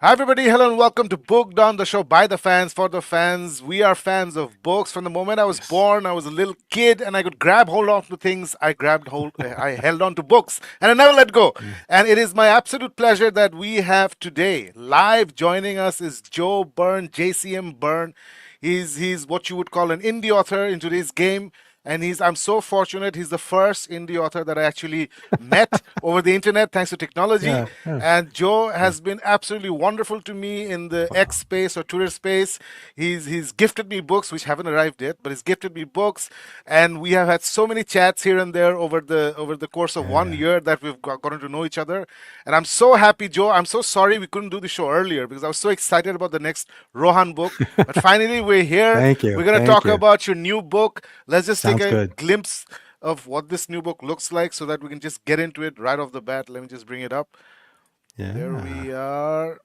Hi, everybody. Hello, and welcome to Book Down, the show by the fans, for the fans. We are fans of books. From the moment I was Yes. born, I was a little kid, and I could grab hold on to things. I held on to books, and I never let go. Yeah. And it is my absolute pleasure that we have today live joining us is Joe Byrne, JCM Berne. He's what you would call an indie author in today's game. And I'm so fortunate. He's the first indie author that I actually met over the internet, thanks to technology. Yeah. Yeah. And Joe Yeah. has been absolutely wonderful to me in the X Wow. space or Twitter space. He's gifted me books, which haven't arrived yet, but he's gifted me books, and we have had so many chats here and there over the course of one Yeah. year that we've gotten to know each other. And I'm so happy, Joe. I'm so sorry we couldn't do the show earlier because I was so excited about the next Rohan book. But finally, we're here. Thank you. We're gonna Thank talk you. about your new book. Let's just take Sounds a good. glimpse of what this new book looks like so that we can just get into it right off the bat. Let me just bring it up. There Yeah. we are.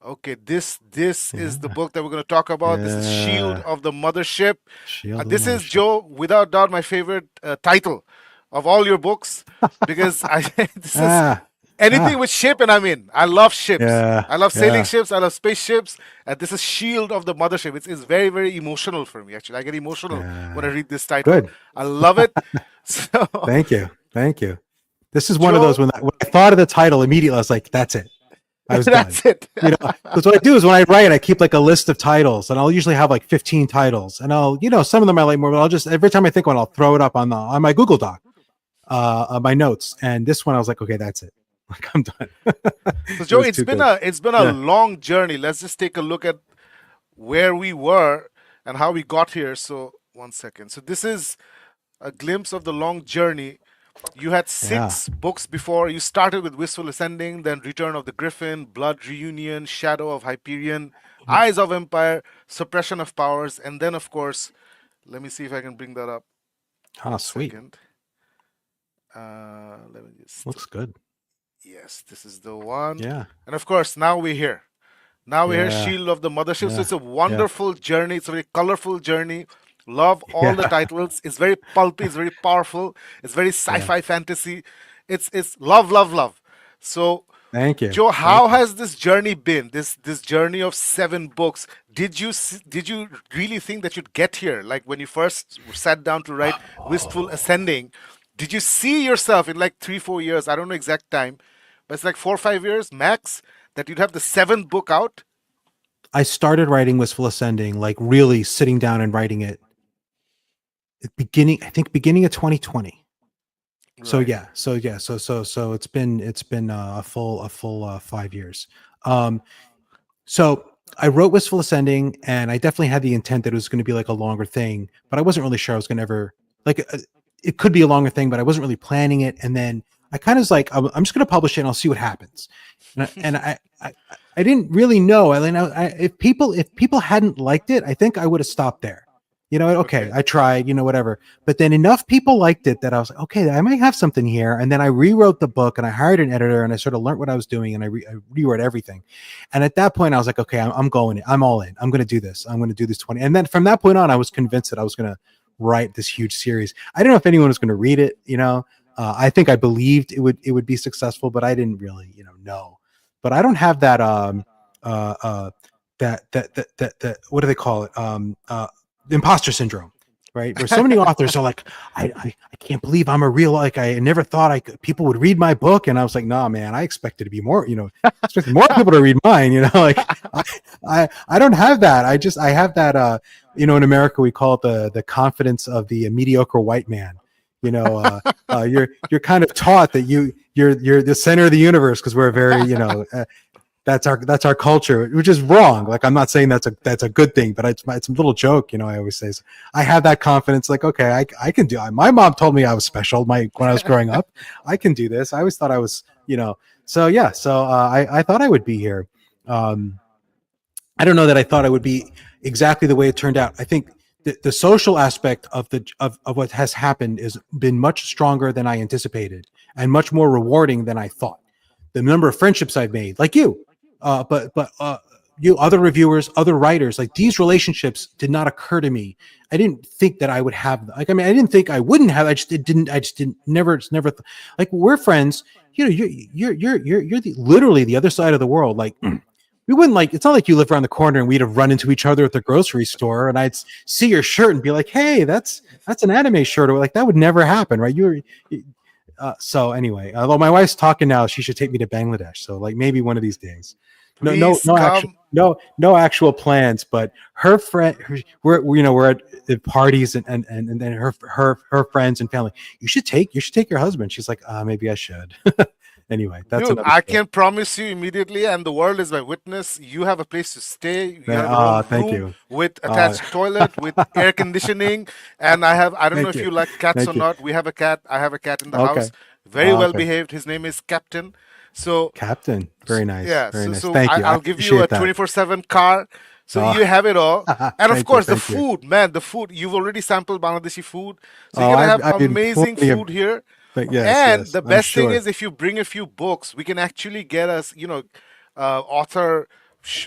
Okay, this is the Yeah. book that we're going to talk about. This is Shield Yeah. of the Mothership. Shield of the This is mothership. Joe, without doubt, my favorite title of all your books because I this is Ah. anything Ah. with ship, and I'm in. I love ships. Yeah. I love sailing Yeah. ships. I love spaceships, and this is Shield of the Mothership. It's very very emotional for me. Actually, I get emotional when I Yeah. read this title. Good. I love it. So, Thank you. Thank you. This is one of those Joe, when I thought of the title immediately, I was like, that's it. I was done. that's it. Because what I do is when I write, I keep like a list of titles, and I'll usually have like 15 titles, and some of them I like more, but I'll just every time I think one, I'll throw it up on my Google Doc, my notes, and this one I was like, okay, that's it. Like I'm done. So, It Joe, was it's too been good. a Yeah. long journey. Let's just take a look at where we were and how we got here. So, one second. So, this is a glimpse of the long journey. You had Yeah. 6 books before. You started with Wistful Ascending, then Return of the Griffin, Blood Reunion, Shadow of Hyperion, Eyes of Empire, Suppression of Powers, and then, of course, let me see if I can bring that up. Oh, One sweet. second. Let me just. Looks good. Yes, this is the one. Yeah. And of course, now we're here. Now we're here, Yeah. Shield of the Mothership. So Yeah. it's a Yeah. wonderful journey. It's a very colorful journey. Love all the Yeah. titles. It's very pulpy. It's very powerful. It's very Yeah. sci-fi fantasy. It's love, love, love. So, Thank you. Joe, how Thank you. has this journey been? This journey of 7 books. Did you really think that you'd get here? Like when you first sat down to write Wistful Ascending, did you see yourself in like 3 4 years? I don't know exact time, but it's like 4 5 years max that you'd have the 7th book out. I started writing Wistful Ascending, like really sitting down and writing it at beginning of 2020. So Right. yeah, so it's been a full 5 years. Um, so I wrote Wistful Ascending, and I definitely had the intent that it was going to be like a longer thing, but I wasn't really sure I was going to ever like. It could be a longer thing, but I wasn't really planning it. And then I kind of was like, I'm just going to publish it, and I'll see what happens. And I didn't really know. I mean, if people hadn't liked it, I think I would have stopped there. Okay, Okay. I tried, whatever. But then enough people liked it that I was like, okay, I might have something here. And then I rewrote the book, and I hired an editor, and I sort of learned what I was doing, and I rewrote everything. And at that point, I was like, okay, I'm going in. I'm all in. I'm going to do this. I'm going to do this 20. And then from that point on, I was convinced that I was going to write this huge series. I didn't know if anyone was going to read it. I think I believed it would be successful, but I didn't really, know. But I don't have that that what do they call it? Imposter syndrome, right? Where so many authors are like, I can't believe I'm a real, like, I never thought people would read my book. And I was like, nah, man, I expected to be more, expected more people to read mine, like I don't have that. I have that, in America, we call it the confidence of the mediocre white man. You're kind of taught that you're the center of the universe because we're very, that's our culture, which is wrong. Like, I'm not saying that's a good thing, but it's a little joke, I always say. So I have that confidence, like, okay, I can do it. My mom told me I was special when I was growing up. I can do this. I always thought I was, so yeah. So I thought I would be here. um I don't know that I thought I would be exactly the way it turned out. I think the social aspect of what has happened has been much stronger than I anticipated, and much more rewarding than I thought. The number of friendships I've made, like you, but you, other reviewers, other writers, like these relationships did not occur to me. I didn't think that I would have, like, I mean, I didn't think I wouldn't have. I just didn't, never, it's never, like, we're friends. You know, you're literally the other side of the world. Like, we wouldn't, like, it's not like you live around the corner and we'd have run into each other at the grocery store and I'd see your shirt and be like, hey, that's an anime shirt, or like that would never happen, right? So anyway, although my wife's talking now, she should take me to Bangladesh. So like maybe one of these days. Please come. No actual plans, but her friend, we're at parties and then her friends and family. You should take your husband. She's like, maybe I should. Anyway, that's Dude, another I story. can promise you immediately, and the world is my witness. You have a place to stay. You have your own Thank room you. with attached toilet, with air conditioning. And I don't know Thank if you. you like cats or Thank you. not. We have a cat. I have a cat in the Okay. house. Very well Okay. behaved. His name is Captain. So, Captain. Very nice. yeah, Very so nice. so Thank I, you. I I'll give you a appreciate that. 24/7 car. So Oh, you have it all. And of thank you. course, the Thank you. food, man, the food. You've already sampled Bangladeshi food. So Oh, you're gonna have I've been amazing plenty of, food here. but yes, And yes, the I'm best thing sure. is, if you bring a few books, we can actually get us, author,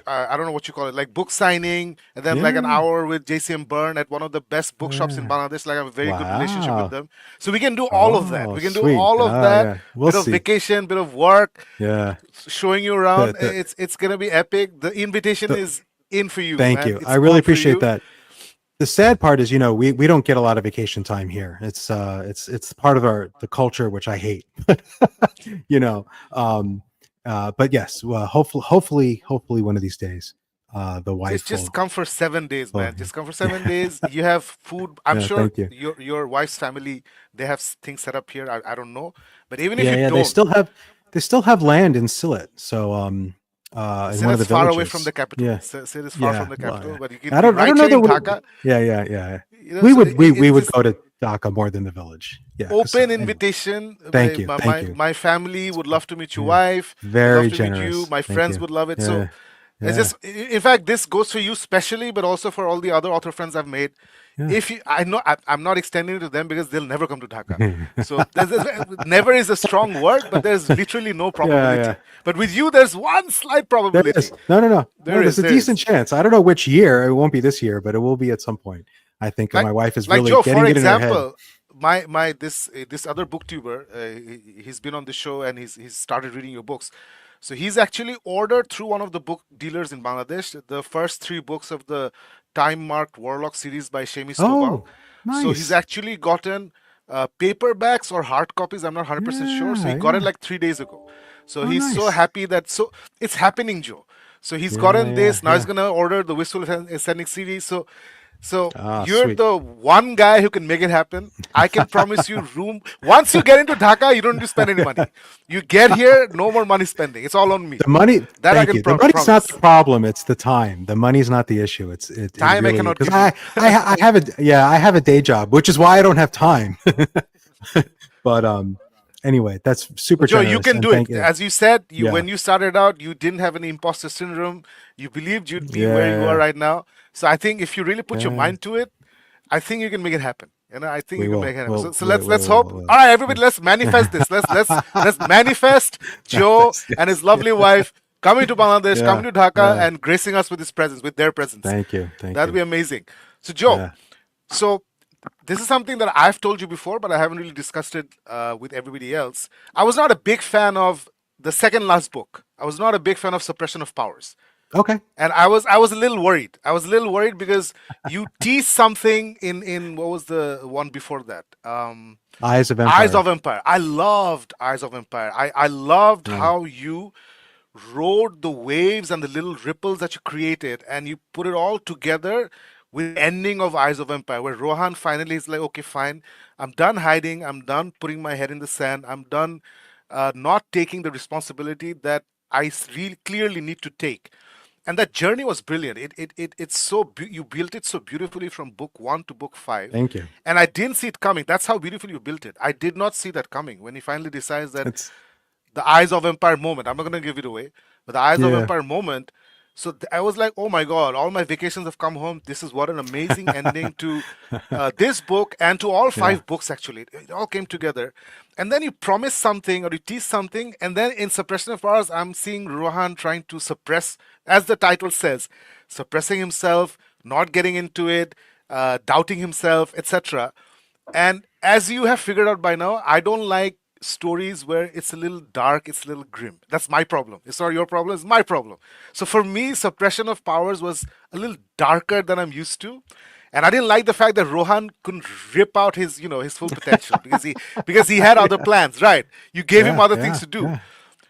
I don't know what you call it, like book signing, and then like an Yeah. hour with JCM Berne at one of the best bookshops in Yeah. Bangladesh. Like I have a very good relationship with Wow. them. So we can do all of that. Oh, We can do sweet. all of Oh, that. yeah. We'll Bit of see. vacation, bit of work, Yeah. showing you around. The It's gonna be epic. The invitation the is in for you, Thank man. you. I It's really all for appreciate you. that. The sad part is, we don't get a lot of vacation time here. It's part of the culture, which I hate. you know, but yes, well, hopefully one of these days, the wife Just will. come for 7 days, Oh, man. Just come for 7 days. You have food. I'm yeah. sure Thank you. your wife's family, they have things set up here. I don't know, but even if Yeah, you yeah. don't, They still have land in Sylhet. So in say one of the that's far away from villages. the capital. Yeah. Say it's far from Yeah. the Well, capital, yeah. but you can be I right don't know here that in we, Dhaka. yeah, yeah, yeah. You know, so We it's would just go to Dhaka more than the village. Yeah, because open anyway. invitation. Thank you. Thank you. My family would love to meet your Yeah. wife. Would love Very to meet you. generous. My Thank friends you. would love it. So Yeah. it's Yeah. just, in fact, this goes for you specially, but also for all the other author friends I've made. Yeah. If you, I know I'm not extending it to them because they'll never come to Dhaka. So never is a strong word, but there's literally no Yeah, yeah. probability. But with you, there's one slight There probability. is. No. There There's is, a there decent is. chance. I don't know which year. It won't be this year, but it will be at some point. I think Like my wife is like really Joe, for getting it in her head. example, my this other booktuber, he's been on the show and he's started reading your books. So he's actually ordered through one of the book dealers in Bangladesh the first three books of the time marked Warlock series by Shami Stovall. Oh, So he's nice. actually gotten paperbacks or hard copies. I'm not 100% sure. So he Yeah, got it yeah. like 3 days ago. So Oh, he's so nice. happy that so it's happening, Joe. So he's Yeah, gotten yeah, this. Now he's yeah. gonna order the Wistful Ascending series. So Ah, you're sweet. the one guy who can make it happen. I can promise you room. Once you get into Dhaka, you don't need to spend any money. You get here, no more money spending. It's all on me. The money, That I thank can you. The money's not the promise. problem. It's the time. The money's not the issue. It Time I really, cannot because give you. I have I have a day job, which is why I don't have time. But anyway, that's super But Joe, you generous, can and do it. thank you. As you said, you Yeah, when you started out, you didn't have any imposter syndrome. You believed you'd be where you are yeah, right now. So I think if you really put your yeah. mind to it, I think you can make it happen. I think you We can make will. it happen. So, We'll, so we let's will. hope. All right, everybody, let's manifest this. Let's manifest Joe Manifest, and his yes. lovely wife coming to Bangladesh, coming Yeah, to Dhaka, yeah. and gracing us with his presence, with their presence. Thank you. Thank That'd be you. amazing. So Joe, Yeah. so this is something that I've told you before, but I haven't really discussed it with everybody else. I was not a big fan of the second last book. I was not a big fan of Suppression of Powers. Okay. And I was a little worried. I was a little worried because you teased something in what was the one before that? Eyes of Eyes Empire. of Empire. I loved Eyes of Empire. I loved Yeah. how you rode the waves and the little ripples that you created and you put it all together with the ending of Eyes of Empire, where Rohan finally is like, okay, fine, I'm done hiding, I'm done putting my head in the sand, I'm done not taking the responsibility that really clearly need to take. And that journey was brilliant. It's you built it so beautifully from book one to book five, Thank you. and I didn't see it coming. That's how beautifully you built it. I did not see that coming when he finally decides that It's the Eyes of Empire moment. I'm not going to give it away, but the Eyes of yeah. Empire moment. So I was like, oh my God, all my vacations have come home. This is what an amazing ending to this book and to all Yeah. five books, actually. It all came together. And then you promise something or you tease something. And then in Suppression of Powers, I'm seeing Rohan trying to suppress, as the title says, suppressing himself, not getting into it, doubting himself, etc. And as you have figured out by now, I don't like stories where it's a little dark, it's a little grim. That's my problem. It's not your problem, it's my problem. So for me, Suppression of Powers was a little darker than I'm used to. And I didn't like the fact that Rohan couldn't rip out his, his full potential because he had other plans, right? You gave him Yeah. other things Yeah. to do. Yeah.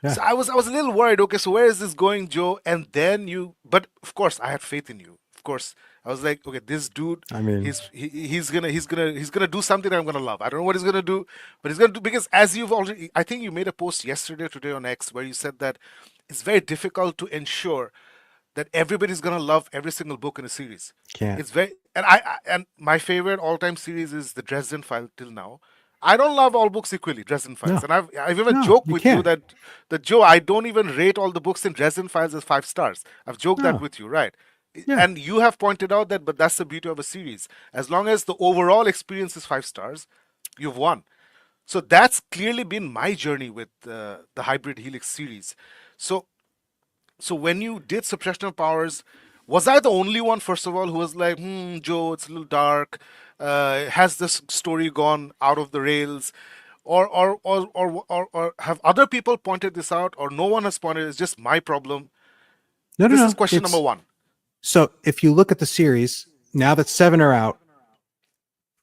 Yeah. So I was a little worried. Okay, so where is this going, Joe? And then but of course, I had faith in you. Of course, I was like, okay, this dude, I mean, he's gonna do something that I'm gonna love. I don't know what he's gonna do, but he's gonna do because as you've already, I think you made a post yesterday or today on X where you said that it's very difficult to ensure that everybody's gonna love every single book in a series. can't. It's very and my favorite all-time series is the Dresden File till now. I don't love all books equally, Dresden Files, No. and I've even No. joked You with you can't. that Joe, I don't even rate all the books in Dresden Files as 5 stars. I've joked that No. with you, right? Yeah. And you have pointed out that, but that's the beauty of a series. As long as the overall experience is 5 stars, you've won. So that's clearly been my journey with the Hybrid Helix series. So so when you did Suppression of Powers, was I the only one, first of all, who was like, Joe, it's a little dark. Has this story gone out of the rails? Or have other people pointed this out, or no one has pointed? It's just my problem. No. No. This is No. question number It's one. so if you look at the series now that 7 are out,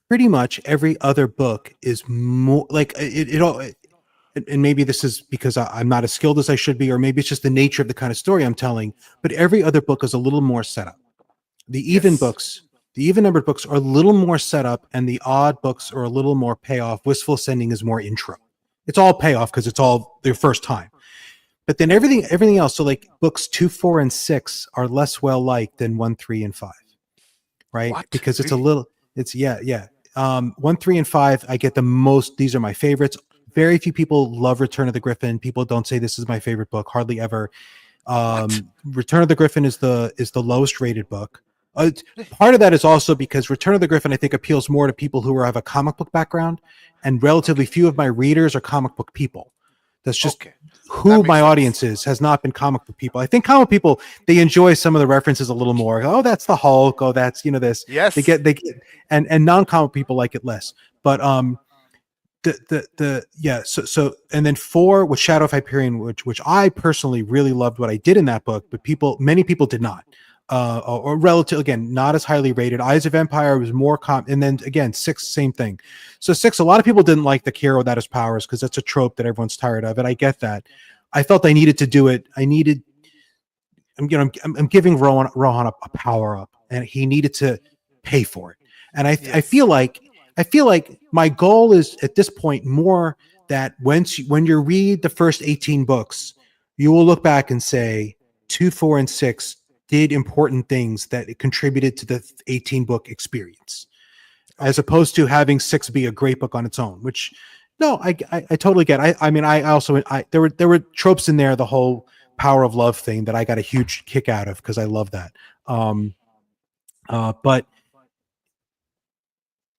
pretty much every other book is more like it all. And maybe this is because I'm not as skilled as I should be, or maybe it's just the nature of the kind of story I'm telling. But every other book is a little more set up. The even Yes. books, the even numbered books are a little more set up, and the odd books are a little more payoff. Wistful Ascending is more intro. It's all payoff because it's all their first time. But then everything else, so like books 2, 4, and 6 are less well liked than 1, 3, and 5, right? What? Because it's a Really? little, it's yeah. 1, 3, and 5, I get the most. These are my favorites. Very few people love Return of the Griffin. People don't say this is my favorite book, hardly ever. What? Return of the Griffin is the lowest rated book. Part of that is also because Return of the Griffin, I think, appeals more to people who have a comic book background, and relatively Okay. few of my readers are comic book people. That's just Okay. That who makes my sense. audience is. Has not been comic book people. I think comic people, they enjoy some of the references a little more. Oh, that's the Hulk. Oh, that's this. Yes. They get, and non comic people like it less. But the yeah, so and then 4 with Shadow of Hyperion, which I personally really loved what I did in that book, but many people did not. Or relative, again, not as highly rated. Eyes of Empire was more and then again 6, same thing. So 6, a lot of people didn't like the hero that has powers because that's a trope that everyone's tired of, and I get that. I felt I needed to do it. I'm giving Rohan a power up, and he needed to pay for it. And I Yes. feel like my goal is at this point more that when you read the first 18 books, you will look back and say 2, 4, and 6 did important things that it contributed to the 18 book experience, as Okay. opposed to having 6 be a great book on its own. Which, no, I totally get. I mean, I also there were tropes in there, the whole power of love thing that I got a huge kick out of because I love that. Um, but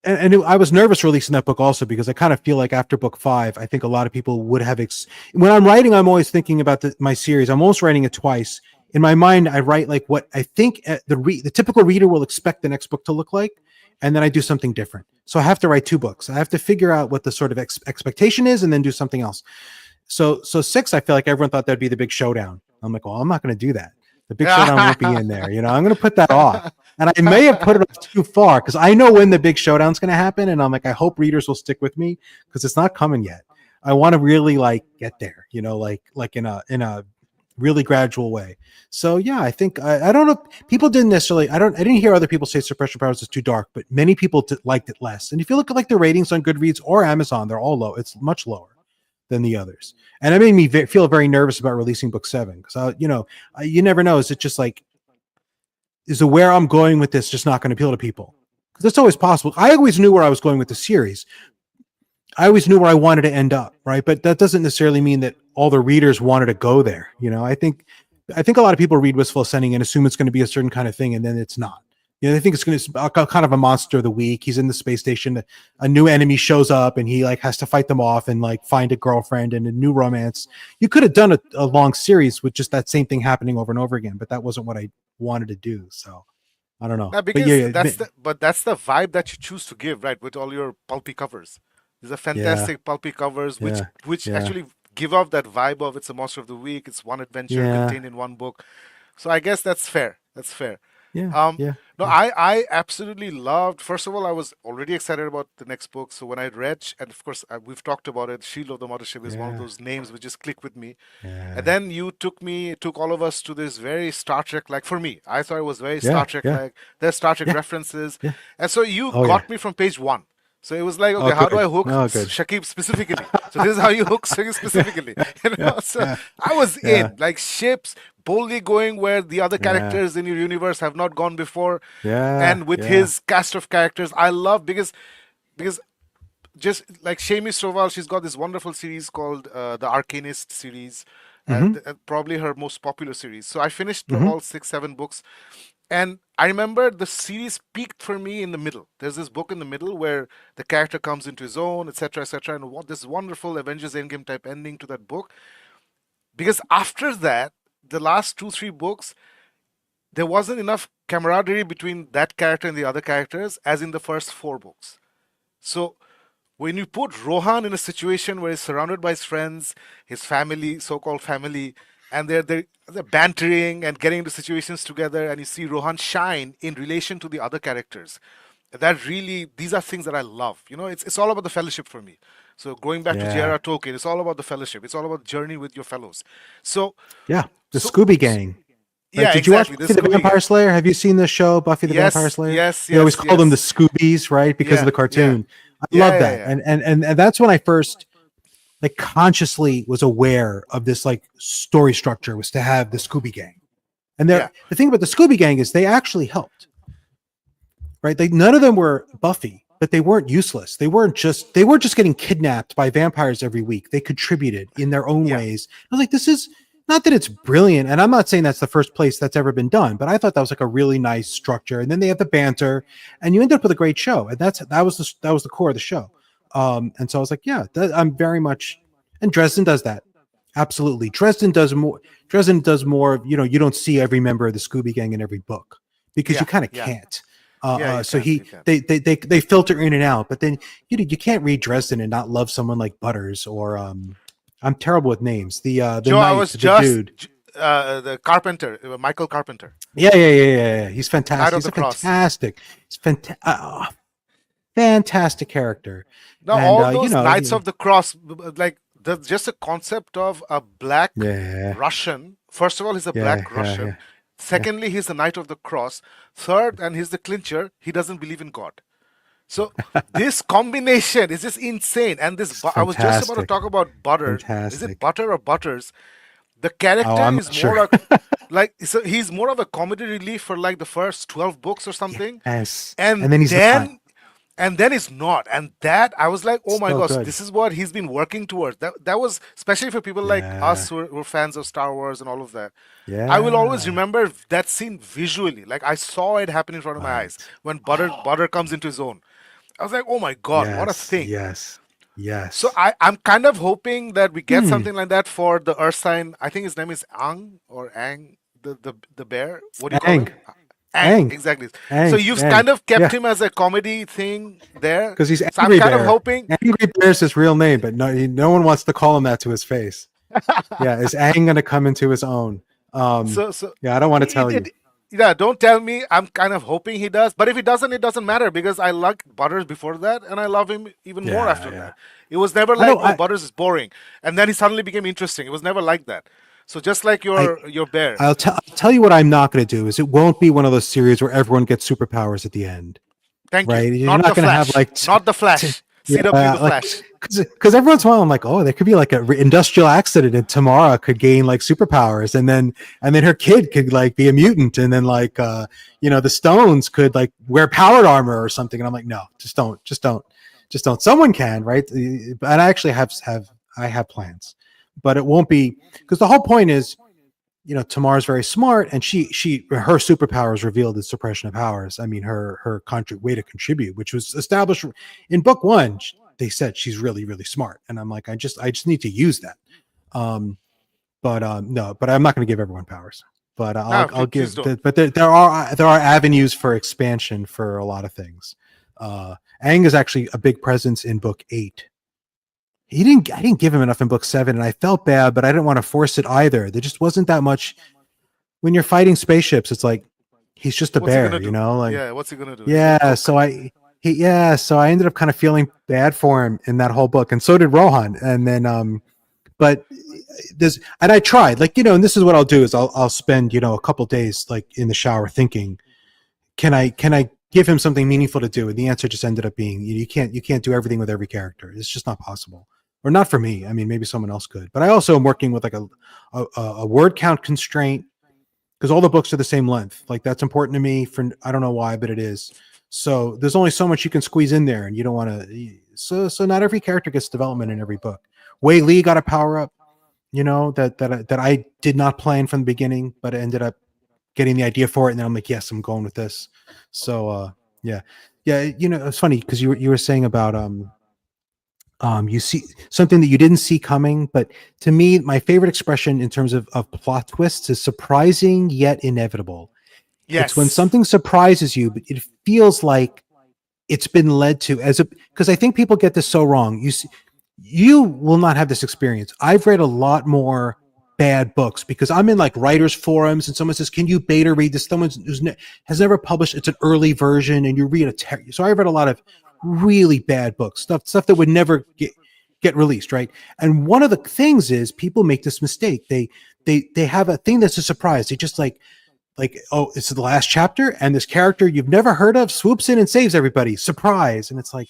and I was nervous releasing that book also because I kind of feel like after book 5, I think a lot of people would have. When I'm writing, I'm always thinking about my series. I'm almost writing it twice. In my mind, I write like what I think the typical reader will expect the next book to look like, and then I do something different. So I have to write 2 books. I have to figure out what the sort of expectation is, and then do something else. So 6, I feel like everyone thought that'd be the big showdown. I'm like, well, I'm not going to do that. The big showdown won't be in there. I'm going to put that off. And I may have put it off too far because I know when the big showdown's going to happen. And I'm like, I hope readers will stick with me because it's not coming yet. I want to really get there, like in a really gradual way. So yeah, I think I don't know. People didn't necessarily. I didn't hear other people say Suppression Powers is too dark, but many people liked it less. And if you look at the ratings on Goodreads or Amazon, they're all low. It's much lower than the others, and it made me feel very nervous about releasing book 7 because you never know. Is it just is the where I'm going with this just not going to appeal to people? Because it's always possible. I always knew where I was going with the series. I always knew where I wanted to end up, right? But that doesn't necessarily mean that all the readers wanted to go there. I think I think a lot of people read Wistful Ascending and assume it's going to be a certain kind of thing, and then it's not. They think it's going to be kind of a monster of the week. He's in the space station. A new enemy shows up, and he like has to fight them off and like find a girlfriend and a new romance. You could have done a long series with just that same thing happening over and over again, but that wasn't what I wanted to do. So I don't know. Now, But because yeah, that's the vibe that you choose to give, right? With all your pulpy covers, these are yeah, fantastic pulpy covers, which yeah, yeah, actually give off that vibe of it's a monster of the week. It's one adventure yeah, contained in one book. So I guess that's fair. That's fair. yeah, Um, yeah, no, yeah, I absolutely loved. First of all, I was already excited about the next book. So when I read, and of course we've talked about it, Shield of the Mothership is one of yeah, those names which just click with me. And yeah, then you took all of us to this very Star Trek like. For me, I thought it was very Star yeah, Trek yeah, like. There's Star Trek yeah, references, yeah. and so you Oh yeah. got me from page one. So it was like, Oh okay, how do I good. hook Oh good. Shakib specifically? So this is how you hook Shakib Yeah, specifically. yeah, So yeah, I was yeah, in like ships boldly going where the other yeah, characters in your universe have not gone before, yeah, and with yeah. his cast of characters, I love because just like Shami Stroval, she's got this wonderful series called the Arcanist series, Mm-hmm. probably her most popular series. So I finished Mm-hmm. all six, seven books, and I remember the series peaked for me in the middle. There's this book in the middle where the character comes into his own, etc., etc., and what this wonderful Avengers Endgame type ending to that book. Because after that, the last two, three books, there wasn't enough camaraderie between that character and the other characters as in the first four books. So when you put Rohan in a situation where he's surrounded by his friends, his family, so-called family, and they're bantering and getting into situations together, and you see Rohan shine in relation to the other characters. That really, these are things that I love. It's all about the fellowship for me. So going back to Yeah, J.R.R. Tolkien, it's all about the fellowship. It's all about journey with your fellows. So, yeah. The so, Scooby so Gang. Right? yeah, Did you watch exactly. The Buffy the Scooby Vampire Gang. Slayer? Have you seen the show Buffy the Vampire Yes, Slayer? yes, They always yes, call them the yes. Scoobies, right? Because of Yeah, the yeah, cartoon. I yeah, love yeah, that. yeah, And that's when I first like consciously was aware of this like story structure was to have the Scooby Gang. And yeah, the thing about the Scooby Gang is they actually helped, right? None of them were Buffy, but they weren't useless. They weren't just getting kidnapped by vampires every week. They contributed in their own yeah, ways. I was like, this is not that it's brilliant, and I'm not saying that's the first place that's ever been done, but I thought that was like a really nice structure. And then they have the banter, and you end up with a great show. And that was the core of the show. And so I was like, yeah, I'm very much. And Dresden does that. Absolutely. Dresden does more, you don't see every member of the Scooby Gang in every book because you yeah, kind of yeah, can't. yeah. You So can't, he you can't. they filter in and out, but then you can't read Dresden and not love someone like Butters or I'm terrible with names. The Joe, I knight, was the dude. the Carpenter, Michael Carpenter, Yeah. He's Knight fantastic. of He's the a Cross. fantastic character. Now, And all those Knights of the Cross, like just the concept of a black yeah, Russian. First of all, he's a yeah, black yeah, yeah, Russian. yeah. Secondly, he's the Knight of the Cross. Third, and he's the clincher, he doesn't believe in God. So this combination is just insane. And It's I was just about to fantastic. talk about Butter. Is it Fantastic. Butter or Butters? The Oh, character I'm is not sure. more like so he's more of a comedy relief for like the first 12 books or something, Yes. and And then he's not. then it's not. And that I was like, oh my So gosh, good. this is what he's been working towards. That was especially for people like Yeah. us who are fans of Star Wars and all of that. I will always Yeah. remember that scene visually. Like I saw it happen in front of my eyes Right. when Oh, Butter comes into his own. I was like, oh my god, what a yes. thing. Yes. So Yes. I'm kind of hoping that we get Hmm. something like that for the Earth sign. I think his name is Ang or Ang, the bear. What do you call Ang. him? Ang, Ang. exactly. So Ang. you've Ang. kind of kept Yeah. him as a comedy thing there. Because he's So I'm Angry kind of Bear. hoping. Angry Bear is his real name, but no one wants to call him that to his face. Yeah. Is Ang going to come into his own? Um, So yeah. I don't want to it, tell you. it yeah, don't tell me. I'm kind of hoping he does. But if he doesn't, it doesn't matter because I liked Butters before that, and I love him even more Yeah. after Yeah. that. It was never I like, don't. oh, Butters is boring, and then he suddenly became interesting. It was never like that. So just like I your bear. I'll tell you what I'm not going to do is it won't be one of those series where everyone gets superpowers at the end, Thank you. right? You're Not not the going to have Flash. like Not the Flash. CW yeah, the like Flash. because every once in a while I'm like, oh, there could be like a industrial accident and Tamara could gain like superpowers, and then her kid could like be a mutant, and then like the Stones could like wear powered armor or something, and I'm like, no, just don't. Someone can, right? And I actually have plans, but it won't be because the whole point is Tamar's very smart, and her superpower is revealed as suppression of powers. I mean, her way to contribute, which was established in book one. They said she's really really smart, and I'm like, I just need to use that. Um, but no, but I'm not going to give everyone powers. But Nah, I'll please give don't. but there are avenues for expansion for a lot of things. Aang is actually a big presence in book 8. I didn't give him enough in book 7, and I felt bad, but I didn't want to force it either. There just wasn't that much. When you're fighting spaceships, it's like he's just a What's he bear, gonna do? like, Yeah, what's he gonna do? He's gonna yeah. cook. So I ended up kind of feeling bad for him in that whole book, and so did Rohan. And then but and I tried, and this is what I'll do is I'll spend, a couple days like in the shower thinking, can I give him something meaningful to do? And the answer just ended up being, you can't do everything with every character. It's just not possible, or not for me. I mean, maybe someone else could, but I also am working with like a word count constraint, because all the books are the same length. Like, that's important to me. For I don't know why, but it is. So there's only so much you can squeeze in there, and you don't want to. So not every character gets development in every book. Wei Li got a power up, that I did not plan from the beginning, but I ended up getting the idea for it, and then I'm like, yes, I'm going with this. So yeah, yeah. It's funny because you were saying about you see something that you didn't see coming, but to me, my favorite expression in terms of plot twists is surprising yet inevitable. It's when Yes. something surprises you, but it feels like it's been led to because I think people get this so wrong. You will not have this experience. I've read a lot more bad books because I'm in like writers forums, and someone says, "Can you beta read this?" Someone has never published. It's an early version, and you read so I've read a lot of really bad books, stuff that would never get released, right? And one of the things is people make this mistake. They have a thing that's a surprise. They just oh, it's the last chapter, and this character you've never heard of swoops in and saves everybody. Surprise. And it's like,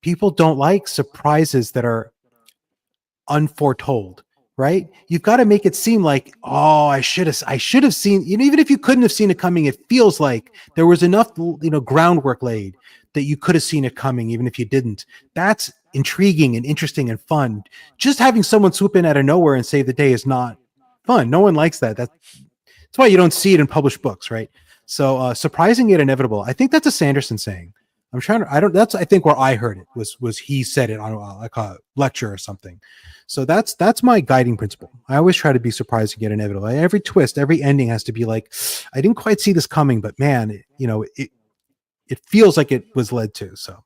people don't like surprises that are unforetold, right? You've got to make it seem like, oh, I should have seen, even if you couldn't have seen it coming, it feels like there was enough, groundwork laid that you could have seen it coming, even if you didn't. That's intriguing and interesting and fun. Just having someone swoop in out of nowhere and save the day is not fun. No one likes that. That's why you don't see it in published books, right? So surprising yet inevitable. I think that's a Sanderson saying. I'm trying to. I don't. That's I think where I heard it was he said it on like a lecture or something. So that's my guiding principle. I always try to be surprising yet inevitable. Every twist, every ending has to be like, I didn't quite see this coming, but man, it feels like it was led to. So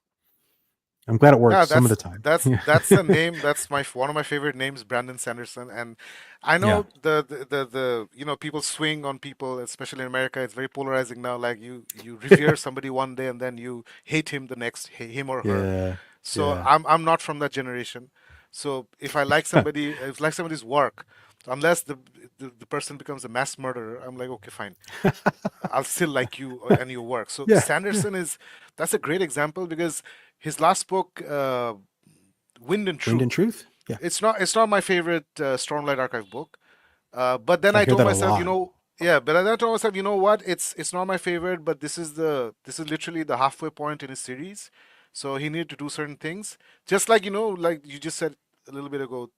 I'm glad it Yeah, works some of that's the time. that's Yeah. that's the name. That's one of my favorite names, Brandon Sanderson. And I Yeah. know the people swing on people, especially in America. It's very polarizing now. Like you revere somebody one day and then you hate him the next, him or her. Yeah. So Yeah. I'm not from that generation. So if I like somebody, if I like somebody's work, unless the person becomes a mass murderer, I'm like, okay, fine. I'll still like you and your work. So Yeah. Yeah. Sanderson that's a great example because his last book, Wind and Wind and Truth, Truth. Yeah. it's not my favorite Stormlight Archive book. But then I I hear told that a myself, lot. yeah, but then I told myself, you know what? It's not my favorite, but this is literally the halfway point in his series. So he needed to do certain things, just like like you just said a little bit ago,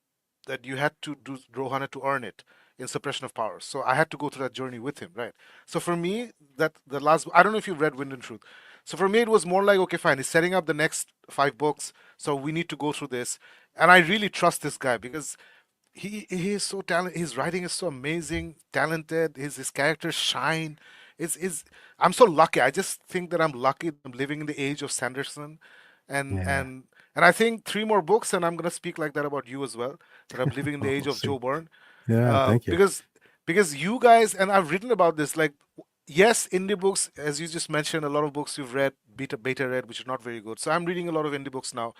that you had to do Rohan had to earn it in Suppression of Powers. So I had to go through that journey with him, right? So for me, that the last I don't know if you've read Wind and Truth. So for me, it was more like, okay, fine. He's setting up the next 5 books, so we need to go through this, and I really trust this guy because he is so talented. His writing is so amazing, talented. His characters shine. It's I'm so lucky. I just think that I'm lucky that I'm living in the age of Sanderson, and Yeah. and and I think 3 more books, and I'm gonna speak like that about you as well. That I'm living in the age We'll of see. Joe Byrne, Yeah. Thank you. because you guys, and I've written about this. Like, yes, indie books, as you just mentioned, a lot of books you've read, beta read, which are not very good. So I'm reading a lot of indie books now,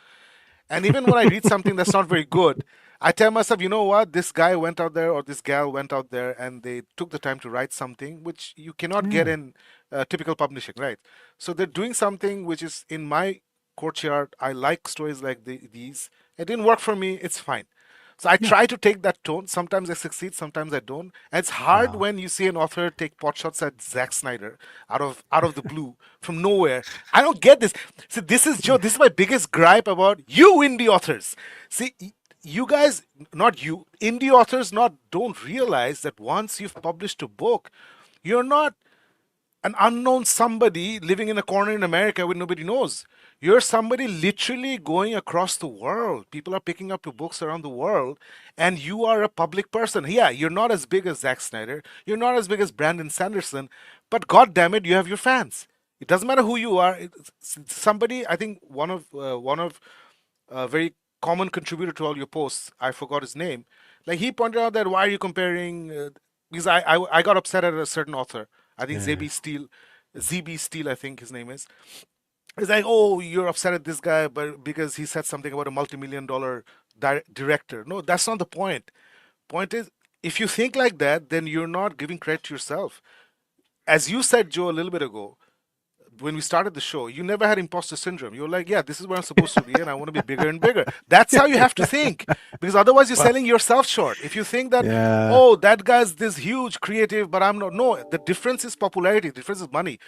and even when I read something that's not very good, I tell myself, you know what? This guy went out there or this gal went out there and they took the time to write something which you cannot get Yeah. in typical publishing, right? So they're doing something which is in my courtyard. I like stories like these. It didn't work for me. It's fine. So I Yeah. try to take that tone. Sometimes I succeed, sometimes I don't. And it's hard Wow. when you see an author take pot shots at Zack Snyder out of the blue from nowhere. I don't get this. See, this is Joe. This is my biggest gripe about you indie authors. See, you guys, not you, indie authors, not don't realize that once you've published a book, you're not an unknown somebody living in a corner in America where nobody knows. You're somebody literally going across the world. People are picking up your books around the world, and you are a public person. Yeah, you're not as big as Zack Snyder. You're not as big as Brandon Sanderson, but God damn it, you have your fans. It doesn't matter who you are. Somebody, I think one of a very common contributor to all your posts. I forgot his name. Like he pointed out that why are you comparing? Because I got upset at a certain author. I think Yeah. ZB Steele, I think his name is. It's like, oh, you're upset at this guy, but because he said something about a multi-million dollar director. No, that's not the point. Point is, if you think like that, then you're not giving credit to yourself. As you said, Joe, a little bit ago, when we started the show, you never had imposter syndrome. You're like, yeah, this is where I'm supposed to be, and I want to be bigger and bigger. That's how you have to think, because otherwise you're Well, selling yourself short. If you think that, yeah. oh, that guy's this huge creative, but I'm not. No, the difference is popularity. The difference is money.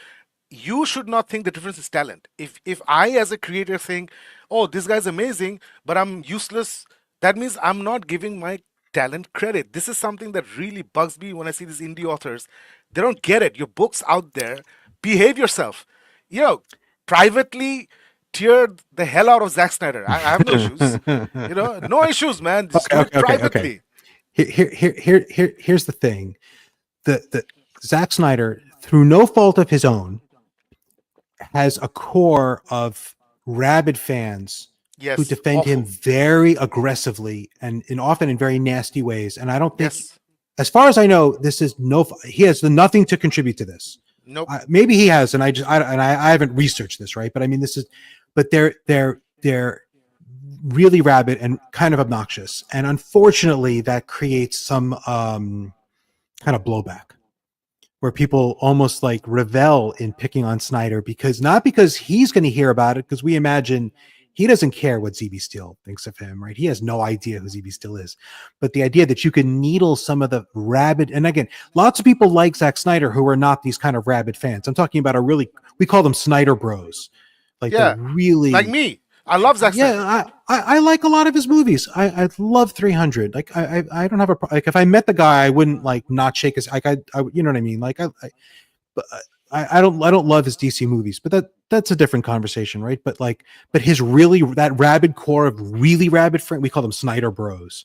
You should not think the difference is talent. If I as a creator think, oh, this guy's amazing, but I'm useless, that means I'm not giving my talent credit. This is something that really bugs me when I see these indie authors. They don't get it. Your book's out there. Behave yourself. You know, privately tear the hell out of Zack Snyder. I have no issues. You know, no issues, man. Just Okay, do it okay, okay, okay. privately. Here's the thing. The Zack Snyder, through no fault of his own, has a core of rabid fans who Yes, defend him awful. very aggressively and often in very nasty ways. And I don't think, Yes. as far as I know, this is he has nothing to contribute to this. Nope. Maybe he has, and I haven't researched this, right? But I mean, but they're really rabid and kind of obnoxious, and unfortunately, that creates some kind of blowback where people almost like revel in picking on Snyder because not because he's going to hear about it, because we imagine he doesn't care what ZB Steele thinks of him, right? He has no idea who ZB Steele is. But the idea that you can needle some of the rabid, and again, lots of people like Zack Snyder who are not these kind of rabid fans. I'm talking about we call them Snyder bros. Like they're Yeah. Like really, me. I love Zack Snyder. yeah, I like a lot of his movies. I love 300. Like I don't have a like if I met the guy, I wouldn't like not shake his like I you know what I mean. Like but I don't love his DC movies, but that's a different conversation, right? But his really that rabid core of really rabid friend, we call them Snyder Bros.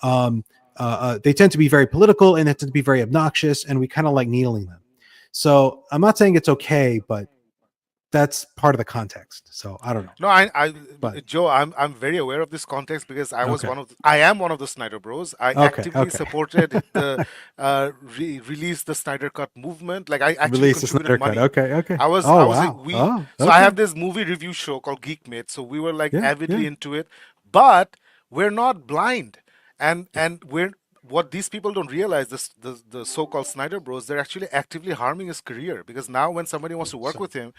They tend to be very political and they tend to be very obnoxious, and we kind of like needling them. So I'm not saying it's okay, but that's part of the context. So I don't know, No, but Joe, I'm very aware of this context because okay, I am one of the Snyder Bros. I okay, actively okay. supported the release the Snyder Cut movement. Like I actually Release the contributed Snyder cut. money. Okay, okay. I Oh was wow. we Oh so I okay. have this movie review show called Geekmate. So we were like Yeah, avidly yeah, into it, but we're not blind, yeah. and we're what these people don't realize the so-called Snyder Bros. They're actually actively harming his career because now when somebody wants to work Sorry. with him.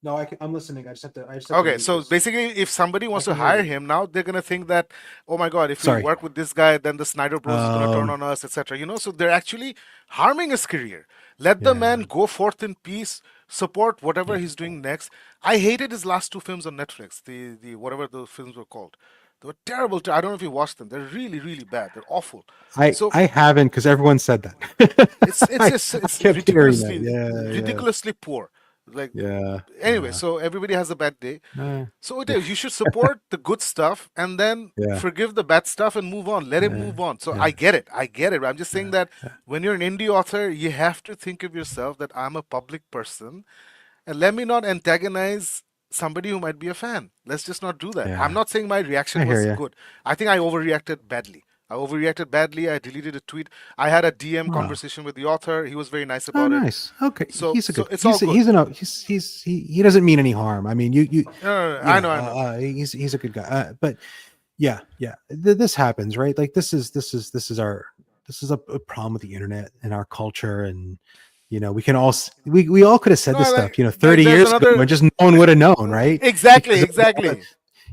No, I'm listening. I just have to Okay, mute so this. basically, if somebody I wants to can hear hire you. him now, they're gonna think that, oh my God, if we Sorry. work with this guy, then the Snyder Bros is gonna turn Um. on us, etc. You know, so they're actually harming his career. Let the man Yeah. go forth in peace. Support whatever Yeah. he's doing next. I hated his last two films on Netflix. The whatever the films were called. They were terrible. I don't know if you watched them. They're really really bad. They're awful. So I haven't because everyone said that. I it's kept hearing that. Yeah. ridiculously poor. Like Yeah. anyway, Yeah. so everybody has a bad day. Yeah. So it is. You should support the good stuff and then Yeah. forgive the bad stuff and move on. Let him Yeah. move on. So I Yeah. get it. I get it. I'm just saying Yeah. that when you're an indie author, you have to think of yourself that I'm a public person and let me not antagonize somebody who might be a fan. Let's just not do that. I'm Yeah. not saying my I reaction hear was you. good. I think I overreacted badly. I overreacted badly. I deleted a tweet. I had a DM Oh. conversation with the author. He was very nice Oh, about it. nice. Okay. So He's a good. it's all good. He doesn't mean any harm. I mean, No, no, no, you I know, know, I know. he's a good guy. But yeah, yeah, this happens, right? Like this is a problem with the internet and our culture, and we can all we all could have said No, this stuff, like 30 there's years ago, another and just no one would have known, right? exactly, Because exactly.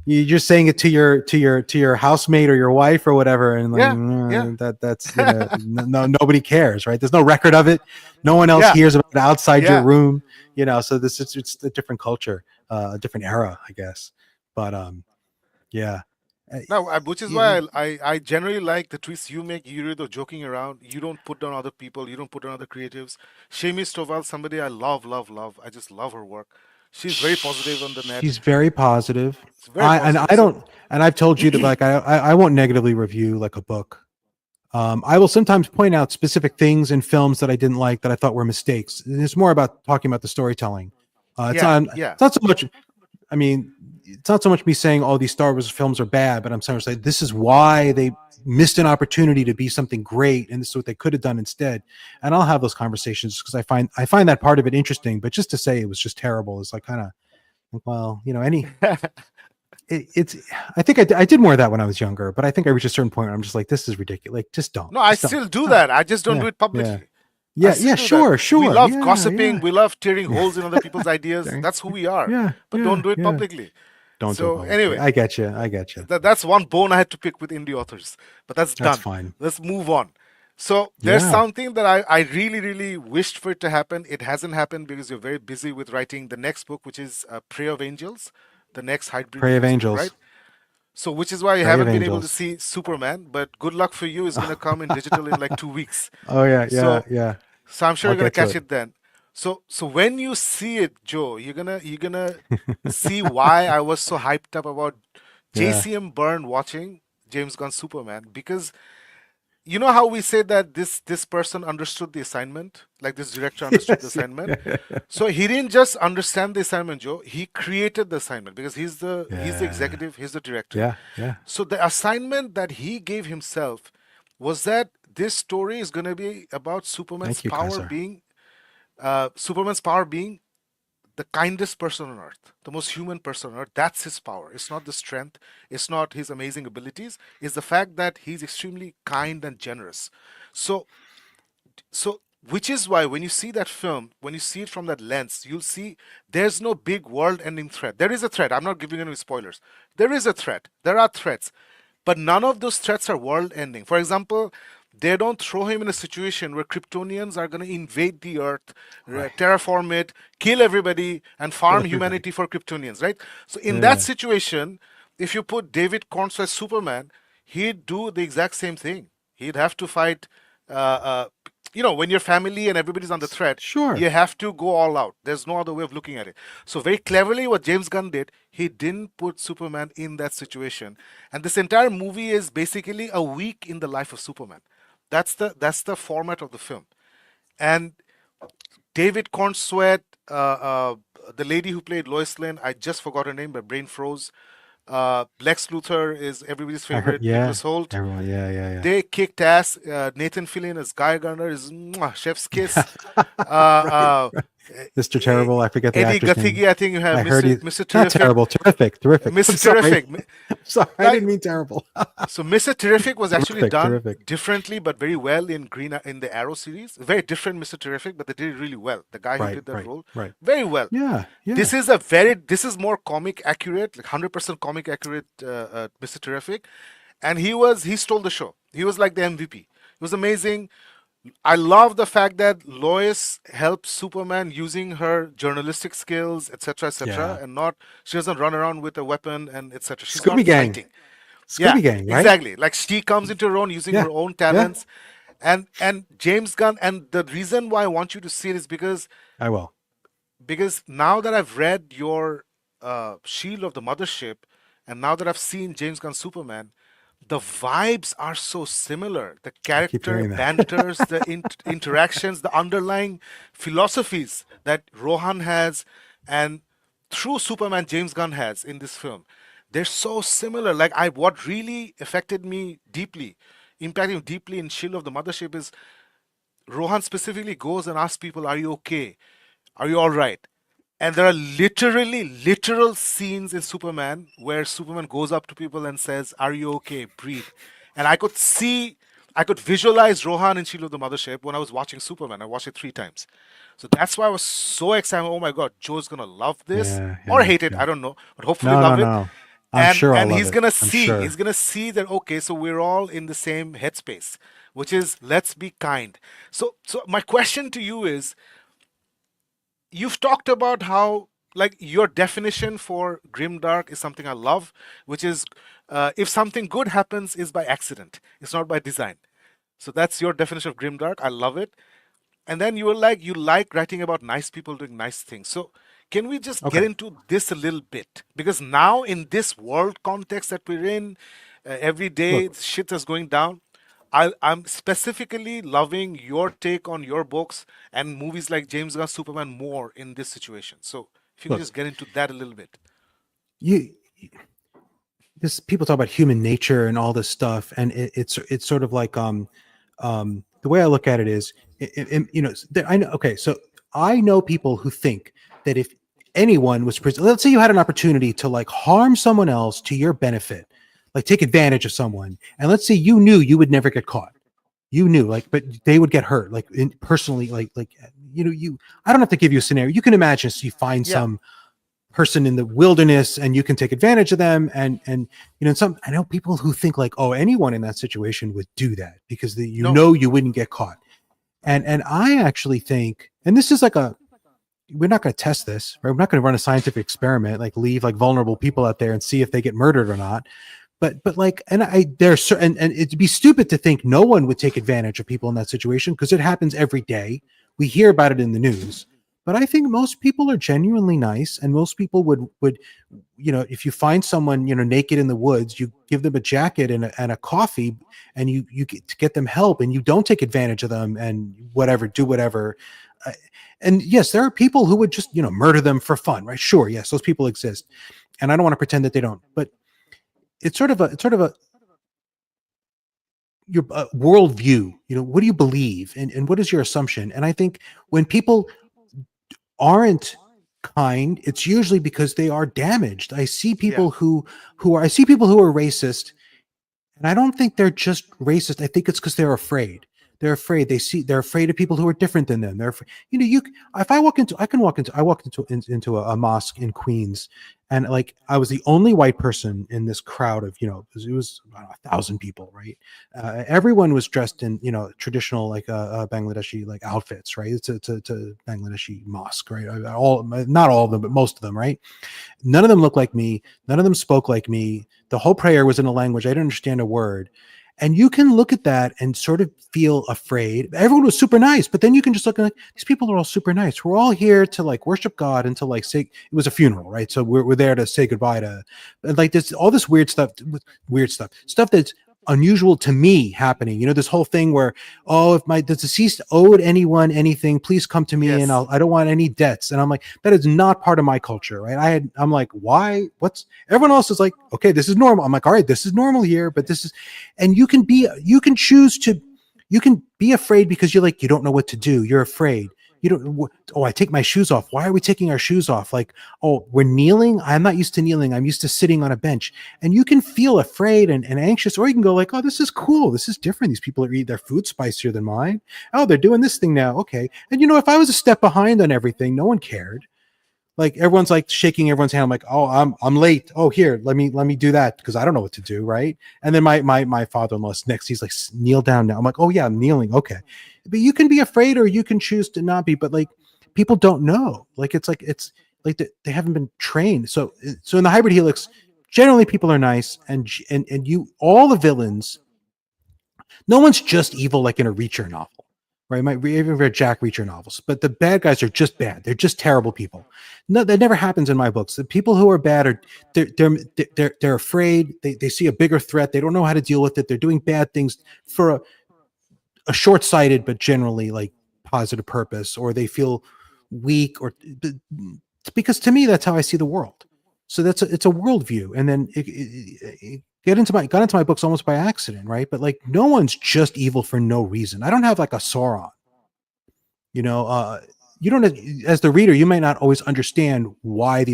you're just saying it to your housemate or your wife or whatever, and like Yeah, yeah, that's no nobody cares, right? There's no record of it. No one else yeah, hears about it outside your yeah. room, so it's a different culture, a different era, I guess. But yeah. Uh, Now, which is y- why I generally like the tweets you make. You're either joking around. You don't put down other people. You don't put down other creatives. Shami Stovall, somebody I love, love, love. I just love her work. She's very positive on the net. she's very positive. It's very I positive. So, don't, and I've told you that like I won't negatively review like a book. I will sometimes point out specific things in films that I didn't like that I thought were mistakes. It's more about talking about the storytelling. yeah, yeah. It's not so much. I mean, it's not so much me saying all these Star Wars films are bad, but I'm saying this is why they missed an opportunity to be something great, and this is what they could have done instead. And I'll have those conversations because I find that part of it interesting. But just to say it was just terrible is like kind of, well, it's. I think I did more of that when I was younger, but I think I reached a certain point where I'm just like, this is ridiculous. Like, No, I just don't. still do Ah, that. I just don't do yeah, it yeah, publicly. I yeah, still yeah. do that. Sure, We sure. love Yeah, gossiping. yeah, We love tearing yeah. holes in other people's ideas. Dang. That's who we are. Yeah, But don't yeah, do it yeah. publicly. Don't do it So publicly. anyway, I get you. I get you. that's one bone I had to pick with indie authors. But that's That's done. fine. Let's move on. So there's Yeah. something that I really, really wished for it to happen. It hasn't happened because you're very busy with writing the next book, which is Prayer of Angels, the next Hybrid Prey of Universe book, right? Angels. So, which is why you Prey of haven't been able to Angels. see Superman, but good luck for you. It's going to come in digital in like 2 weeks. Oh yeah, yeah, So, yeah. so I'm sure I'll you're going to get to catch it. it then. So when you see it, Joe, you're gonna see why I was so hyped up about Yeah. JCM Byrne watching James Gunn's Superman because you know how we say that this person understood the assignment, like this director understood the Yes. Yeah. assignment. So he didn't just understand the assignment, Joe. He created the assignment because he's the Yeah. executive, he's the director. Yeah. Yeah. So the assignment that he gave himself was that this story is going to be about Thank you, Kaiser. Superman's power being the kindest person on earth, the most human person on earth. That's his power. It's not the strength, it's not his amazing abilities, it's the fact that he's extremely kind and generous. So, so which is why when you see that film, when you see it from that lens, you'll see there's no big world-ending threat. There is a threat. I'm not giving any spoilers. There is a threat. There are threats, but none of those threats are world-ending. For example, they don't throw him in a situation where Kryptonians are going to invade the Earth, Right. terraform it, kill everybody, and Kill farm everybody. humanity for Kryptonians, right? So in that Yeah. situation, if you put David Corns as Superman, he'd do the exact same thing. He'd have to fight. When your family and everybody's under threat, Sure. you have to go all out. There's no other way of looking at it. So very cleverly, what James Gunn did, he didn't put Superman in that situation, and this entire movie is basically a week in the life of Superman. That's the format of the film. And David Cornsweet, the lady who played Lois Lane, I just forgot her name, but brain froze. Lex Luthor is everybody's I heard. favorite, Yeah. Nicholas Holt. Everyone. Yeah. Yeah. They kicked ass. Nathan Fillion as Guy Garner is mwah, chef's kiss. Yeah. right. Uh, uh, Right. Mr. Terrible. I forget the Eddie actor's name. Gathigi, I think you have I heard Mr. he. Mr. Not Terrific. terrible. Terrific. Terrific. I'm Mr. sorry. Terrific. I'm sorry. I Like didn't mean terrible. so, Mr. Terrific was actually terrific. done Terrific. differently, but very well in the Arrow series. Very different, Mr. Terrific, but they did it really well. The guy who Right. did that Right. role, Right. very well. Yeah. Yeah. This is more comic accurate, like 100% comic accurate, Mr. Terrific, and he stole the show. He was like the MVP. It was amazing. I love the fact that Lois helps Superman using her journalistic skills, etc., etc., Yeah. and not she doesn't run around with a weapon and etc. She's not Scooby Gang. fighting. Yeah, Scooby Gang. Right. exactly. Like she comes into her own using Yeah. her own Yeah. talents, and James Gunn. And the reason why I want you to see it is I will. because now that I've read your Shield of the Mothership, and now that I've seen James Gunn Superman, the vibes are so similar. The I keep character hearing that. banters, the interactions, the underlying philosophies that Rohan has, and through Superman James Gunn has in this film, they're so similar. Like what really affected me deeply, impacted me deeply in Shield of the Mothership is Rohan specifically goes and asks people, "Are you okay? Are you all right?" And there are literally literal scenes in Superman where Superman goes up to people and says, "Are you okay? Breathe." And I could visualize Rohan in Shield of the Mothership when I was watching Superman. I watched it 3 times. So that's why I was so excited. Oh my God, Joe's gonna love this Yeah. or Yeah. hate it. Yeah. I don't know, but hopefully No. No. love it. No. I'm And sure I'll and love he's it. gonna I'm see, sure. he's gonna see that okay, so we're all in the same headspace, which is let's be kind. So my question to you is, you've talked about how like your definition for grimdark is something I love, which is if something good happens is by accident, it's not by design. So that's your definition of grimdark. I love it. And then you were like, you like writing about nice people doing nice things. So can we just get Okay, into this a little bit? Because now in this world context that we're in, every day look, shit is going down. I'm specifically loving your take on your books and movies like James Gunn's Superman more in this situation. So if you could look. just get into that a little bit. You this people talk about human nature and all this stuff, and it's sort of like the way I look at it is, I know. Okay, so I know people who think that if anyone was let's say you had an opportunity to like harm someone else to your benefit, like take advantage of someone, and let's say you knew you would never get caught, you knew like, but they would get hurt, like personally, you. I don't have to give you a scenario. You can imagine, so you find Yeah. some person in the wilderness and you can take advantage of them, and some, I know people who think like, oh, anyone in that situation would do that because No. you wouldn't get caught. And I actually think, and this is like a, we're not going to test this, right? We're not going to run a scientific experiment, like leave like vulnerable people out there and see if they get murdered or not. But like, and I there's certain, and it'd be stupid to think no one would take advantage of people in that situation because it happens every day. We hear about it in the news. But I think most people are genuinely nice, and most people would, if you find someone naked in the woods, you give them a jacket and a coffee, and you get them help, and you don't take advantage of them and whatever, do whatever. Uh, and yes, there are people who would just murder them for fun, right? Sure, yes, those people exist, and I don't want to pretend that they don't, but it's sort of a your worldview. What do you believe, and what is your assumption? And I think when people aren't kind, it's usually because they are damaged. I see Yeah. people I see people who are racist, and I don't think they're just racist. I think it's because they're afraid. They're afraid. They're afraid of people who are different than them. They're afraid. If I walk into, I can walk into, I walked into a mosque in Queens, and like I was the only white person in this crowd of, it was I don't know, 1,000 people, right? Everyone was dressed in, traditional like Bangladeshi like outfits, right? It's a Bangladeshi mosque, right? All, not all of them, but most of them, right? None of them looked like me. None of them spoke like me. The whole prayer was in a language I didn't understand a word. And you can look at that and sort of feel afraid. Everyone was super nice, but then you can just look at like, these people are all super nice. We're all here to like worship God and to like say, it was a funeral, right? So we're there to say goodbye to, like, this, all this stuff that's unusual to me happening. This whole thing where, oh, if the deceased owed anyone anything, please come to me, and Yes. I don't want any debts. And I'm like, that is not part of my culture, right? I'm like, why? What's everyone else is like, okay, this is normal. I'm like, all right, this is normal here, but this is, and you can choose to, you can be afraid because you're like, you don't know what to do. You're afraid. You don't, oh, I take my shoes off. Why are we taking our shoes off? Like, oh, we're kneeling. I'm not used to kneeling. I'm used to sitting on a bench. And you can feel afraid and anxious, or you can go like, oh, this is cool. This is different. These people are eating their food spicier than mine. Oh, they're doing this thing now. Okay. And if I was a step behind on everything, no one cared. Like everyone's like shaking everyone's hand. I'm like, oh, I'm late. Oh, here, let me do that because I don't know what to do, right? And then my father-in-law's next. He's like, kneel down now. I'm like, oh yeah, I'm kneeling. Okay, but you can be afraid or you can choose to not be. But like, people don't know. Like it's like they haven't been trained. So in the hybrid helix, generally people are nice, and you, all the villains, no one's just evil like in a Reacher novel, right? You might even read Jack Reacher novels, but the bad guys are just bad. They're just terrible people. No, that never happens in my books. The people who are bad are they're afraid. They see a bigger threat. They don't know how to deal with it. They're doing bad things for a short-sighted but generally like positive purpose, or they feel weak, or because to me that's how I see the world. So it's a worldview, and then it got into my books almost by accident, right? But like, no one's just evil for no reason. I don't have like a Sauron, you know. You don't, as the reader, you might not always understand why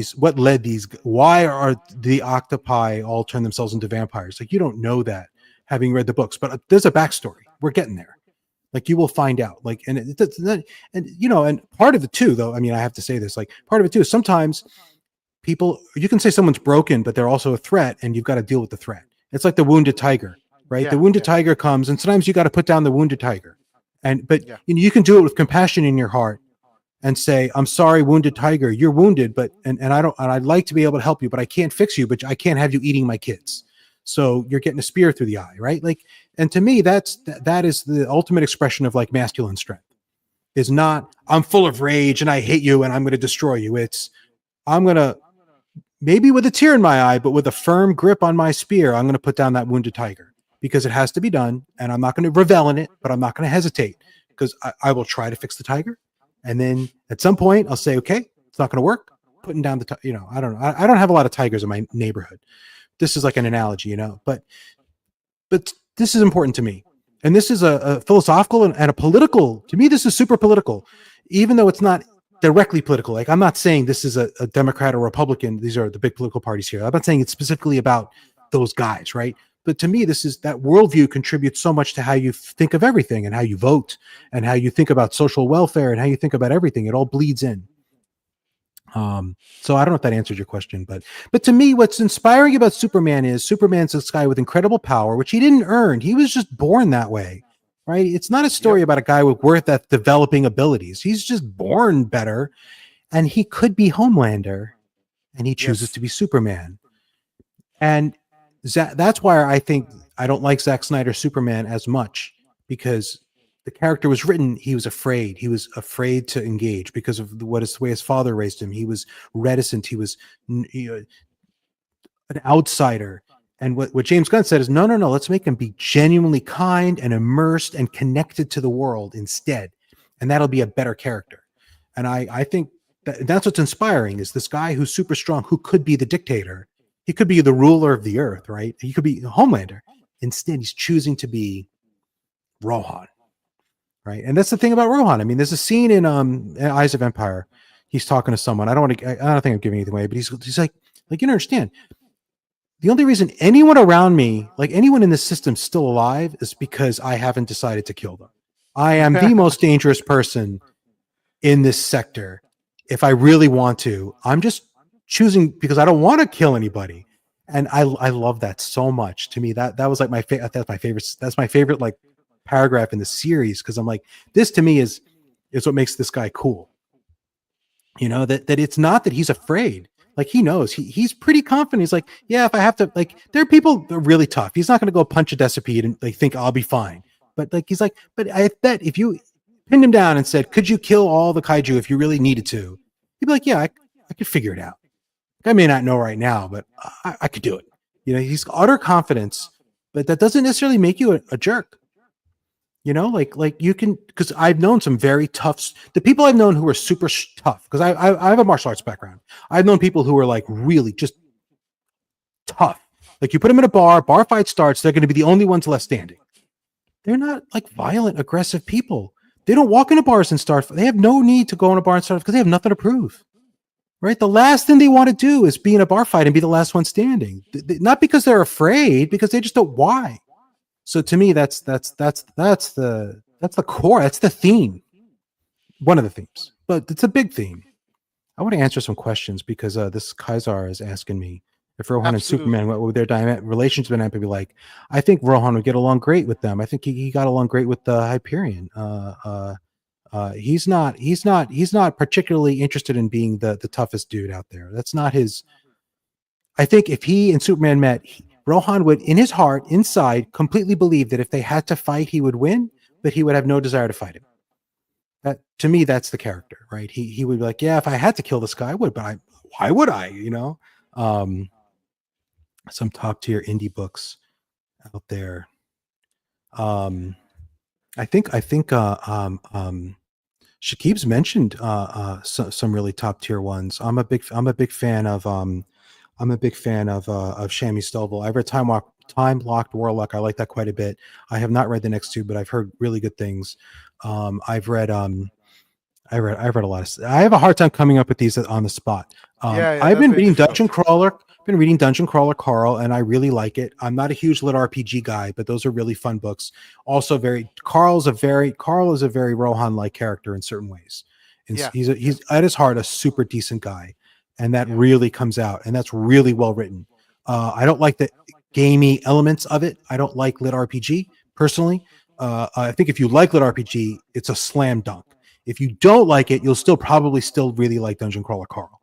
are the octopi all turn themselves into vampires. Like, you don't know that having read the books, but there's a backstory. We're getting there. Like, you will find out. Like, and and part of it too, though. I mean, I have to say this. Like, part of it too is sometimes people, you can say someone's broken, but they're also a threat, and you've got to deal with the threat. It's like the wounded tiger, right? The Yeah. wounded Yeah. tiger comes, and sometimes you got to put down the wounded tiger. But Yeah. you can do it with compassion in your heart, and say, I'm sorry, wounded tiger, you're wounded, but and I don't, and I'd like to be able to help you, but I can't fix you, but I can't have you eating my kids. So you're getting a spear through the eye, right? Like, and to me, that is the ultimate expression of like masculine strength. Is not I'm full of rage and I hate you and I'm going to destroy you. It's I'm going to, maybe with a tear in my eye, but with a firm grip on my spear, I'm going to put down that wounded tiger because it has to be done. And I'm not going to revel in it, but I'm not going to hesitate because I will try to fix the tiger. And then at some point I'll say, okay, it's not going to work. Putting down the, I don't know. I don't have a lot of tigers in my neighborhood. This is like an analogy, but this is important to me. And this is a philosophical and a political, to me, this is super political, even though it's not directly political. Like, I'm not saying this is a Democrat or Republican. These are the big political parties here. I'm not saying it's specifically about those guys, right? But to me, this is that worldview contributes so much to how you think of everything and how you vote and how you think about social welfare and how you think about everything. It all bleeds in. So I don't know if that answers your question, but to me, what's inspiring about Superman is Superman's this guy with incredible power, which he didn't earn. He was just born that way, right? It's not a story Yep. about a guy with worth that developing abilities. He's just born better, and he could be Homelander, and he chooses Yes. to be Superman. And that's why I think I don't like Zack Snyder's Superman as much, because the character was written, he was afraid. He was afraid to engage because of the way his father raised him. He was reticent. He was an outsider. And what James Gunn said is, no, let's make him be genuinely kind and immersed and connected to the world instead. And that'll be a better character. And I think that's what's inspiring, is this guy who's super strong, who could be the dictator. He could be the ruler of the earth, right? He could be Homelander. Instead, he's choosing to be Rohan, right? And that's the thing about Rohan. I mean, there's a scene in Eyes of Empire. He's talking to someone. I don't think I'm giving anything away, but he's like, you don't understand. The only reason anyone around me, like anyone in this system, is still alive is because I haven't decided to kill them. I am the most dangerous person in this sector. If I really want to, I'm just choosing because I don't want to kill anybody. And I love that so much. To me, that was like that's my favorite. That's my favorite like paragraph in the series, because I'm like, this to me is what makes this guy cool. That it's not that he's afraid. Like, he knows he's pretty confident. He's like, yeah, if I have to, like, there are people that are really tough. He's not going to go punch a decipede and like think I'll be fine. But like, he's like, but I bet if you pinned him down and said, could you kill all the kaiju if you really needed to? He'd be like, yeah, I could figure it out. I may not know right now, but I could do it. He's utter confidence, but that doesn't necessarily make you a jerk. Like you can, because I've known some very tough, the people I've known who are super tough, because I have a martial arts background. I've known people who are like really just tough. Like, you put them in a bar fight starts, they're going to be the only ones left standing. They're not like violent, aggressive people. They don't walk into bars and start. They have no need to go in a bar and start because they have nothing to prove. Right? The last thing they want to do is be in a bar fight and be the last one standing. Not because they're afraid, because they just don't why. So to me, that's the core. That's the theme. One of the themes, but it's a big theme. I want to answer some questions because this Kaisar is asking me if Rohan and Superman, what would their relationship be like? I think Rohan would get along great with them. I think he got along great with Hyperion. He's not particularly interested in being the toughest dude out there. That's not his. I think if he and Superman met, Rohan would, in his heart, inside, completely believe that if they had to fight, he would win, but he would have no desire to fight him. That, to me, that's the character, right? He would be like, yeah, if I had to kill this guy, I would, but why would I? Some top tier indie books out there. I think Shakib's mentioned some really top tier ones. I'm a big fan of Shammy Stovall. I've read Time Locked Warlock. I like that quite a bit. I have not read the next two, but I've heard really good things. I've read a lot of. I have a hard time coming up with these on the spot. I've been reading Dungeon Crawler. Carl, and I really like it. I'm not a huge lit RPG guy, but those are really fun books. Also, Carl is a very Rohan-like character in certain ways. And he's at his heart a super decent guy, and that really comes out, and that's really well written. I don't like the gamey elements of it. I don't like lit RPG personally. I think if you like lit RPG, it's a slam dunk. If you don't like it, you'll still probably still really like Dungeon Crawler Carl.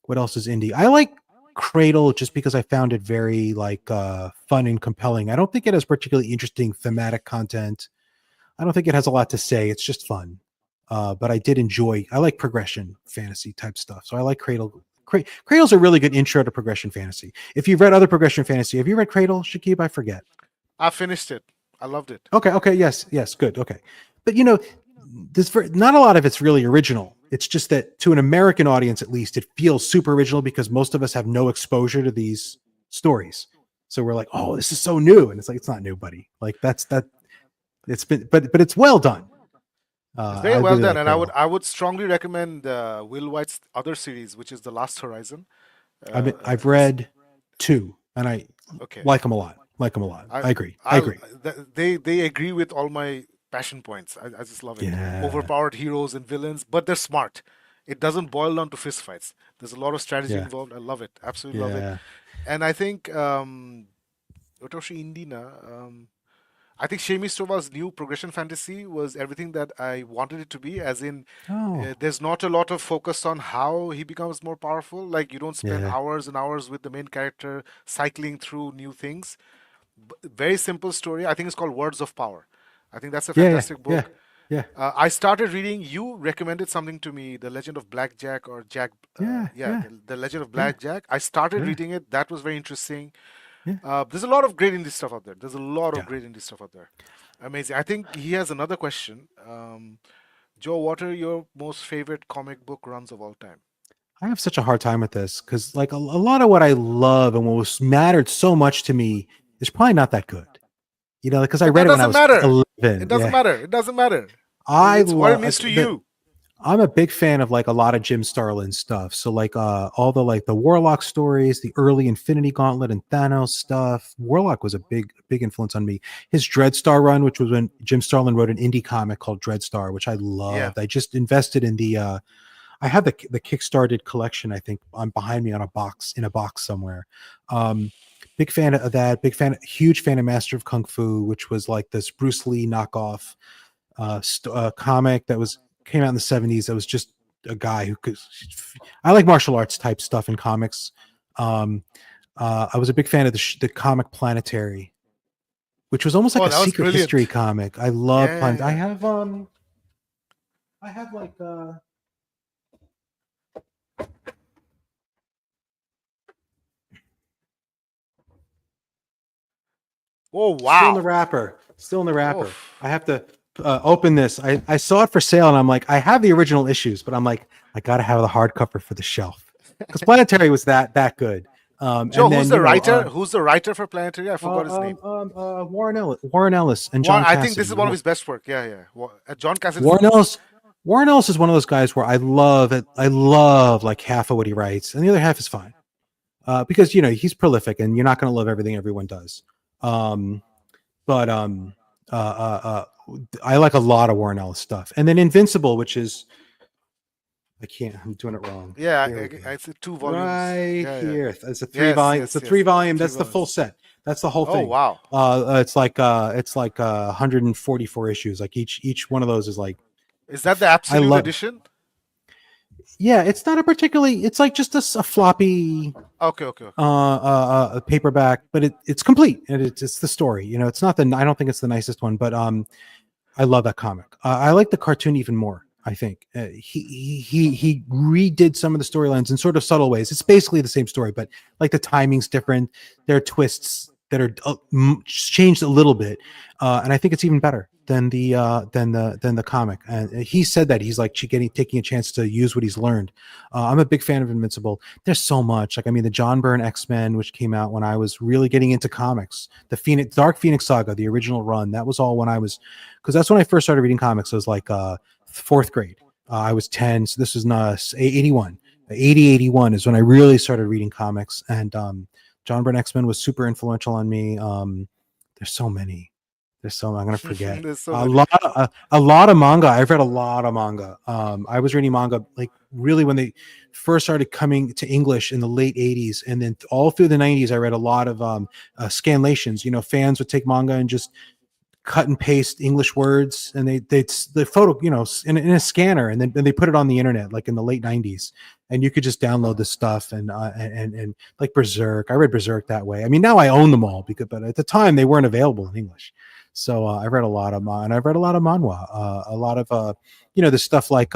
What else is indie? I like Cradle just because I found it very like fun and compelling. I don't think it has particularly interesting thematic content. I don't think it has a lot to say. It's just fun. But I did enjoy. I like progression fantasy type stuff, so I like Cradle. Cradle's a really good intro to progression fantasy. If you've read other progression fantasy, have you read Cradle, Shakib? I forget. I finished it. I loved it. Okay, yes, good, okay. But you know, not a lot of it's really original. It's just that to an American audience, at least, it feels super original because most of us have no exposure to these stories. So we're like, oh, this is so new, and it's like it's not new, buddy. Like that's that. It's been, but it's well done. It's very I well really done, like and Cradle. I would strongly recommend Will White's other series, which is The Last Horizon. I've It's read two, and I okay. like them a lot. Like them a lot. I I agree. I I agree. they agree with all my passion points. I just love it. Yeah, Overpowered heroes and villains, but they're smart. It doesn't boil down to fist fights. There's a lot of strategy yeah, involved. I love it. Absolutely love it. yeah. And I think Otoshi Indina, I think Shemi Stova's new progression fantasy was everything that I wanted it to be, as in Oh, there's not a lot of focus on how he becomes more powerful. Like you don't spend yeah, hours and hours with the main character cycling through new things. Very simple story. I think it's called Words of Power. I think that's a yeah, fantastic yeah, book. yeah, I started reading. You recommended something to me, The Legend of Black Jack or Jack. yeah, Yeah, yeah, the Legend of yeah, Black Jack. I started yeah, reading it. That was very interesting. yeah, There's a lot of great indie stuff out there. There's a lot of yeah. great indie stuff out there. Amazing. I think he has another question. Joe, what are your most favorite comic book runs of all time? I have such a hard time with this because, like, a lot of what I love and what was mattered so much to me is probably not that good. You know, because I But read that it when I doesn't was matter. It 11. doesn't Yeah, matter. It doesn't matter. I It's what it love means to the you. I'm a big fan of like a lot of Jim Starlin stuff. So like all the like the Warlock stories, the early Infinity Gauntlet and Thanos stuff. Warlock was a big influence on me. His Dreadstar run, which was when Jim Starlin wrote an indie comic called Dreadstar, which I Yeah. loved. I just invested in the I have the Kickstarted collection, I think, on behind me on a box somewhere. Um big fan of that, huge fan of Master of Kung Fu, which was like this Bruce Lee knockoff comic that was came out in the 70s that was just a guy who could I like martial arts type stuff in comics. um I was a big fan of the comic Planetary, which was almost like Oh, a that was secret history brilliant. comic. I love Yeah, Planet. yeah, I have like Oh, still in the wow. wrapper. Still in the Oh, wrapper. I have to open this. I saw it for sale and I'm like, I have the original issues, but I'm like, I gotta have the hardcover for the shelf. Because Planetary was that good. Joe, And who's then the writer? Who's the writer for Planetary? I forgot his name. Warren Ellis and John I think this is Cassidy. one of his best work. Yeah, yeah. John Cassidy's Warren amazing. Ellis. Warren Ellis is one of those guys where I love it. I love like half of what he writes, and the other half is fine. Because you know he's prolific, and you're not going to love everything everyone does. Um, but uh, uh, I like a lot of Warren Ellis stuff, and then Invincible, which is I can't. I'm doing it wrong. Yeah, Here we go. it's 2 volumes. Right Yeah, yeah. here. It's a three Yes, volume. It's yes, a three yes. volume. Three That's the full volumes. set. That's the whole Oh, thing. wow. It's like 144 issues. Like each one of those is like Is that the I absolute love. edition? Yeah, it's not a particularly. It's like just a floppy Okay, okay, okay. paperback, but it's complete and it's the story. You know, it's not the. I don't think it's the nicest one, but I love that comic. I like the cartoon even more. I think he redid some of the storylines in sort of subtle ways. It's basically the same story, but like the timing's different. There are twists that are changed a little bit, and I think it's even better than the comic. And he said that he's like taking a chance to use what he's learned. I'm a big fan of Invincible. There's so much. Like I mean, the John Byrne X-Men, which came out when I was really getting into comics. The Dark Phoenix Saga, the original run, that was all when I was because that's when I first started reading comics. I was like fourth grade. I was 10, so this was not 81. 80 81 is when I really started reading comics, and John Byrne X-Men was super influential on me. There's so many. There's so I'm gonna forget There's so many. a lot of manga. I've read a lot of manga. I was reading manga like really when they first started coming to English in the late 80s, and then all through the 90s, I read a lot of scanlations. You know, fans would take manga and just cut and paste English words, and they photo, in a scanner, and then they put it on the internet, like in the late '90s, and you could just download this stuff, and like Berserk. I read Berserk that way. I mean, now I own them all but at the time they weren't available in English. So I read a lot of and I've read a lot of manhwa, a lot of the stuff like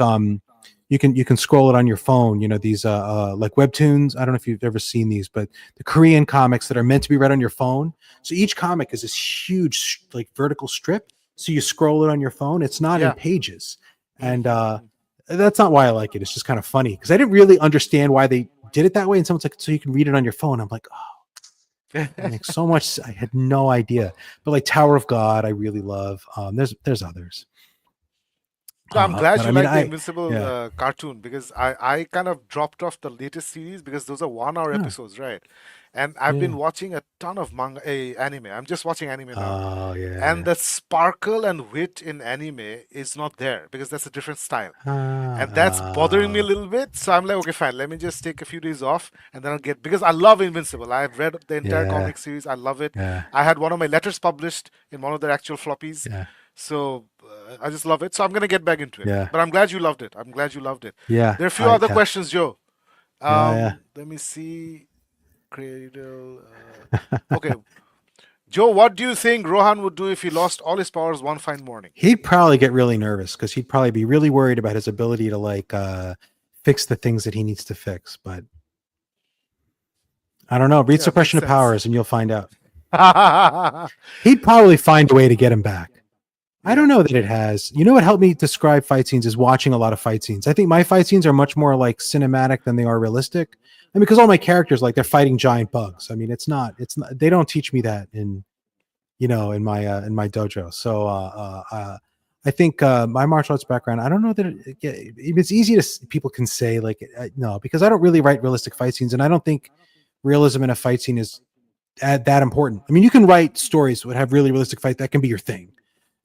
you can scroll it on your phone. These like webtoons. I don't know if you've ever seen these, but the Korean comics that are meant to be read on your phone. So each comic is this huge like vertical strip. So you scroll it on your phone. It's not in Yeah. pages, and Mhm. that's not why I like it. It's just kind of funny because I didn't really understand why they did it that way. And someone's like, so you can read it on your phone. I'm like, oh, that makes so much. I had no idea. But like Tower of God, I really love. There's others. No, I'm glad But I you mean, like the I Invincible yeah. cartoon because I kind of dropped off the latest series because those are 1 hour Huh, episodes, right? And I've been yeah. watching a ton of manga, anime. I'm just watching anime now. Oh And yeah. the sparkle and wit in anime is not there because that's a different style. And that's bothering me a Ah, little bit. So I'm like, okay, fine, let me just take a few days off and then I'll get because I love Invincible. I've read the entire yeah, comic series. I love it. yeah, I had one of my letters published in one of their actual floppies. yeah, So I just love it. So I'm gonna get back into it. yeah, But I'm glad you loved it. I'm glad you loved it. yeah. There are a few I other yeah, questions, Joe. yeah, Let me see. Cradle. yeah. Okay, Joe. What do you think Rohan would do if he lost all his powers one fine morning? He'd probably get really nervous because he'd probably be really worried about his ability to like fix the things that he needs to fix. But I don't know. Read Yeah, makes Suppression of sense. Powers and you'll find out. He'd probably find a way to get him back. I Yeah. don't know that it has. What helped me describe fight scenes is watching a lot of fight scenes. I think my fight scenes are much more like cinematic than they are realistic. And because all my characters like they're fighting giant bugs. I mean, it's not they don't teach me that in my dojo. So I think my martial arts background, I don't know that it's easy people can say like no, because I don't really write realistic fight scenes and I don't think realism in a fight scene is that important. I mean, you can write stories that have really realistic fight that can be your thing,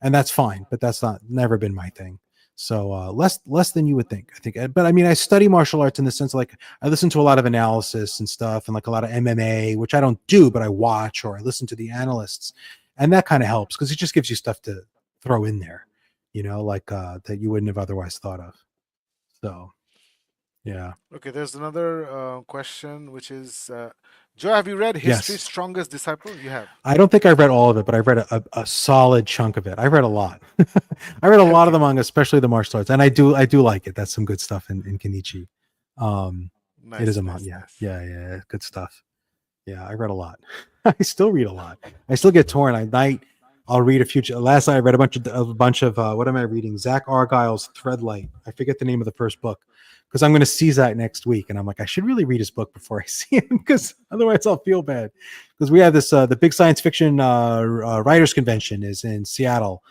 and that's fine. But that's not never been my thing. So less than you would think, I think. But I mean, I study martial arts in the sense like I listen to a lot of analysis and stuff, and like a lot of MMA, which I don't do, but I watch or I listen to the analysts, and that kind of helps because it just gives you stuff to throw in there, like that you wouldn't have otherwise thought of. So yeah, Okay, there's another question, which is Joe, have you read History's yes. Strongest Disciple? You have. I don't think I've read all of it, but I've read a solid chunk of it. I read a lot. I read a lot of Okay. the manga, especially the martial arts, and I do like it. That's some good stuff in Kenichi. It is Nice, a nice, yeah, nice. yeah, yeah, good stuff. Yeah, I read a lot. I still read a lot. I still get torn. At night, I'll read a few. Last night, I read a bunch of what am I reading? Zach Argyle's Threadlight. I forget the name of the first book because I'm going to see Zach next week, and I'm like, I should really read his book before I see him because otherwise I'll feel bad. Because we have this the big science fiction writers convention is in Seattle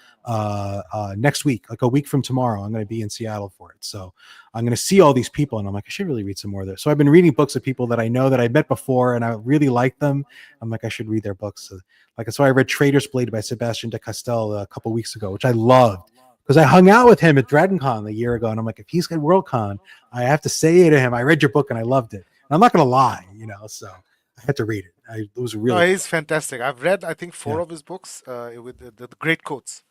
next week, like a week from tomorrow. I'm going to be in Seattle for it, so I'm going to see all these people, and I'm like, I should really read some more of this. So I've been reading books of people that I know that I met before, and I really like them. I'm like, I should read their books. So I read Trader's Blade by Sebastian de Castel a couple weeks ago, which I loved because I hung out with him at DragonCon a year ago, and I'm like, if he's at WorldCon, I have to say to him, I read your book and I loved it. And I'm not going to lie, so I had to read it. It was No, really good. he's fantastic. I've read, I think, four Yeah, of his books with the great quotes.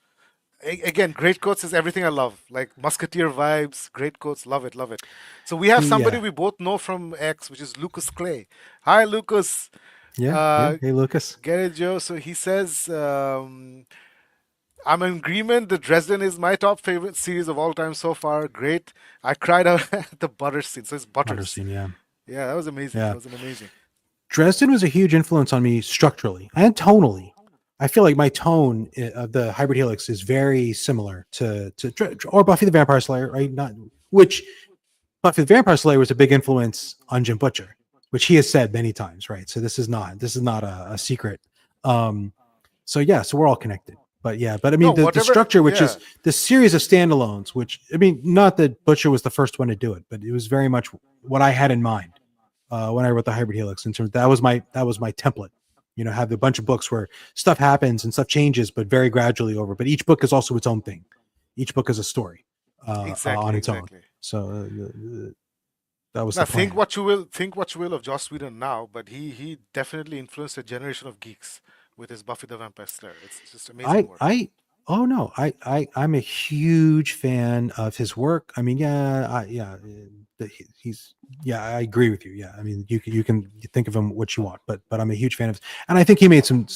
Again, great quotes is everything I love. Like Musketeer vibes, great quotes, love it, love it. So we have somebody yeah, we both know from X, which is Lucas Clay. Hi, Lucas. yeah, yeah. Uh, Hey, Lucas. get it, Joe? So he says, I'm in agreement. The Dresden is my top favorite series of all time so far. Great. I cried out at the butter scene. So it's Butters. Underseen, yeah, Yeah, that was amazing. That yeah. was an amazing. Dresden was a huge influence on me structurally and tonally. I feel like my tone of the Hybrid Helix is very similar to or Buffy the Vampire Slayer, right? Not which Buffy the Vampire Slayer was a big influence on Jim Butcher, which he has said many times, right? So this is not a secret. Um, so yeah, so we're all connected. But yeah, but I No, mean the whatever. structure, which is Yeah, the series of standalones, which I mean, not that Butcher was the first one to do it, but it was very much what I had in mind when I wrote the Hybrid Helix. In terms that was my template. Have a bunch of books where stuff happens and stuff changes, but very gradually over. But each book is also its own thing. Each book is a story on exactly, its own. exactly. So that was Now the think plan. what you will, think what you will of Joss Whedon now, but he definitely influenced a generation of geeks with his Buffy the Vampire Slayer. It's just amazing I work. I oh no, I'm a huge fan of his work. I mean, he's yeah, I agree with you. Yeah, I mean, you can think of him what you want, but I'm a huge fan of his, and I think he made some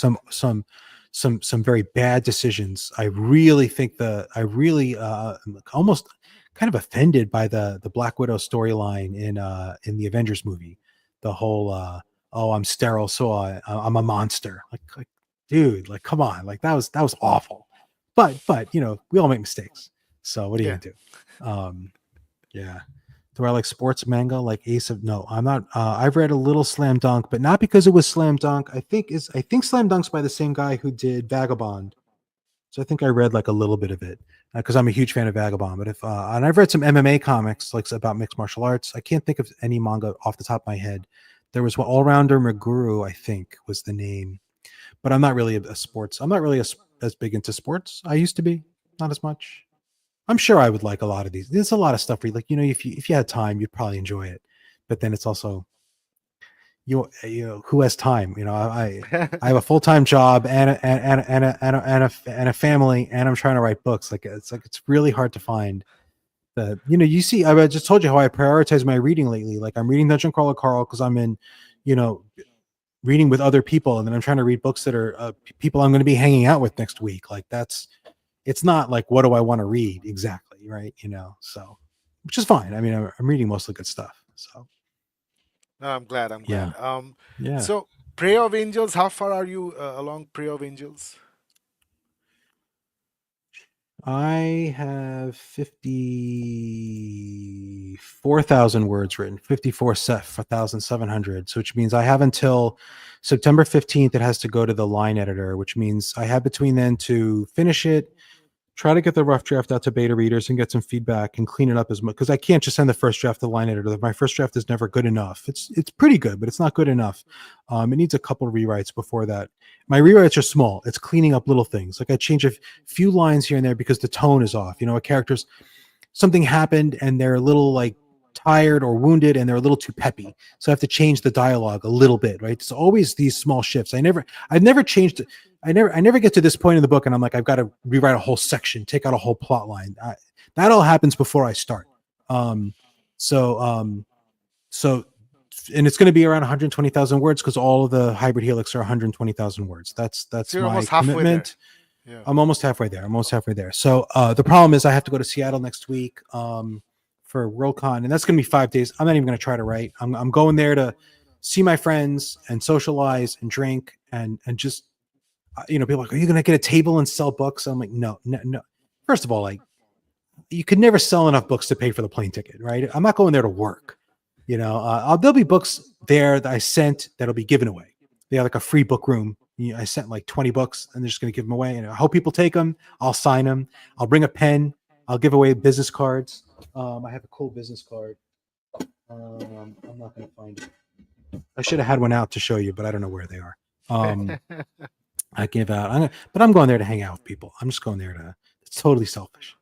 very bad decisions. I really think I really am almost kind of offended by the Black Widow storyline in the Avengers movie. The whole oh, I'm sterile, so I'm a monster. Like dude, like come on, like that was awful. But we all make mistakes. So what are you Yeah. gonna do? Yeah. Do I like sports manga like Ace of No, I'm not I've read a little Slam Dunk, but not because it was Slam Dunk. I think Slam Dunk's by the same guy who did Vagabond. So I think I read like a little bit of it because I'm a huge fan of Vagabond. But if and I've read some MMA comics like about mixed martial arts. I can't think of any manga off the top of my head. There was one All Rounder Meguru, I think was the name, but I'm not really a sports. I'm not really as big into sports. I used to be, not as much. I'm sure I would like a lot of these. There's a lot of stuff where like, if you had time, you'd probably enjoy it. But then it's also who has time? I have a full time job and a family, and I'm trying to write books. It's really hard to find the you see. I just told you how I prioritize my reading lately. Like I'm reading Dungeon Crawler Carl because I'm in you know reading with other people, and then I'm trying to read books that are people I'm going to be hanging out with next week. Like it's not like what do I want to read exactly, right? So which is fine. I mean, I'm reading mostly good stuff. So No, I'm glad. I'm yeah, glad. yeah. So Prayer of Angels. How far are you along Prayer of Angels? I have 54,000 words written, 54,700, so which means I have until September 15th. It has to go to the line editor, which means I have between then to finish it, try to get the rough draft out to beta readers and get some feedback and clean it up as much because I can't just send the first draft to the line editor. My first draft is never good enough. It's pretty good, but it's not good enough. It needs a couple of rewrites before that. My rewrites are small. It's cleaning up little things. Like I change a few lines here and there because the tone is off. A character's something happened and they're a little like tired or wounded and they're a little too peppy. So I have to change the dialogue a little bit, right? It's always these small shifts. I've never changed it. I never get to this point in the book and I'm like, I've got to rewrite a whole section, take out a whole plot line. That all happens before I start. Um, so, um, so, and it's going to be around 120,000 words because all of the hybrid helix are 120,000 words. So That's you're my almost halfway there. commitment. Yeah. I'm almost halfway there. So the problem is I have to go to Seattle next week for Worldcon, and that's going to be 5 days. I'm not even going to try to write. I'm going there to see my friends and socialize and drink and just people are like, are you going to get a table and sell books? I'm like, no, no, no. First of all, like you could never sell enough books to pay for the plane ticket, right? I'm not going there to work. There'll be books there that I sent that'll be given away. They have like a free book room. I sent like 20 books and they're just going to give them away. And I hope people take them. I'll sign them. I'll bring a pen. I'll give away business cards. I have a cool business card. I'm not going to find it. I should have had one out to show you, but I don't know where they are. I give out, but I'm going there to hang out with people. I'm just going there it's totally selfish.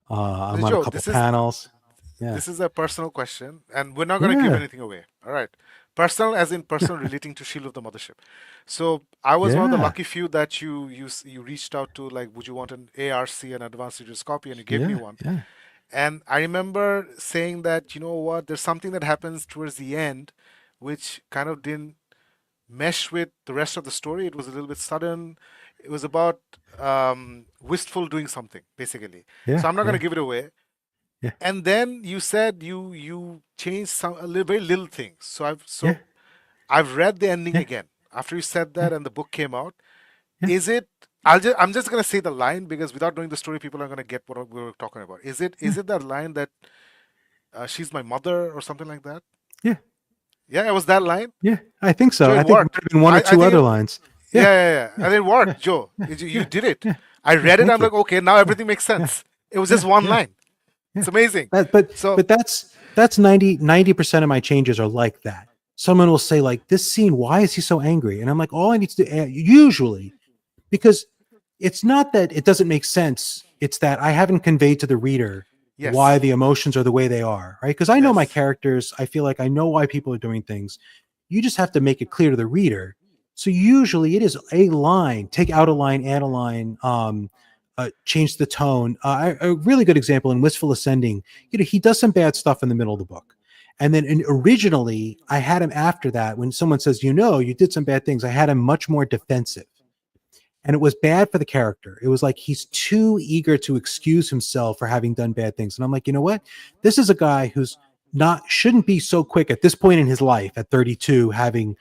I'm on a Joe, couple panels. Yeah. this is a personal question, and we're not going to give Yeah. anything away. All right. Personal, as in personal, relating to Shield of the Mothership. So I was one of the Yeah. lucky few that you reached out to, like, would you want an ARC, an advanced reader's copy, and you gave me Yeah. one. Yeah. And I remember saying that, you know what, there's something that happens towards the end, which kind of didn't mesh with the rest of the story. It was a little bit sudden. It was about Wistful doing something, basically. Yeah. So I'm not going to Yeah. give it away. Yeah. And then you said you changed very little things. Yeah. I've read the ending Yeah. again after you said Yeah. that and the book came out. Yeah. Is it? I'm just gonna say the line because without knowing the story, people are gonna get what we were talking about. Yeah. Is it that line that she's my mother or something like that? Yeah. Yeah, it was that line. Yeah. I think Joe, so. it I think it might worked. have been one or I two think other it. lines. Yeah, Yeah. yeah, yeah, Yeah. and it worked, Yeah. Joe. Yeah. You Yeah. did it. Yeah. I Yeah. read it. I'm Thank you. like, okay, now Yeah. everything makes Yeah. sense. It was just Yeah. one Yeah. line. It's Yeah. amazing. That, but So but that's 90% of my changes are like that. Someone will say like this scene, why is he so angry? And I'm like, all I need to do usually because it's not that it doesn't make sense. It's that I haven't conveyed to the reader why yes, the emotions are the way they are, right? Because I know my yes, characters. I feel like I know why people are doing things. You just have to make it clear to the reader. So usually it is a line, take out a line, add a line, change the tone. A really good example in Wistful Ascending, he does some bad stuff in the middle of the book. And then originally I had him after that. When someone says, you did some bad things, I had him much more defensive. And it was bad for the character. It was like he's too eager to excuse himself for having done bad things. And I'm like, you know what? This is a guy who's shouldn't be so quick at this point in his life at 32, having,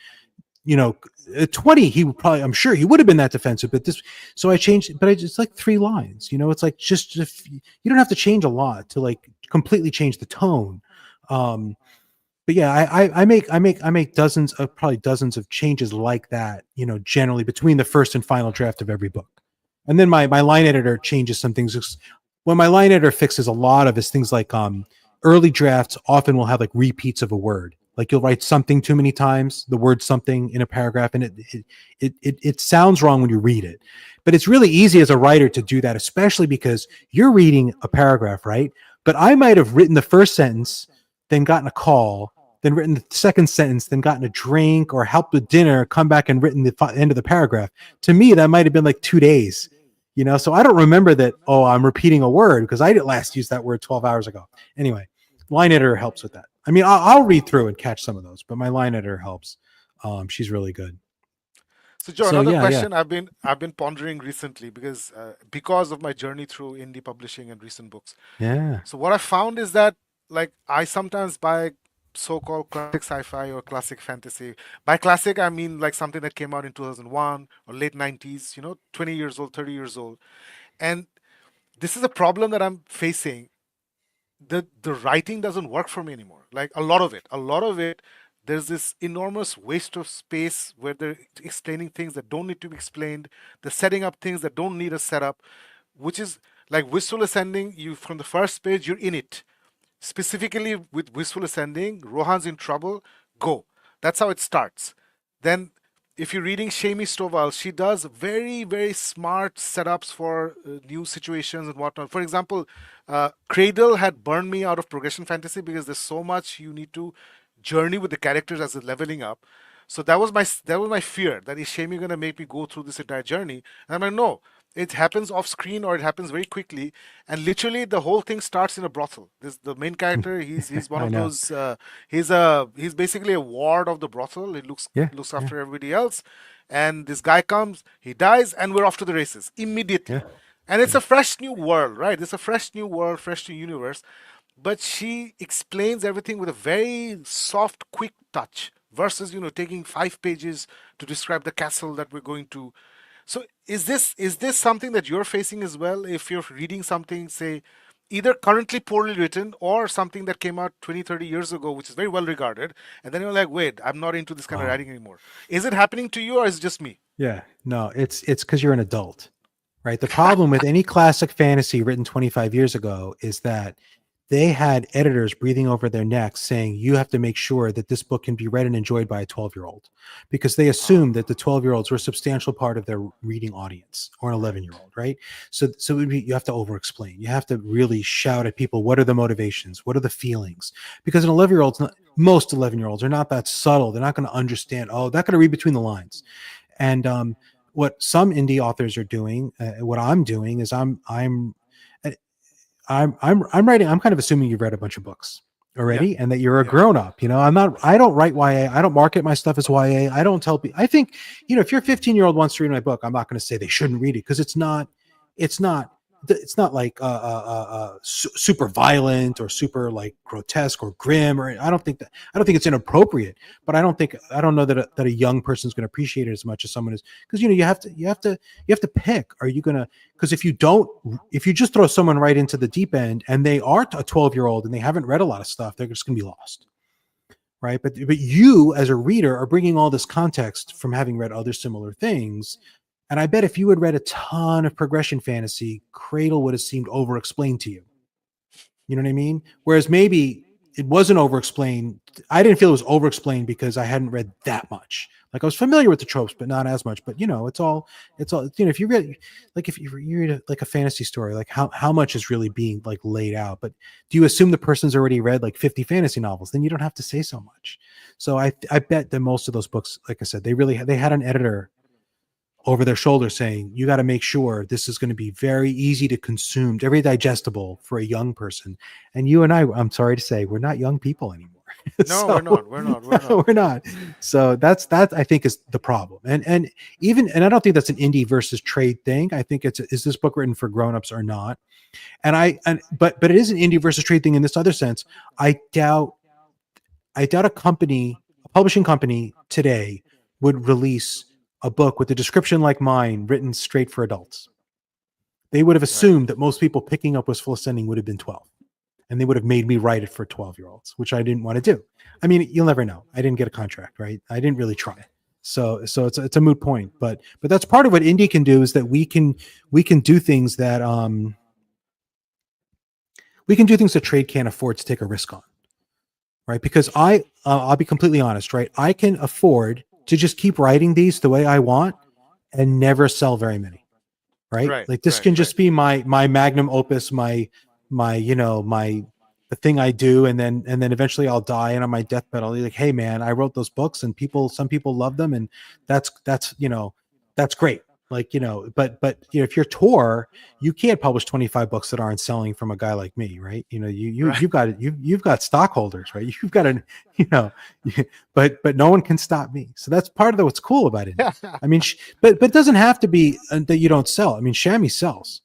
at 20, he would probably, I'm sure he would have been that defensive, but so I changed it, but it's like 3 lines, it's like, just if you don't have to change a lot to like completely change the tone. But yeah, I make probably dozens of changes like that, generally between the first and final draft of every book. And then my line editor changes some things. When my line editor fixes a lot of his things, like early drafts often will have like repeats of a word. Like you'll write something too many times, the word something in a paragraph, and it sounds wrong when you read it. But it's really easy as a writer to do that, especially because you're reading a paragraph, right? But I might have written the first sentence, then gotten a call, then written the second sentence, then gotten a drink or helped with dinner, come back and written the end of the paragraph. To me, that might have been like 2 days, so I don't remember that, oh, I'm repeating a word because I did last use that word 12 hours ago. Anyway, line editor helps with that. I mean, I'll read through and catch some of those, but my line editor helps. She's really good. So, Joe, So another yeah. question I've been pondering recently because of my journey through indie publishing and recent books. Yeah. So, what I found is that like I sometimes buy so-called classic sci-fi or classic fantasy. By classic, I mean like something that came out in 2001 or late 90s. 20 years old, 30 years old, and this is a problem that I'm facing. The writing doesn't work for me anymore. Like a lot of it, there's this enormous waste of space where they're explaining things that don't need to be explained. They're setting up things that don't need a setup, which is like Wistful Ascending. You from the first page, you're in it. Specifically with Wistful Ascending, Rohan's in trouble. Go. That's how it starts. Then, if you're reading Shami Stovall, she does very, very smart setups for new situations and whatnot. For example, Cradle had burned me out of progression fantasy because there's so much you need to journey with the characters as they're leveling up. So that was my fear, that is Shami gonna make me go through this entire journey? And I'm like, no, it happens off screen or it happens very quickly, and literally the whole thing starts in a brothel. This the main character. He's one I of know. those. He's basically a ward of the brothel. He looks Yeah. looks Yeah. after everybody else, and this guy comes. He dies, and we're off to the races Yeah. immediately. And it's a fresh new world, right? It's a fresh new world, fresh new universe. But she explains everything with a very soft, quick touch versus taking 5 pages to describe the castle that we're going to. So is this something that you're facing as well? If you're reading something, say, either currently poorly written or something that came out 20, 30 years ago, which is very well regarded, and then you're like, wait, I'm not into this kind of Oh, writing anymore. Is it happening to you or is it just me? yeah. No, it's because you're an adult, right? The problem with any classic fantasy written 25 years ago is that they had editors breathing over their necks saying, you have to make sure that this book can be read and enjoyed by a 12-year-old, because they assumed that the 12-year-olds were a substantial part of their reading audience, or an 11-year-old, right? So you have to over explain. You have to really shout at people, what are the motivations? What are the feelings? Because an 11-year-old's not, most 11-year-olds are not that subtle. They're not going to understand. Oh, they're not going to read between the lines. And what some indie authors are doing, what I'm doing is I'm writing. I'm kind of assuming you've read a bunch of books Yeah, already and that you're a yeah. grown up. I don't write YA. I don't market my stuff as YA. I don't tell people. I think, if your 15-year-old wants to read my book, I'm not going to say they shouldn't read it, because it's not, it's not like super violent or super like grotesque or grim, or I don't think it's inappropriate, but I don't know that a young person is going to appreciate it as much as someone is, because you have to pick. Are you going to, because if you just throw someone right into the deep end and they are a 12-year-old and they haven't read a lot of stuff, they're just going to be lost, right? But you as a reader are bringing all this context from having read other similar things. And I bet if you had read a ton of progression fantasy, Cradle would have seemed over explained to you. You know what I mean? Whereas maybe it wasn't over explained. I didn't feel it was over explained because I hadn't read that much. Like I was familiar with the tropes, but not as much. But it's all. If you read, like if you read like a fantasy story, like how much is really being like laid out. But do you assume the person's already read like 50 fantasy novels? Then you don't have to say so much. So I bet that most of those books, like I said, they had an editor over their shoulder saying, you got to make sure this is going to be very easy to consume, very digestible for a young person. And you and I'm sorry to say, we're not young people anymore. No, we're So not. We're not. We're not. we're not. So that I think is the problem. And I don't think that's an indie versus trade thing. I think it's, is this book written for grown-ups or not? But it is an indie versus trade thing in this other sense. I doubt a company, a publishing company today would release a book with a description like mine written straight for adults. They would have Right. assumed that most people picking up Wistful Ascending would have been 12. And they would have made me write it for 12-year-olds, which I didn't want to do. I mean, you'll never know. I didn't get a contract, right? I didn't really try. So it's a moot point. But that's part of what indie can do, is that we can do things that trade can't afford to take a risk on, right? Because I'll be completely honest, right? I can afford to just keep writing these the way I want and never sell very many, right? Right. Like this Right. can Right. just be my magnum opus, my the thing I do, and then eventually I'll die, and on my deathbed I'll be like, hey man, I wrote those books and some people love them, and that's great. Like, but if you're tour, you can't publish 25 books that aren't selling from a guy like me, right? Right. You've got stockholders, right? You've got an, you know, but no one can stop me. So that's part of what's cool about indie. I mean, but it doesn't have to be that you don't sell. I mean, Shammy sells.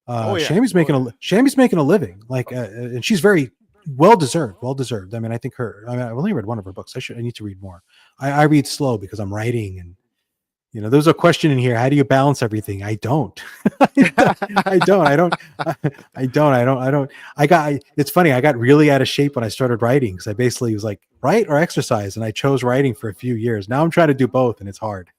Oh yeah. Shammy's Oh making yeah. Shammy's making a living, like, and she's very well deserved. Well deserved. I mean, I've only read one of her books. I need to read more. I read slow because I'm writing, and there's a question in here. How do you balance everything? I don't. I don't. I don't. I don't. I don't. I don't. It's funny. I got really out of shape when I started writing, because I basically was like, write or exercise, and I chose writing for a few years. Now I'm trying to do both, and it's hard.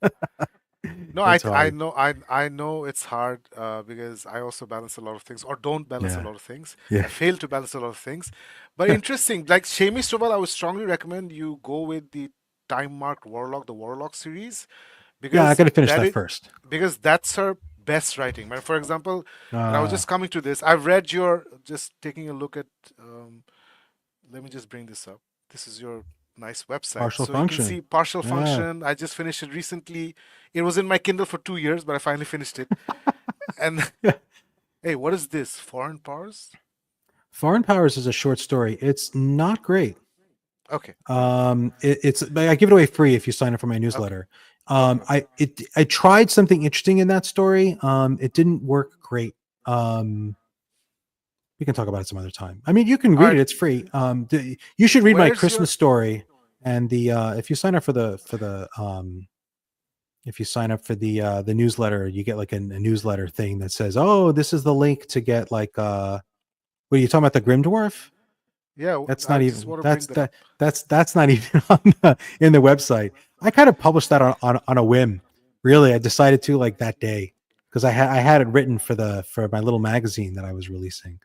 No, It's I hard. know I know it's hard because I also balance a lot of things, or don't balance a Yeah. lot of things. Yeah. I fail to balance a lot of things. But interesting, like Shami Sobal, I would strongly recommend you go with the Time Marked Warlock, the Warlock series, Yeah. I because got to finish that that is first. because that's her best writing. For example, and I was Uh, just coming to this. I've read your, just taking a look at let me just bring this up. This is your nice website. Partial So you can function. see Partial Yeah. Function. I just finished it recently. It was in my Kindle for 2 years, but I finally finished it. And hey, what is this? Foreign Powers? Foreign Powers is a short story. It's not great. Okay, all right. I give it away free if you sign up for my Okay, newsletter. okay, okay. I tried something interesting in that story. It didn't work great. Um, we can talk about it some other time. I mean, you can All read it; right. it's free. You should read my Where's Christmas your story, and the if you sign up for the newsletter, you get like a newsletter thing that says, "Oh, this is the link to get like what are you talking about, the Grim Dwarf?" yeah, That's not I just even want to bring that up. that's not even in the website. I kind of published that on a whim. Really, I decided to, like, that day, because I had it written for my little magazine that I was releasing.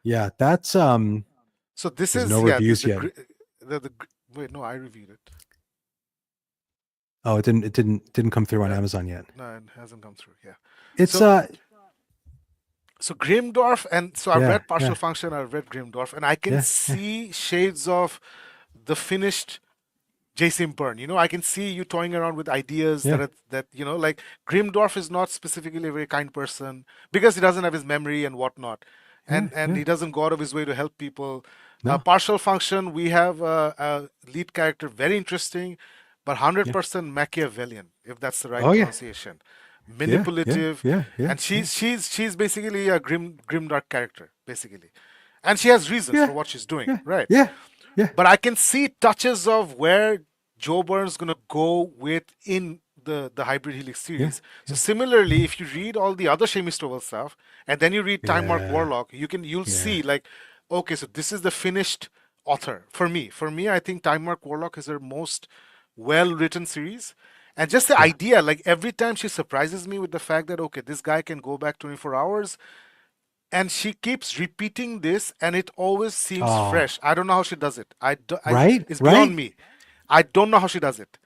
Yeah, that's So this there's no is, yeah, reviews yet. wait, no, I reviewed it. Oh, it didn't come through on Uh, Amazon yet. no, it hasn't come through. Yeah. It's So Grimdorf, and so I've yeah, read Partial yeah, Function, I've read Grimdorf, and I can yeah, yeah, see shades of the finished JCM Berne. I can see you toying around with ideas yeah, like Grimdorf is not specifically a very kind person because he doesn't have his memory and whatnot, yeah, and yeah. he doesn't go out of his way to help people. No. Partial Function, we have a lead character, very interesting, but Yeah. 100% Machiavellian, if that's the right Oh yeah. pronunciation. Yeah, yeah, Manipulative, yeah, yeah, and yeah. she's basically a grimdark character, basically, and she has reasons Yeah. for what she's doing, Yeah. right? Yeah. Yeah. But I can see touches of where Joe Burns gonna go with in the Hybrid Helix Yeah. series. So Yeah. similarly, if you read all the other Seamus Stovall stuff and then you read Time Mark Yeah. Warlock, you'll Yeah. see, like, okay, so this is the finished author for me. For me, I think Time Mark Warlock is her most well written series. And just the Yeah. idea, like every time she surprises me with the fact that okay, this guy can go back 24 hours, and she keeps repeating this, and it always seems Oh, fresh. I don't know how she does it. right, It's beyond right. me. I don't know how she does it.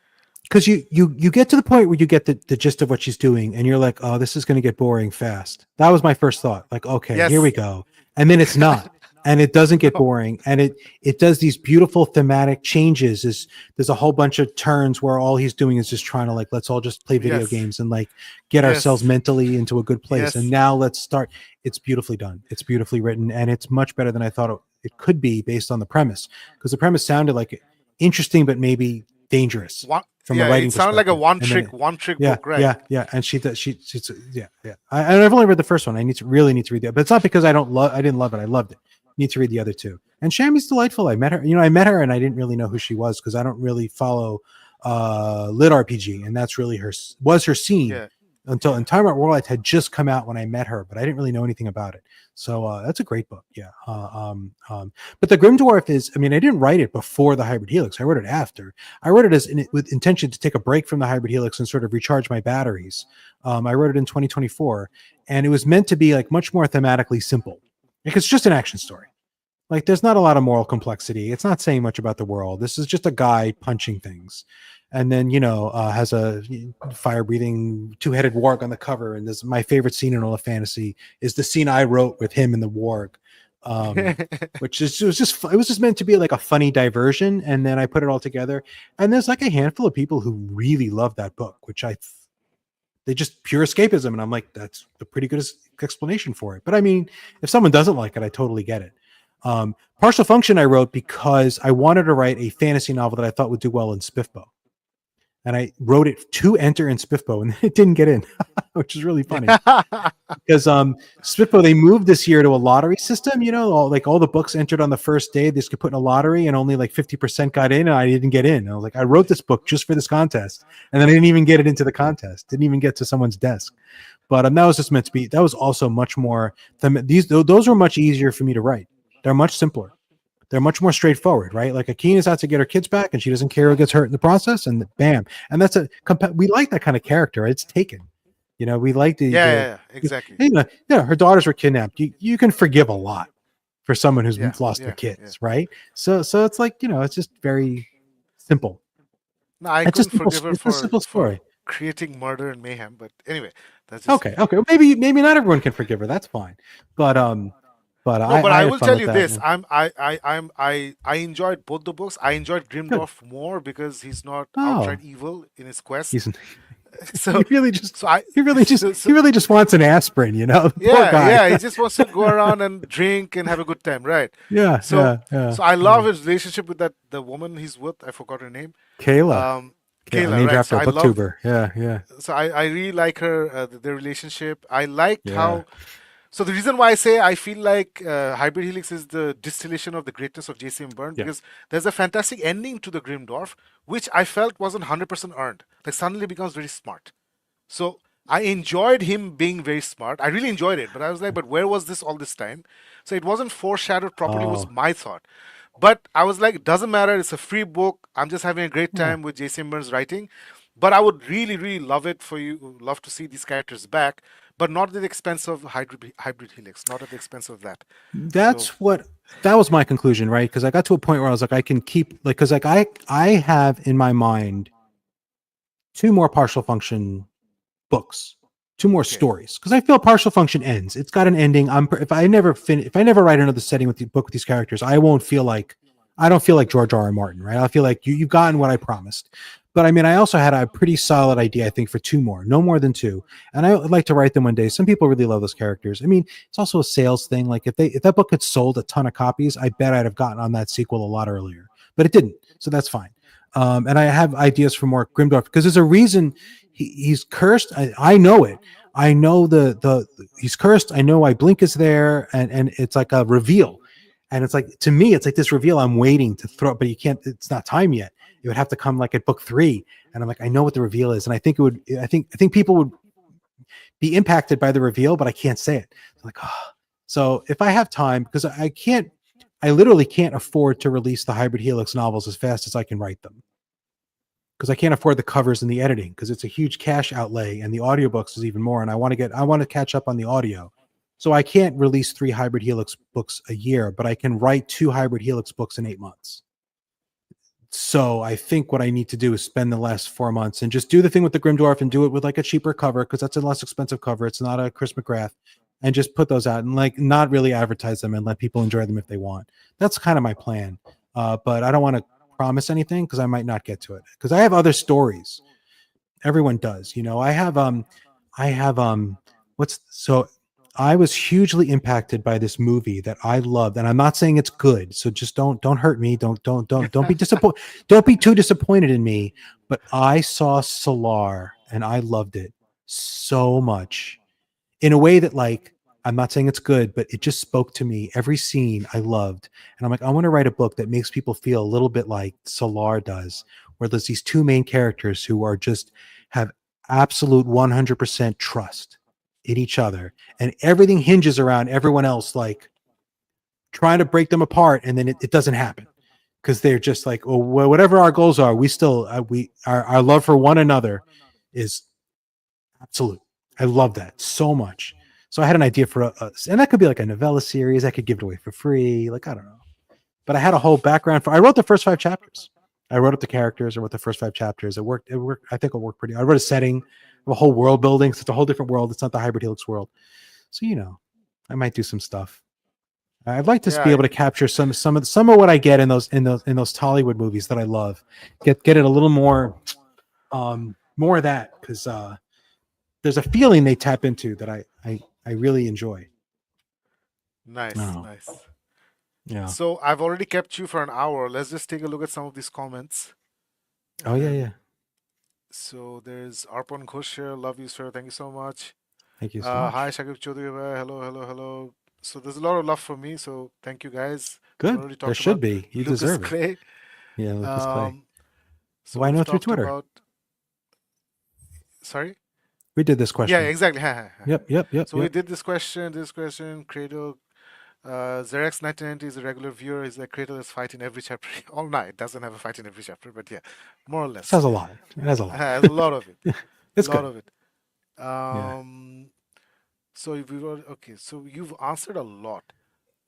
Because you get to the point where you get the gist of what she's doing, and you're like, oh, this is going to get boring fast. That was my first thought. Like, okay, here we Yes. go, and then it's not, and it doesn't get No. boring, and it does these beautiful thematic changes. Is there's a whole bunch of turns where all he's doing is just trying to like, let's all just play video Yes. games and like get ourselves Yes. mentally into a good place, and Yes. now let's start. It's beautifully done. It's beautifully written, and it's much better than I thought it could be based on the premise, because the premise sounded like interesting, but maybe dangerous One. from a Yeah. writing It sounded like a perspective. one And then trick, one trick yeah, book, right? yeah, yeah. And she does she's yeah, yeah. I've only read the first one. I really need to read that. But it's not because I didn't love it. I loved it. Need to read the other two. And Shammy's delightful. I met her and I didn't really know who she was because I don't really follow lit RPG, and that's really her scene Yeah. until Yeah. and Time Out World had just come out when I met her, but I didn't really know anything about it. So that's a great book. Yeah. But the Grim Dwarf is, I mean, I didn't write it before the Hybrid Helix. I wrote it after. I wrote it with intention to take a break from the Hybrid Helix and sort of recharge my batteries. I wrote it in 2024, and it was meant to be like much more thematically simple. Like it's just an action story. Like there's not a lot of moral complexity. It's not saying much about the world. This is just a guy punching things, and then has a fire breathing two-headed warg on the cover. And this my favorite scene in all of fantasy is the scene I wrote with him and the warg. Which is it was just meant to be like a funny diversion, and then I put it all together. And there's like a handful of people who really love that book, which they just pure escapism, and I'm like, that's a pretty good explanation for it. But I mean, if someone doesn't like it, I totally get it. Partial Function I wrote because I wanted to write a fantasy novel that I thought would do well in Spiffbo, and I wrote it to enter in Spiffbo, and it didn't get in, which is really funny because Spiffbo they moved this year to a lottery system. All the books entered on the first day. They just could put in a lottery, and only like 50% got in, and I didn't get in. I was like, I wrote this book just for this contest, and then I didn't even get it into the contest. Didn't even get to someone's desk. But that was just meant to be. That was also much more. Those were much easier for me to write. They're much simpler. They're much more straightforward, right? Like Akina's out to get her kids back, and she doesn't care who gets hurt in the process, and bam. And we like that kind of character. It's Taken. We like Yeah, yeah, yeah, exactly. her daughters were kidnapped. You can forgive a lot for someone who's Yeah, lost their yeah, yeah. kids, right? So it's like it's just very simple. No, I It's a couldn't simple. forgive her It's a simple for story. creating murder and mayhem. But anyway, that's just Okay, me. okay. Maybe not everyone can forgive her. That's fine. But No, but I I had will fun tell with you that. this. I enjoyed both the books. I enjoyed Grimdorf more because he's not Oh, outright evil in his quest. he's So, he really just so I, he really just so, he so really just wants an aspirin. Poor yeah, guy. yeah. He just wants to go around and drink and have a good time, right? Yeah, So, yeah, yeah, so I yeah. love his relationship with the woman he's with. I forgot her name. Kayla, Um, Kayla, named right? after So a I love. booktuber. Yeah, yeah, I really like her. Their relationship. I liked yeah. how. So the reason why I say I feel like Hybrid Helix is the distillation of the greatness of JCM Byrne Yeah. because there's a fantastic ending to the Grimdorf, which I felt wasn't 100% earned. Like suddenly becomes very smart. So I enjoyed him being very smart. I really enjoyed it, but I was like, but where was this all this time? So it wasn't foreshadowed properly, was Oh, my thought. But I was like, it doesn't matter. It's a free book. I'm just having a great yeah. time with JCM Byrne's writing. But I would really, really love it for you, love to see these characters back, but not at the expense of Hybrid Helix, not at the expense of that. So, That was my conclusion, right? Because I got to a point where I was like, I can keep like because like I have in my mind two more partial function books, two more okay. stories. Because I feel partial function ends. It's got an ending. If I never write another setting with the book with these characters, I don't feel like George R. R. Martin, right? I feel like you've gotten what I promised. But I mean, I also had a pretty solid idea, I think, for two more, no more than two. And I would like to write them one day. Some people really love those characters. I mean, it's also a sales thing. Like if that book had sold a ton of copies, I bet I'd have gotten on that sequel a lot earlier. But it didn't. So that's fine. And I have ideas for more Grimdark because there's a reason he's cursed. I know it. I know the he's cursed. I know why Blink is there, and it's like a reveal. And it's like to me, it's like this reveal I'm waiting to throw, but you can't. It's not time yet. It would have to come like at book 3, and I'm like, I know what the reveal is, and I think it would. I think people would be impacted by the reveal, but I can't say it. I'm like, oh. So if I have time, because I can't, I literally can't afford to release the Hybrid Helix novels as fast as I can write them because I can't afford the covers and the editing because it's a huge cash outlay, and the audiobooks is even more. And I want to catch up on the audio. So I can't release 3 Hybrid Helix books a year, but I can write 2 Hybrid Helix books in 8 months. So I think what I need to do is spend the last 4 months and just do the thing with the Grim Dwarf and do it with like a cheaper cover because that's a less expensive cover. It's not a Chris McGrath, and just put those out and like not really advertise them and let people enjoy them if they want. That's kind of my plan. But I don't want to promise anything because I might not get to it because I have other stories. Everyone does, you know. I have what's so I was hugely impacted by this movie that I loved, and I'm not saying it's good. So just don't hurt me. Don't be disappointed. Don't be too disappointed in me. But I saw Solar and I loved it so much in a way that like I'm not saying it's good, but it just spoke to me. Every scene I loved, and I'm like, I want to write a book that makes people feel a little bit like Solar does, where there's these two main characters who are just have absolute 100% trust in each other, and everything hinges around everyone else like trying to break them apart, and then it doesn't happen because they're just like, oh, well, whatever our goals are, we still our love for one another is absolute. I love that so much. So I had an idea for and that could be like a novella series. I could give it away for free. Like, I don't know. But I had a whole background I wrote the first 5 chapters. I wrote up the characters. I wrote the first 5 chapters. It worked. It worked. I think it worked pretty. I wrote a setting, a whole world building. So it's a whole different world. It's not the Hybrid Helix world. So, you know, I might do some stuff. I'd like to be Yeah, able to capture some of what I get in those Tollywood movies that I love. Get it a little more of that because there's a feeling they tap into that I really enjoy. nice, Oh, nice. yeah. So I've already kept you for an hour. Let's just take a look at some of these comments. Oh yeah, And yeah. so there's Arpan Ghosh here. Love you, sir. Thank you so much. Thank you so Hi, much. Shakib Chaudhary. Hello, hello, hello. So there's a lot of love for me. So thank you, guys. We've Good. already There talked should about be. You Lucas deserve it. Clay. Yeah, Lucas Clay. Um, so Why we've no through talked Twitter? about. Sorry. We did this Yeah, question. exactly. Yep, yep, yep, So we yep. did this question. Cradle. Xerex 1990 is a regular viewer. Is like Cradle is fighting every chapter all night. Doesn't have a fight in every chapter, but yeah, more or This less. has a lot. It has a lot. A lot of it. It's Lot good. of it. Yeah. Um, so if we were okay, so you've answered a lot.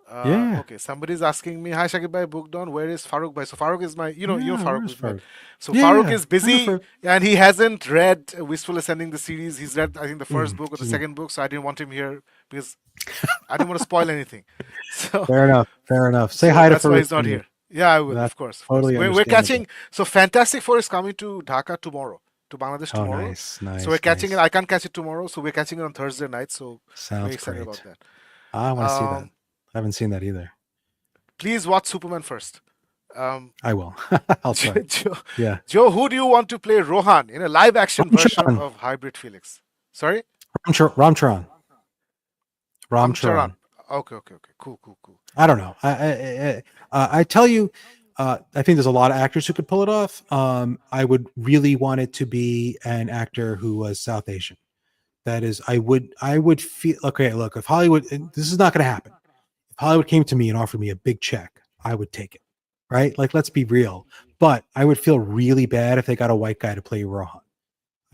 Yeah. Okay, somebody's asking me, "Hi Shakib bhai, booked on. Where is Farooq bhai?" So Farooq is my, Yeah. Farooq Where's we've met. Ferg? So Farooq Yeah. is I know busy Ferg. and he hasn't read Wistful Ascending the series. He's read, I think, the first book or the Mm. second book. So I didn't want him here because I didn't want to spoil anything. So Fair enough. Fair enough. Say so hi to that's why Farouk he's for not me. here. Yeah, I will, That's of course, of course. totally We're understandable. catching. So Fantastic Four is coming to Dhaka tomorrow, to Bangladesh Oh, tomorrow. nice, So we're nice, catching it. nice. I can't catch it tomorrow, so we're catching it on Thursday night. So very Sounds excited about great. that. I want to see that. Um, I haven't seen that either. please watch Superman first. Um, I will. I'll try. Joe, Yeah. Joe, who do you want to play Rohan in a live-action version Ramcharan. of Hybrid Felix? Sorry, Ramcharan. Ramcharan. Ramcharan. Okay, okay, okay. Cool, cool, cool. I don't know. I tell you, I think there's a lot of actors who could pull it off. I would really want it to be an actor who was South Asian. That is, I would feel okay. Look, if Hollywood, and this is not going to happen. If Hollywood came to me and offered me a big check, I would take it. Right? Like, let's be real. But I would feel really bad if they got a white guy to play Rohan.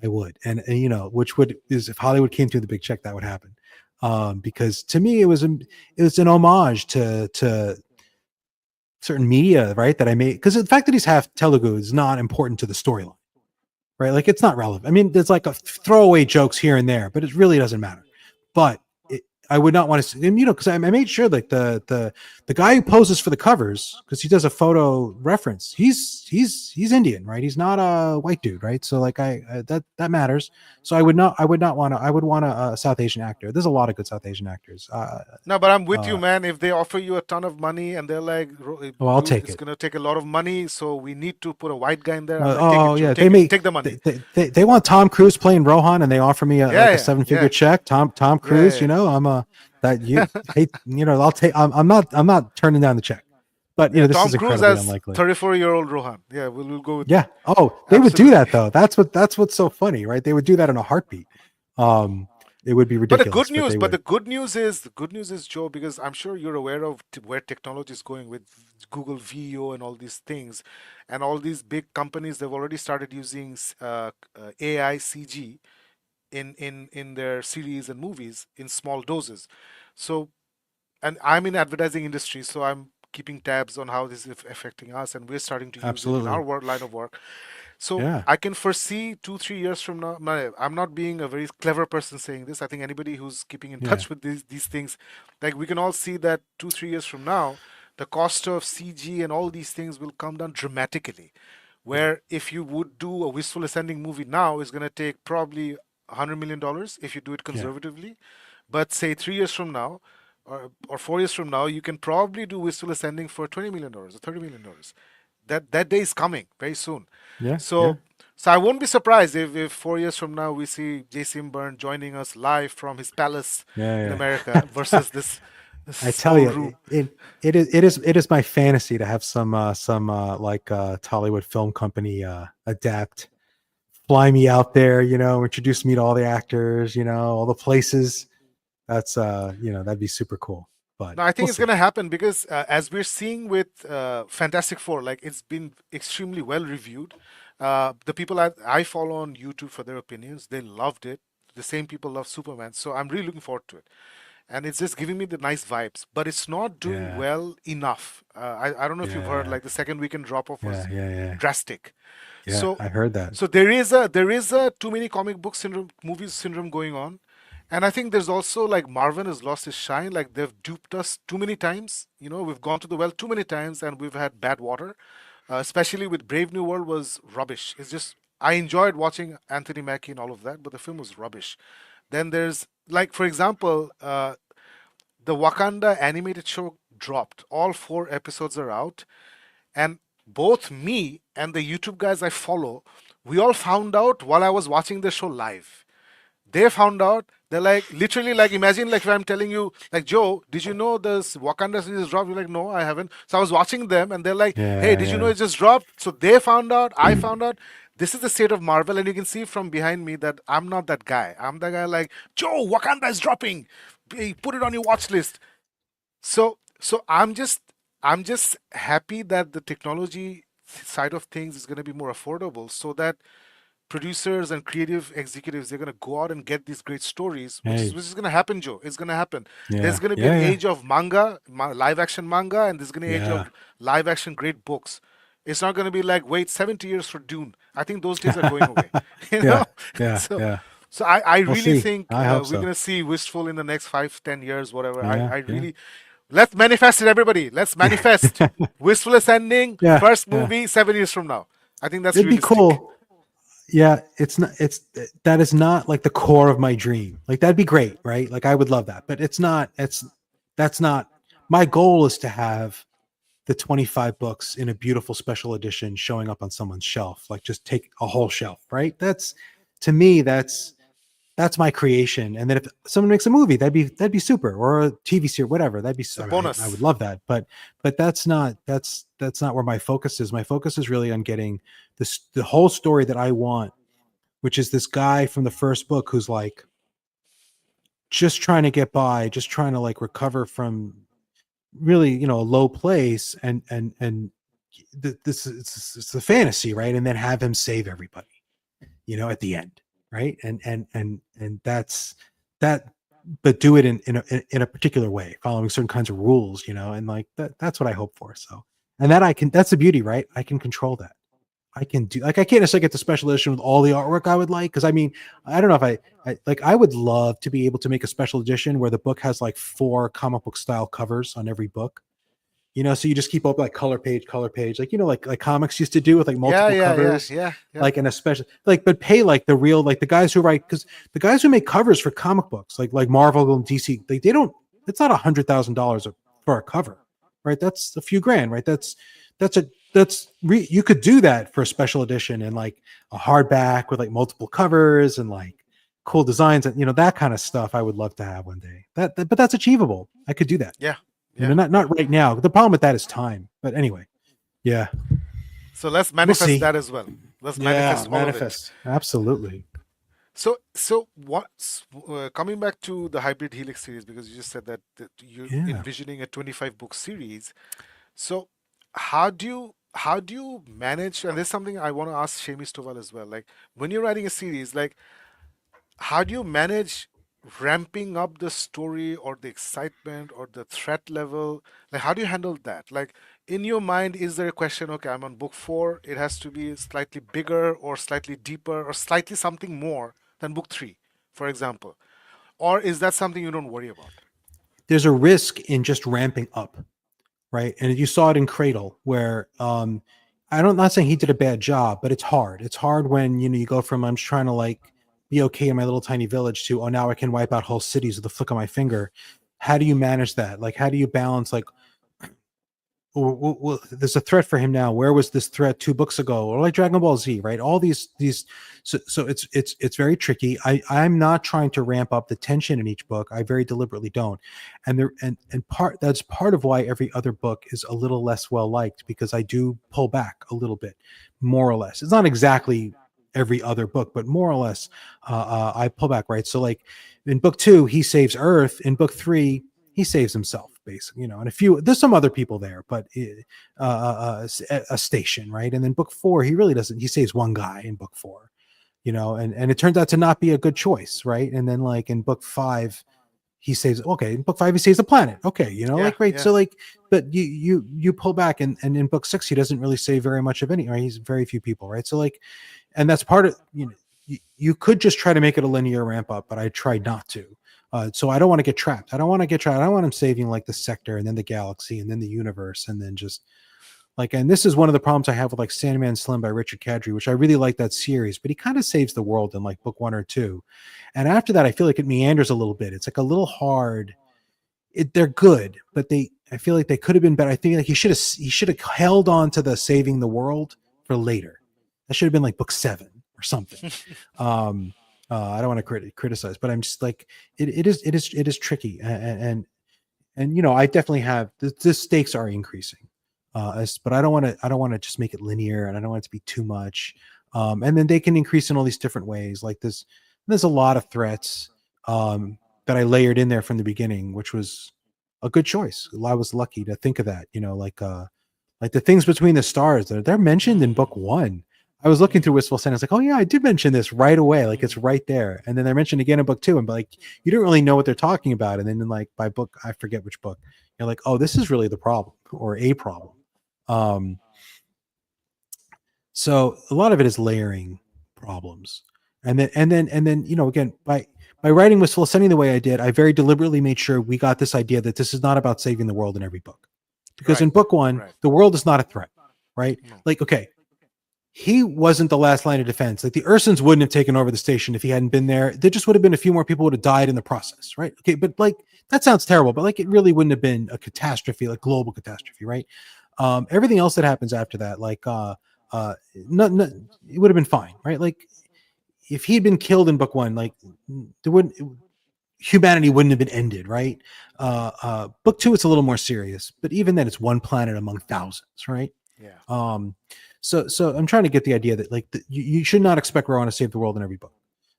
I would, and you know, which would is if Hollywood came to the big check, that would happen. Because to me, it was an homage to certain media, right? That I made because the fact that he's half Telugu is not important to the storyline, right? Like it's not relevant. I mean, there's like a throwaway jokes here and there, but it really doesn't matter. But I would not want to, and, you know, because I made sure like the guy who poses for the covers because he does a photo reference. He's Indian, right? He's not a white dude, right? So like that matters. So I would not want to. I would want a South Asian actor. There's a lot of good South Asian actors. No, but I'm with you, Uh, man. If they offer you a ton of money and they're like, well, I'll dude, take it's it. gonna take a lot of money, so we need to put a white guy in there. I'm like, take Oh it, Joe. yeah, Take it. Take the money. they want Tom Cruise playing Rohan, and they offer me Yeah, like a yeah, 7 figure yeah, check. Tom yeah, Cruise, you know, I'm a that you hate, you know, I'll take. I'm not turning down the check, but you yeah. know, this Tom is Cruise incredibly as unlikely. 34-year-old Rohan. Yeah, we'll go with Yeah. that. Oh, they would do Absolutely. that though. That's what's so funny, right? They would do that in a heartbeat. Um, it would be ridiculous, but they But would. the good news is, Joe, because I'm sure you're aware of where technology is going with Google VO and all these things, and all these big companies. They've already started using AI CG in their series and movies in small doses. So, and I'm in advertising industry, so I'm keeping tabs on how this is affecting us, and we're starting to use it in our Absolutely. work, line of work. So Yeah. I can foresee 2 3 years from now. I'm not being a very clever person saying this. I think anybody who's keeping in Yeah. touch with these things, like we can all see that 2 3 years from now, the cost of CG and all these things will come down dramatically. Yeah. Where if you would do a Wistful Ascending movie now, it's going to take probably $100 million if you do it Yeah. conservatively. But say 3 years from now, or 4 years from now, you can probably do Wistful Ascending for $20 million or $30 million. That day is coming very soon. Yeah. Yeah. So I won't be surprised if 4 years from now we see JCM Berne joining us live from his palace in Yeah. America Yeah. versus this I tell small you, room. it is my fantasy to have some like Tollywood Film Company adapt, fly me out there, introduce me to all the actors, all the places. That's that'd be super cool. But No, I we'll think it's going see. to happen because as we're seeing with Fantastic Four, like it's been extremely well reviewed. The people I follow on YouTube for their opinions, they loved it. The same people love Superman, so I'm really looking forward to it. And it's just giving me the nice vibes, but it's not doing Yeah. well enough. I don't know if you've heard, Yeah. like the second weekend drop off Yeah. was Yeah. Yeah. drastic. Yeah. So I heard that. so there is a too many comic book syndrome movies syndrome going on, and I think there's also like Marvel has lost his shine. Like they've duped us too many times. We've gone to the well too many times, and we've had bad water. Especially with Brave New World was rubbish. It's just I enjoyed watching Anthony Mackie and all of that, but the film was rubbish. Then there's like for example, the Wakanda animated show dropped. All 4 episodes are out, and both me and the YouTube guys I follow, we all found out while I was watching the show live. They found out. They're like literally like imagine like if I'm telling you like Joe, did you know this Wakanda series dropped? You're like no, I haven't. So I was watching them and they're like, hey, did you know Yeah. it just dropped? So they found out. I found out. This is the state of Marvel, and you can see from behind me that I'm not that guy. I'm the guy like Joe. Wakanda is dropping. Hey, put it on your watch list. So I'm just happy that the technology side of things is going to be more affordable so that producers and creative executives they're going to go out and get these great stories which is Hey. which is going to happen, Joe. It's going to happen. There's Yeah. going to be an Yeah. Yeah. age of live action manga, and there's going to be an age Yeah. of live action great books. It's not going to be like wait 70 years for Dune. I think those days are going away. you know Yeah. Yeah. so Yeah. so I We'll really see. think I hope we're so. going to see Wistful in the next 5 10 years, whatever. I, Yeah. I Yeah. really let's manifest it, everybody. Let's manifest Wistful Ascending Yeah. first Yeah. movie 7 years from now. I think that's It'd be realistic. cool. Yeah, it's not. It's that is not like the core of my dream. Like that'd be great, right? Like I would love that, but it's not. That's not. My goal is to have the 25 books in a beautiful special edition showing up on someone's shelf. Like just take a whole shelf, right? That's to me. That's my creation. And then if someone makes a movie, that'd be super, or a TV series, whatever. That'd be. It's a I, mean, I bonus. would love that. But that's not where my focus is. My focus is really on getting the whole story that I want, which is this guy from the first book who's like just trying to get by, just trying to like recover from really a low place, and this is it's a fantasy, right? And then have him save everybody, at the end, right? And that's that, but do it in a particular way, following certain kinds of rules, and like that's what I hope for. So, and that I can, that's the beauty, right? I can control that. I can do like I can't necessarily get the special edition with all the artwork I would like, because I mean I don't know if I like I would love to be able to make a special edition where the book has like 4 comic book style covers on every book, so you just keep up like color page, like like comics used to do with like Yeah, multiple yeah, yeah, covers, yeah, yeah. like in a special like, but pay like the real like the guys who write, because the guys who make covers for comic books like Marvel and DC, they don't, it's not $100,000 for a cover, right? That's a few grand, right? You could do that for a special edition and like a hardback with like multiple covers and like cool designs, and that kind of stuff I would love to have one day. But that's achievable. I could do that. Yeah, yeah. Not right now. The problem with that is time. But anyway, yeah, So let's we'll manifest see. that as well. Let's Yeah, manifest all of it. manifest. Absolutely. So what's coming back to the Hybrid Helix series, because you just said that you're Yeah. envisioning a 25 book series. So how do you manage? And there's something I want to ask Shami Stovall as well. Like when you're writing a series, like how do you manage ramping up the story or the excitement or the threat level? Like, how do you handle that? Like, in your mind, is there a question, okay, I'm on book four, it has to be slightly bigger or slightly deeper or slightly something more than book three, for example? Or is that something you don't worry about? There's a risk in just ramping up, right? And you saw it in Cradle, where I don't not saying he did a bad job, but it's hard. It's hard when you go from I'm just trying to like be okay in my little tiny village to oh now I can wipe out whole cities with the flick of my finger. How do you manage that? Like how do you balance like there's a threat for him now. Where was this threat 2 books ago? Or like Dragon Ball Z, right? All these. So it's very tricky. I'm not trying to ramp up the tension in each book. I very deliberately don't, and there and part that's part of why every other book is a little less well liked because I do pull back a little bit, more or less. It's not exactly every other book, but more or less, I pull back. Right. So like in book two, he saves Earth. In book three, he saves himself basically, and a few there's some other people there, but a station, right? And then book four he really doesn't, he saves one guy in book four, and it turns out to not be a good choice, right? And then like in book five he saves, okay, in book five he saves a planet, okay, Yeah, like right, yeah. so like but you pull back, and in book six he doesn't really save very much of any, right? He's very few people, right? So like, and that's part of, you could just try to make it a linear ramp up, but I tried not to. So I don't want to get trapped. I don't want to get trapped. I don't want him saving like the sector and then the galaxy and then the universe and then just like, and this is one of the problems I have with like Sandman Slim by Richard Kadri, which I really like that series, but he kind of saves the world in like book one or two. And after that, I feel like it meanders a little bit. It's like a little hard. They're good, but I feel like they could have been better. I think like he should have held on to the saving the world for later. That should have been like book seven or something. Um, I don't want to criticize, but I'm just like it is tricky, and I definitely have the stakes are increasing, but I don't want to just make it linear, and I don't want it to be too much. And then they can increase in all these different ways. Like there's a lot of threats that I layered in there from the beginning, which was a good choice. I was lucky to think of that. Like the things between the stars, they're mentioned in book Mm, one. I was looking through mm, Wistful Sense. Like, oh yeah, I did mention this right away. Like it's mm. right there. And then they're mentioned again in book two. And like you don't really know what they're talking about. And then like by book, I forget which book. You're like, oh, this is really the problem or a problem. Um, so a lot of it is layering problems. And then, again, by writing Wistful Sending the way I did, I very deliberately made sure we got this idea that this is not about saving the world in every book. Because Right, in book one, right. the world is not a threat, right? No. Like, okay, he wasn't the last line of defense. Like the Ursons wouldn't have taken over the station if he hadn't been there. There just would have been a few more people would have died in the process, right? Okay, but like that sounds terrible, but like it really wouldn't have been a catastrophe, like global catastrophe, right? Everything else that happens after that, like it would have been fine, right? Like if he'd been killed in book one, like there wouldn't humanity wouldn't have been ended, right? Book two, it's a little more serious, but even then, it's one planet among thousands, right? Yeah. Um, so I'm trying to get the idea that like you should not expect Rowan to save the world in every book,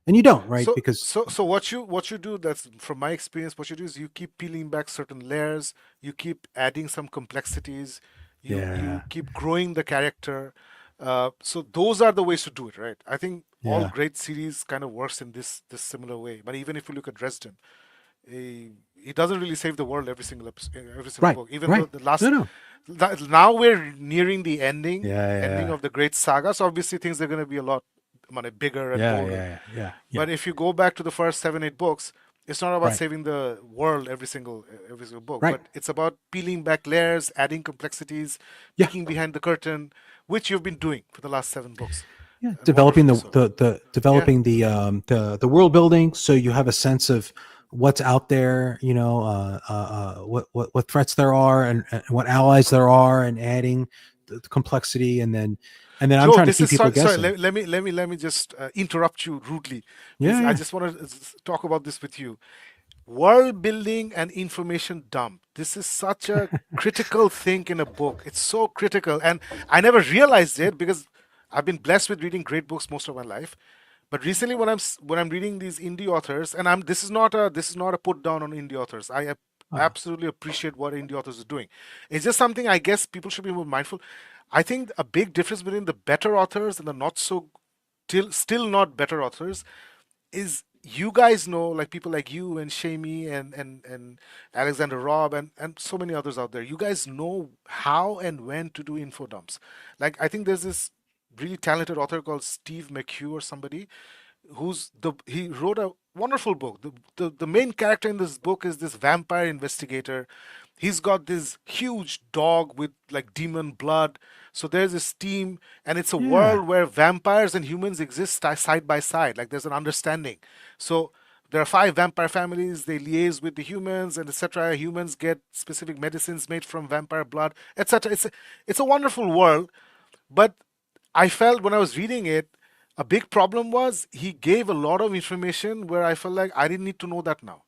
and you don't, right? So, Because so what you do, that's from my experience, what you do is you keep peeling back certain layers, you keep adding some complexities, you yeah, keep growing the character. So those are the ways to do it, right? I think all yeah, great series kind of works in this similar way. But even if you look at Dresden, he doesn't really save the world every single right, book. Even though right. the No, last, no, now we're nearing the ending ending yeah, of the great saga. So obviously things are going to be a lot, bigger and yeah, yeah, bolder. yeah, yeah, yeah. But if you go back to the first 7 8 books, it's not about Right, saving the world every single book, right, but it's about peeling back layers, adding complexities, yeah. peeking behind the curtain, which you've been doing for the last 7 books, Yeah, and developing wonderfully the so. Yeah. developing the world building, so you have a sense of what's out there, what threats there are, and what allies there are, and adding the complexity, and then I'm Joe, trying to this keep is people sorry. guessing. Let me just interrupt you rudely, Yeah, because I yeah, just want to talk about this with you. World building and information dump. This is such a critical thing in a book. It's so critical, and I never realized it because I've been blessed with reading great books most of my life. But recently, when I'm reading these indie authors, and I'm this is not a put down on indie authors. uh, absolutely appreciate what indie authors are doing. It's just something I guess people should be more mindful. I think a big difference between the better authors and the not so, still not better authors, is you guys know, like people like you and Shamey and Alexander Robb and so many others out there, you guys know how and when to do info dumps. Like I think there's this really talented author called Steve McHugh or somebody he wrote a wonderful book. The main character in this book is this vampire investigator. He's got this huge dog with like demon blood. So there's this team, and it's a Yeah. world where vampires and humans exist side by side. Like there's an understanding. So there are five vampire families. They liaise with the humans, and etc. Humans get specific medicines made from vampire blood, etc. It's a wonderful world, but I felt when I was reading it, a big problem was he gave a lot of information where I felt like I didn't need to know that now.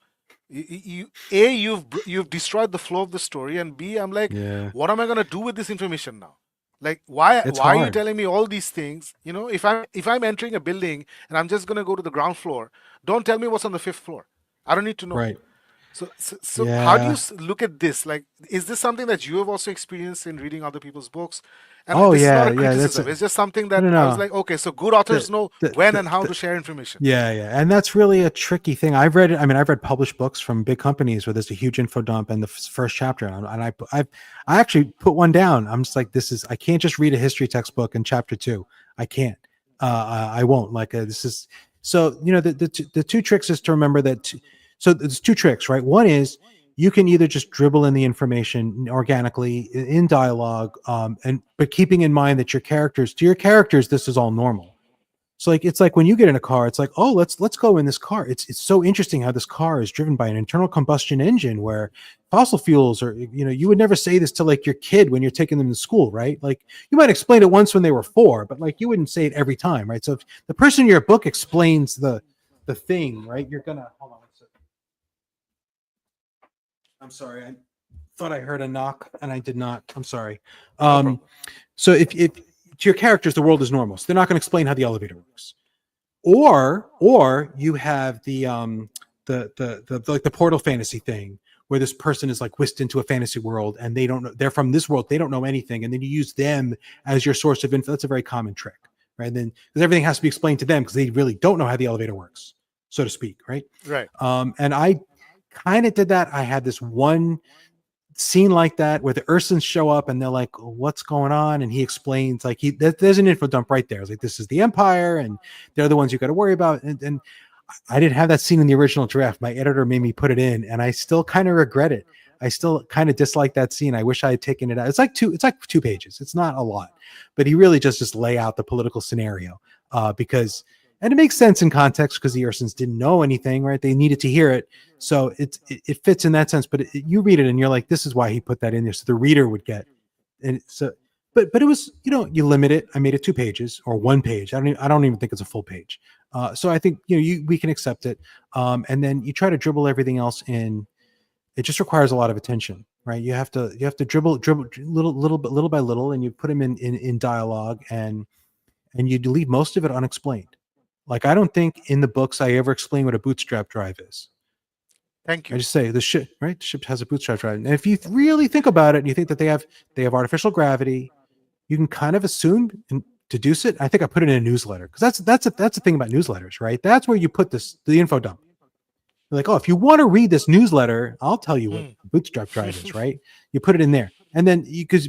You've destroyed the flow of the story, and B, I'm like, Yeah. what am I gonna do with this information now? Like, why It's why are you hard. telling me all these things? You know, if I'm entering a building and I'm just gonna go to the ground floor, don't tell me what's on the fifth floor. I don't need to know. Right. So how do you Yeah. look at this? Like, is this something that you have also experienced in reading other people's books? And Oh this is not yeah. a Yeah. That's criticism. a It's just something no, that no, I was no. like, okay, so good authors The, know the, when the, and how the, to share information. yeah, yeah, and that's really a tricky thing. I've read it. I mean, I've read published books from big companies where there's a huge info dump in the first chapter, I actually put one down. I'm just like, this is I can't just read a history textbook in chapter two. I can't. I won't. Like this is so. You know, the two tricks is to remember that. So there's two tricks, right? One is you can either just dribble in the information organically in dialogue, and but keeping in mind that your characters, this is all normal. So like it's like when you get in a car, it's like, oh, let's go in this car. It's so interesting how this car is driven by an internal combustion engine where fossil fuels are, you would never say this to like your kid when you're taking them to school, right? Like you might explain it once when they were four, but like you wouldn't say it every time, right? So if the person in your book explains the thing, right? You're gonna hold on. I'm sorry. I thought I heard a knock and I did not. I'm sorry. No Um, problem. so if to your characters, the world is normal. So they're not going to explain how the elevator works. Or you have the like the portal fantasy thing where this person is like whisked into a fantasy world and they don't know they're from this world, they don't know anything, and then you use them as your source of info. That's a very common trick, right? And then because everything has to be explained to them because they really don't know how the elevator works, so to speak, right? Right. And I kind of did that. I had this one scene like that where the Ursins show up and they're like, "What's going on?" And he explains, like, there's an info dump right there. It's like, this is the Empire, and they're the ones you got to worry about. And I didn't have that scene in the original draft. My editor made me put it in, and I still kind of regret it. I still kind of dislike that scene. I wish I had taken it out. It's like 2 pages. It's not a lot, but he really just lay out the political scenario because, and it makes sense in context because the Ursins didn't know anything, right? They needed to hear it, so it fits in that sense. But you read it and you're like, this is why he put that in there, so the reader would get. And so, but it was, you limit it. I made it 2 pages or 1 page. I don't even think it's a full page. So I think we can accept it, and then you try to dribble everything else in. It just requires a lot of attention, right? You have to dribble little by little, and you put them in dialogue, and you leave most of it unexplained. Like I don't think in the books I ever explain what a bootstrap drive is. Thank I you. just say the ship, right? The ship has a bootstrap drive, and if you really think about it, and you think that they have artificial gravity, you can kind of assume and deduce it. I think I put it in a newsletter because that's the thing about newsletters, right? That's where you put the info dump. You're like, oh, if you want to read this newsletter, I'll tell you what Hmm. bootstrap drive is, right? You put it in there, and then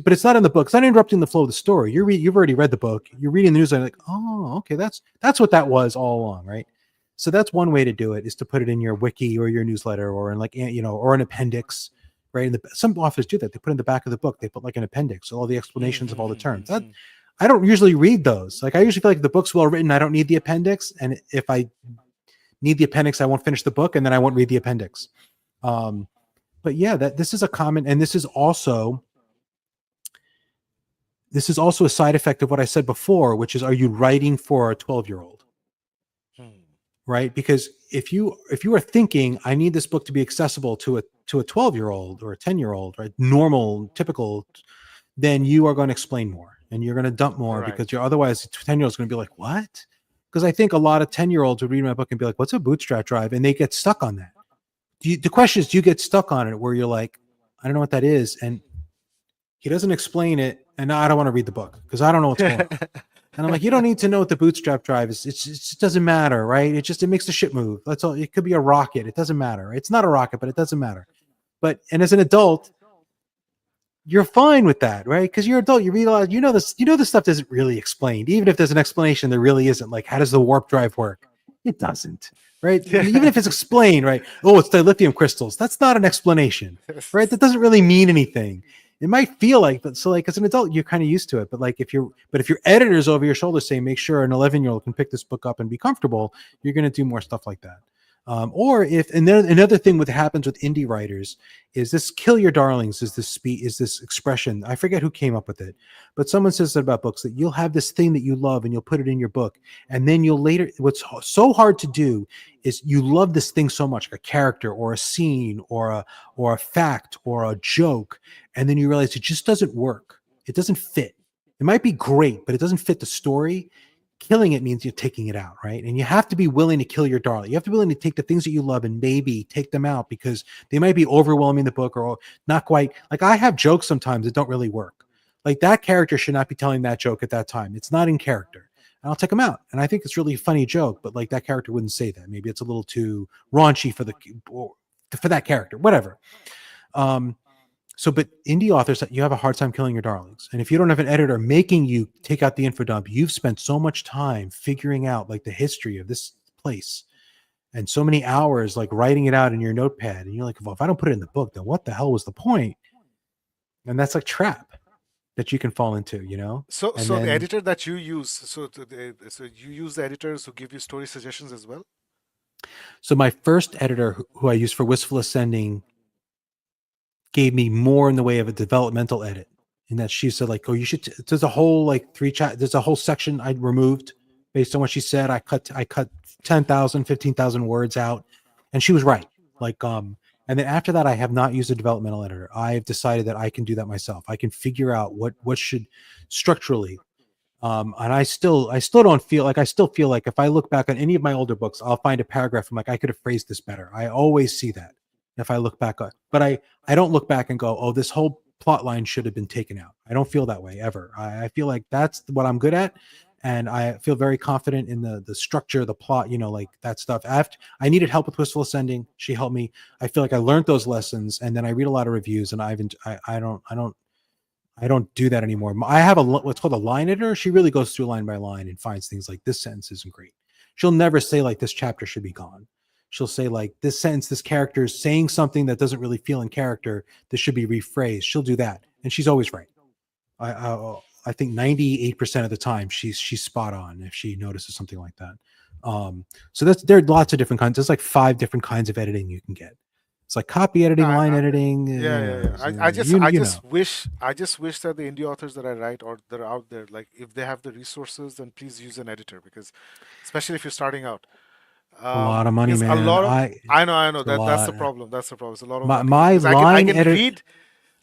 but it's not in the book. It's not interrupting the flow of the story. You've already read the book. You're reading the newsletter, like, oh, okay, that's what that was all along, right? So that's one way to do it, is to put it in your wiki or your newsletter or in like or an appendix, right? And some authors do that. They put in the back of the book. They put like an appendix, all the explanations of all the terms. I don't usually read those. Like I usually feel like if the book's well written, I don't need the appendix, and if I need the appendix, I won't finish the book, and then I won't read the appendix. Um, but yeah, that this is a common, and this is also a side effect of what I said before, which is, are you writing for a 12-year-old, Hmm. right? Because if you are thinking, I need this book to be accessible to a 12-year-old or a 10-year-old, right? Normal, typical, then you are going to explain more and you're going to dump more Right. because you're otherwise 10-year-olds going to be like, what? Because I think a lot of 10-year-olds would read my book and be like, what's a bootstrap drive? And they get stuck on that. The question is, do you get stuck on it where you're like, I don't know what that is? And he doesn't explain it. And now I don't want to read the book because I don't know what's going on. And I'm like, you don't need to know what the bootstrap drive is. It just doesn't matter, right? It makes the ship move. That's all. It could be a rocket. It doesn't matter. It's not a rocket, but it doesn't matter. And as an adult, you're fine with that, right? Because you're an adult, you realize this stuff isn't really explained. Even if there's an explanation, there really isn't. Like, how does the warp drive work? It doesn't, right? And even Yeah. if it's explained, right? Oh, it's the lithium crystals. That's not an explanation, right? That doesn't really mean anything. It might feel like, but so like as an adult, you're kind of used to it. But like if your editor's over your shoulder saying, make sure an 11-year-old can pick this book up and be comfortable, you're going to do more stuff like that. Or if and then another thing that happens with indie writers is this "kill your darlings" is this expression. I forget who came up with it, but someone says that about books, that you'll have this thing that you love and you'll put it in your book, and then you'll later. What's so hard to do is you love this thing so much, like a character or a scene or a fact or a joke, and then you realize it just doesn't work. It doesn't fit. It might be great, but it doesn't fit the story. Killing it means you're taking it out, right? And you have to be willing to kill your darling. You have to be willing to take the things that you love and maybe take them out because they might be overwhelming the book or not quite. Like I have jokes sometimes that don't really work. Like that character should not be telling that joke at that time. It's not in character. And I'll take them out. And I think it's really a funny joke, but like that character wouldn't say that. Maybe it's a little too raunchy for that character, whatever. But indie authors, you have a hard time killing your darlings. And if you don't have an editor making you take out the info dump, you've spent so much time figuring out like the history of this place and so many hours like writing it out in your notepad. And you're like, well, if I don't put it in the book, then what the hell was the point? And that's a trap that you can fall into, So, And so the then, editor that you use, so you use the editors who give you story suggestions as well? so my first editor who I used for Wistful Ascending gave me more in the way of a developmental edit, in that she said like, oh, you should there's a whole like there's a whole section I removed based on what she said. I cut 10,000, 15,000 words out, and she was right. Like and then after that I have not used a developmental editor. I've decided that I can do that myself. I can figure out what should structurally. And I still don't feel like, I still feel like if I look back on any of my older books, I'll find a paragraph. I'm like, I could have phrased this better. I always see that if I look back on, but I don't look back and go, oh, this whole plot line should have been taken out. I don't feel that way ever. I feel like that's what I'm good at. And I feel very confident in the structure, the plot, like that stuff. I needed help with Wistful Ascending. She helped me. I feel like I learned those lessons, and then I read a lot of reviews, and I don't do that anymore. I have what's called a line editor. She really goes through line by line and finds things like, this sentence isn't great. She'll never say like, this chapter should be gone. She'll say like, this sentence, this character is saying something that doesn't really feel in character. This should be rephrased. She'll do that, and she's always right. I think 98% of the time she's spot on if she notices something like that. So there are lots of different kinds. There's like 5 different kinds of editing you can get. It's like copy editing, I, line I, editing. yeah, yeah, yeah. I just wish that the indie authors that I write or that are out there, like if they have the resources, then please use an editor because, especially if you're starting out, A lot of money, because a man. lot of I know It's a that that's the lot. problem. That's the problem. It's a lot of money My because line editor,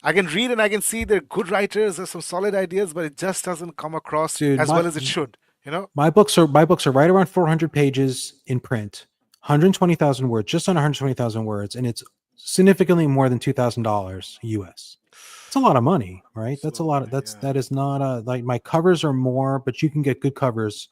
I can read and I can see they're good writers. There's some solid ideas, but it just doesn't come across dude. as well as it should. You know? My books are right around 400 pages in print, 120,000 words, just on 120,000 words, and it's significantly more than $2,000 US. It's a lot of money, right? It's a That's a lot of lot of money. that is not a like, my covers are more, but you can get good covers.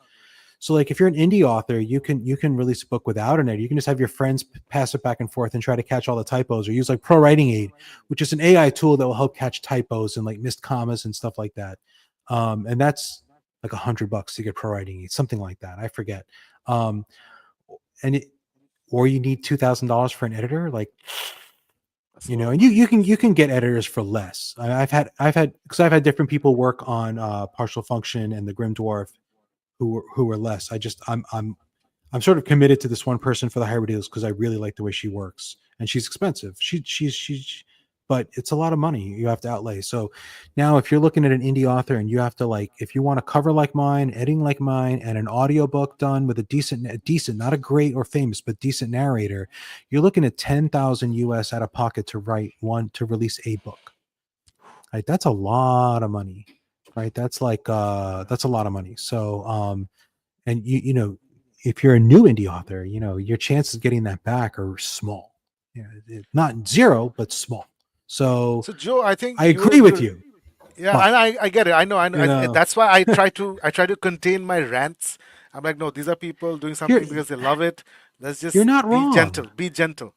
So like if you're an indie author, you can release a book without an editor. You can just have your friends pass it back and forth and try to catch all the typos, or use like Pro Writing Aid, which is an AI tool that will help catch typos and like missed commas and stuff like that. And that's like $100 to get Pro Writing Aid, something like that. I forget. Um, and it, or you need $2,000 for an editor, like, That's a lot of and money. you can get editors for less. Because I've had different people work on Partial Function and the Grim Dwarf who were less. I'm sort of committed to this one person for the hybrid deals because I really like the way she works, and she's expensive. But it's a lot of money you have to outlay. So now if you're looking at an indie author and you have to, like, if you want a cover like mine, editing like mine, and an audiobook done with a decent, not a great or famous, but decent narrator, you're looking at 10,000 US out of pocket to release a book. Right? That's a lot of money. Right? That's like that's a lot of money. So and if you're a new indie author, your chances of getting that back are small. Not zero, but small. So So Joe, I think I agree with you. Yeah, But I get it. I know. you know, That's why I try to contain my rants. I'm like, no, these are people doing you're something because they love it. Let's you're just not be wrong. gentle. Be gentle.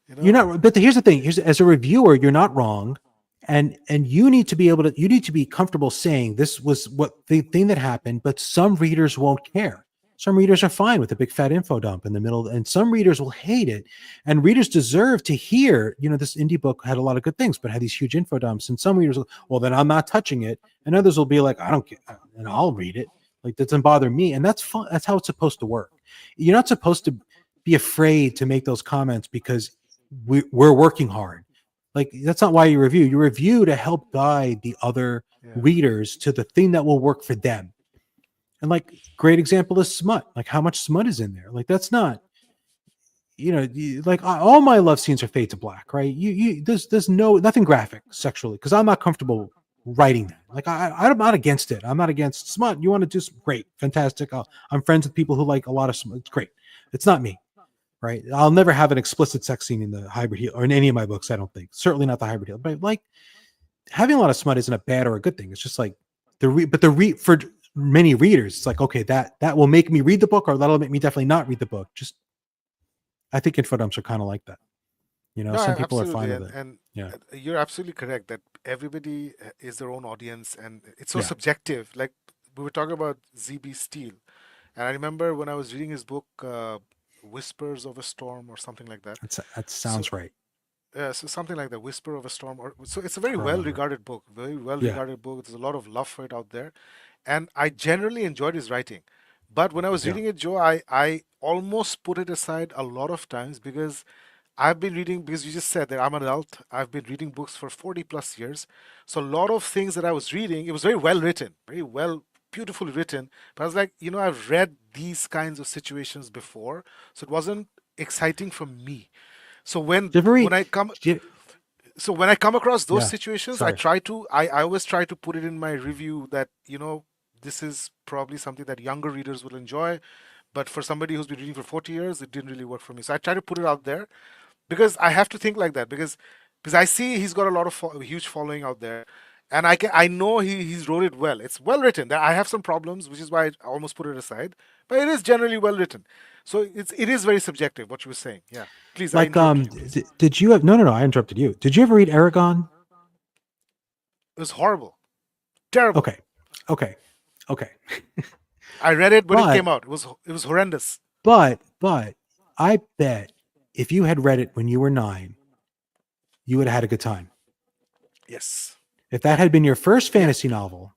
You You're know? not, but here's the thing. Here's, as a reviewer, you're not wrong, and you need to be able to. You need to be comfortable saying this was what the thing that happened. But some readers won't care. Some readers are fine with a big fat info dump in the middle, and some readers will hate it. And readers deserve to hear, this indie book had a lot of good things, but had these huge info dumps. And some readers will, well, then I'm not touching it. And others will be like, I don't get, and I'll read it. Like that doesn't bother me, and that's fun. That's how it's supposed to work. You're not supposed to be afraid to make those comments because we're working hard. Like that's not why you review. You review to help guide the other Yeah. readers to the thing that will work for them. And like great example is smut. Like how much smut is in there? Like that's not, like all my love scenes are fade to black, right? There's nothing graphic sexually because I'm not comfortable writing that. Like I'm not against it. I'm not against smut. You want to do some great, fantastic. I'm friends with people who like a lot of smut. It's great. It's not me, right? I'll never have an explicit sex scene in the hybrid heel or in any of my books. I don't think. Certainly not the hybrid heel. But like having a lot of smut isn't a bad or a good thing. It's just like for many readers, it's like okay, that will make me read the book, or that'll make me definitely not read the book. Just I think info dumps are kind of like that. No, Some people are fine absolutely, with it. and Yeah, you're absolutely correct that everybody is their own audience, and it's so yeah. subjective. Like we were talking about ZB Steele, and I remember when I was reading his book, "Whispers of a Storm" or something like that. That So, sounds right. so something like that, "Whisper of a Storm," or so it's a very Scroll over. well-regarded book, very Yeah, well-regarded book. There's a lot of love for it out there, and I generally enjoyed his writing. But when I was yeah. reading it, Joe, I almost put it aside a lot of times because I've been reading, because you just said that I'm an adult. I've been reading books for 40 plus years. So a lot of things that I was reading, it was very well written, very well, beautifully written. But I was like, I've read these kinds of situations before. So it wasn't exciting for me. So when Did you ever when read? I come Did you- so when I come across those yeah. situations, Sorry. I always try to put it in my review that, this is probably something that younger readers will enjoy. But for somebody who's been reading for 40 years, it didn't really work for me. So I try to put it out there because I have to think like that because I see he's got a lot of huge following out there, and I know he's wrote it well. It's well written. I have some problems, which is why I almost put it aside, but it is generally well written. So it is very subjective what you were saying. Yeah, please, I Like, interrupted you. Please, did you have? No, no, no. I interrupted you. Did you ever read Aragon? it was horrible, terrible. Okay, okay, okay. I read it when it But came out. It was horrendous. but I bet if you had read it when you were 9, you would have had a good time. Yes. If that Yeah. had been your first Yeah. fantasy novel,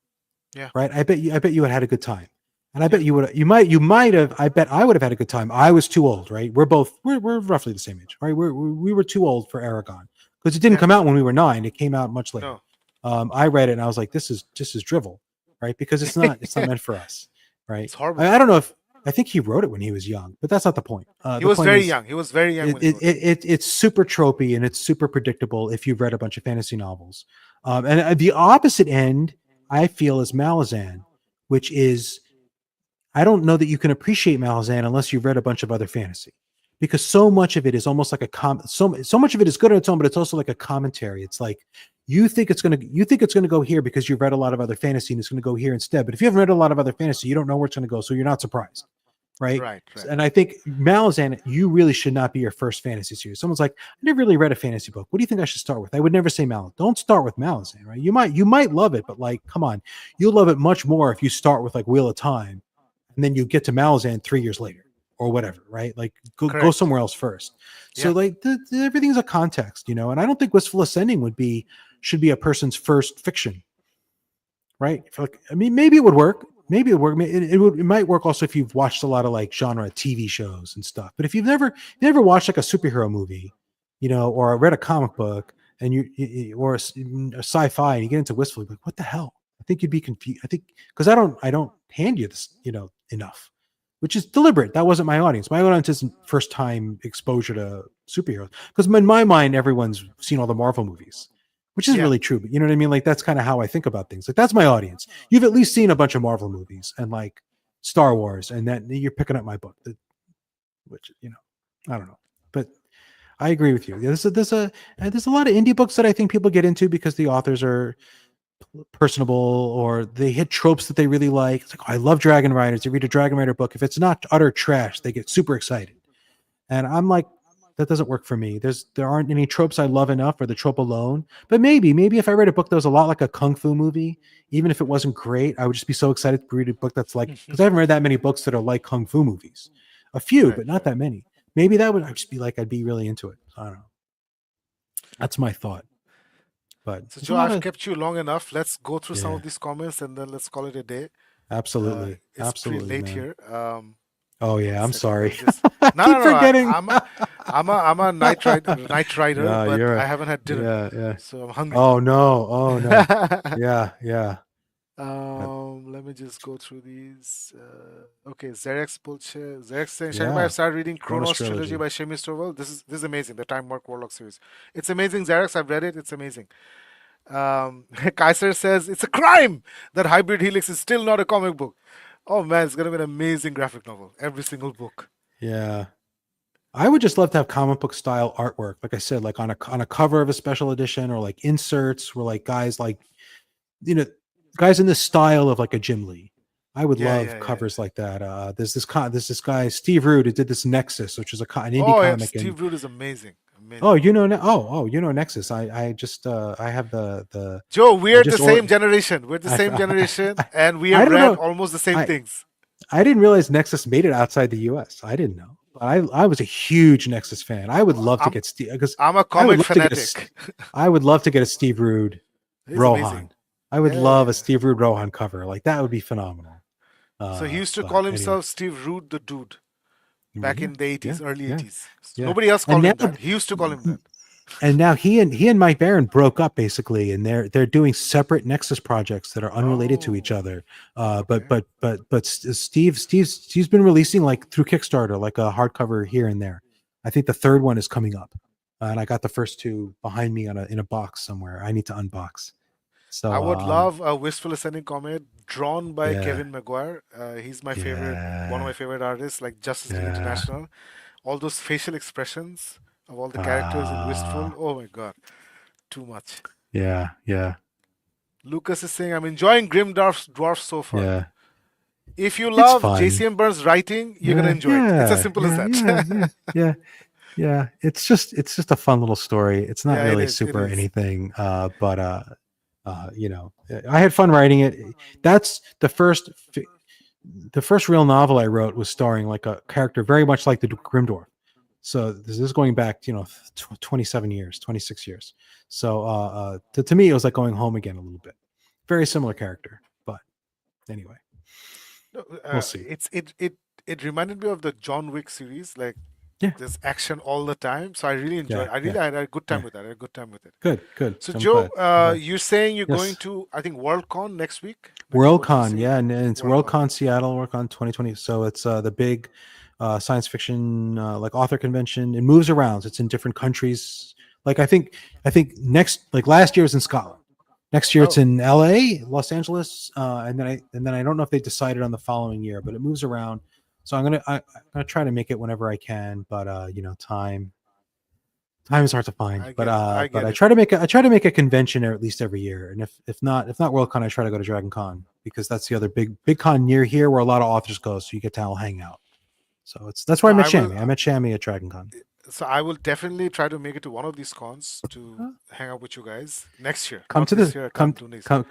Yeah. right? I bet you would have had a good time. And I Yeah. bet you might have, I bet I would have had a good time. I was too old, right? We're roughly the same age, right? We were too old for Aragon because it didn't Yeah. come out when we were 9. It came out much later. No. I read it and I was like, this is drivel, right? Because it's not meant for us, right? It's horrible. I don't know if I think he wrote it when he was young, but that's not the point. He The was point very is young. He was very young it, when he it, wrote it. it's super tropey and it's super predictable if you've read a bunch of fantasy novels. And the opposite end, I feel, is Malazan, which is I don't know that you can appreciate Malazan unless you've read a bunch of other fantasy, because so much of it is almost like so much of it is good on its own, but it's also like a commentary. It's like you think it's gonna go here because you've read a lot of other fantasy and it's gonna go here instead. But if you haven't read a lot of other fantasy, you don't know where it's gonna go, so you're not surprised, right? Right. Right. And I think Malazan, you really should not be your first fantasy series. Someone's like, I never really read a fantasy book. What do you think I should start with? I would never say Malazan. Don't start with Malazan, right? You might love it, but like, come on, you'll love it much more if you start with like Wheel of Time and then you get to Malazan 3 years later or whatever, right? Like go Correct. somewhere else first. So Yeah. like everything's a context, and I don't think Wistful Ascending should be a person's first fiction, right? Like, I mean, maybe it would work. Maybe it would work. It might work also if you've watched a lot of like genre TV shows and stuff. But if you've never watched like a superhero movie, or read a comic book and or a sci-fi and you get into Wistful, you're like, what the hell? I think you'd be confused. I think because I don't hand you this, enough, which is deliberate. That wasn't my audience. My audience isn't first time exposure to superheroes. Because in my mind, everyone's seen all the Marvel movies, which isn't Yeah. really true. But you know what I mean? Like that's kind of how I think about things. Like that's my audience. You've at least seen a bunch of Marvel movies and like Star Wars, and then you're picking up my book. Which I don't know, but I agree with you. There's a lot of indie books that I think people get into because the authors are personable, or they hit tropes that they really like. It's like, oh, I love Dragon Riders. They read a Dragon Rider book. If it's not utter trash, they get super excited. And I'm like, that doesn't work for me. There aren't any tropes I love enough for the trope alone. But maybe if I read a book that was a lot like a kung fu movie, even if it wasn't great, I would just be so excited to read a book that's like, because I haven't read that many books that are like kung fu movies. A few, Right, but not right. that many. Maybe that would I'd just be like, I'd be really into it. I don't know. That's my thought. But So, there's a Joe, lot I've of kept you long enough. Let's go through some yeah, of these comments and then let's call it a day. absolutely, It's pretty absolutely, late man. here. Oh One yeah, I'm second. Let sorry. me just. I No, no, keep no. forgetting. I'm a night rider, Yeah, but you're I haven't had dinner, yeah. so I'm hungry. Oh no, oh no. Yeah. Uh, Let me just go through these. Okay, Xerex Bullshit. Xerex saying, Shaggy, I've yeah. started reading Cronus Chronos Trilogy trilogy. by Shemi Stovall. This is amazing. The Time Warp Warlock series. It's amazing, Xerex. I've read it. It's amazing. Kaiser says it's a crime that Hybrid Helix is still not a comic book. Oh man, it's gonna be an amazing graphic novel. Every single book. Yeah. I would just love to have comic book style artwork, like I said, like on a cover of a special edition, or like inserts where like you know guys in the style of like a Jim Lee. I would Yeah, love yeah, yeah. covers like that. There's this guy Steve Rude who did this Nexus, which is an indie Oh, yeah, comic, and Steve Root is amazing. oh, Amazing. you know Nexus. I just I have the Joe, I we're the just or same generation. We're the I same generation, and we I have don't read know. almost the same I things. I didn't realize Nexus made it outside the US. I didn't know. But I was a huge Nexus fan. I would Oh, love to get Steve, because I'm a I would comic love to get fanatic. I would love to get a Steve Rude He's amazing. Rohan. I would Yeah, love a yeah. Steve Rude Rohan cover. Like that would be phenomenal. So he used to But call anyway, himself Steve Root the Dude back yeah, in the yeah, 80s, early yeah, 80s. yeah. Nobody else And called now him that. He used to call him that. and now he and Mike Barron broke up basically, and they're doing separate Nexus projects that are unrelated to each Oh, other. okay. Steve's been releasing like through Kickstarter, like a hardcover here and there. I think the third one is coming up, and I got the first two behind me in a box somewhere. I need to unbox. I So would love a Wistful Ascending Comet drawn by yeah, Kevin Maguire. He's my favorite, one of my yeah, favorite artists, like Justice League yeah. International. All those facial expressions of all the characters in Uh, Wistful. Oh my God, too much. yeah, Lucas is saying, I'm enjoying Grim Dwarf so far. yeah. If you It's love fun. JCM Burns' writing, you're gonna Yeah, enjoy it. It's as yeah, simple as yeah, yeah, yeah, that. yeah. Yeah, it's just a fun little story. It's not Yeah, it really is. It super is. anything, but I had fun writing it. That's the first real novel I wrote was starring like a character very much like the Grimdor. So this is going back, 27 years, 26 years. So to me, it was like going home again a little bit. Very similar character, but anyway, No, we'll see. it reminded me of the John Wick series. Like Yeah, there's action all the time, so I really enjoyed. yeah, I yeah, really had a good time yeah. with that. I had a good time with it. Good, good. So I'm Joe, glad. I'm glad. you're saying you're going Yes. to, I think, WorldCon next week. Next, what did you Worldcon, say? yeah, and it's WorldCon. Worldcon Seattle, Worldcon 2020. So it's the big science fiction like author convention. It moves around. It's in different countries. Like I think next like last year was in Scotland. Next year it's Oh, in LA, Los Angeles, and then I don't know if they decided on the following year, but it moves around. So I'm gonna try to make it whenever I can, but time is hard to find. I get it. I But get it. I try to make a convention at least every year. And if not Worldcon, I try to go to Dragon Con, because that's the other big con near here where a lot of authors go, so you get to all hang out. So that's where No, I met I will. Shammy. I met Shammy at Dragon Con. So I will definitely try to make it to one of these cons to hang out with you guys next year. Come Not to this the year. I can't do this. come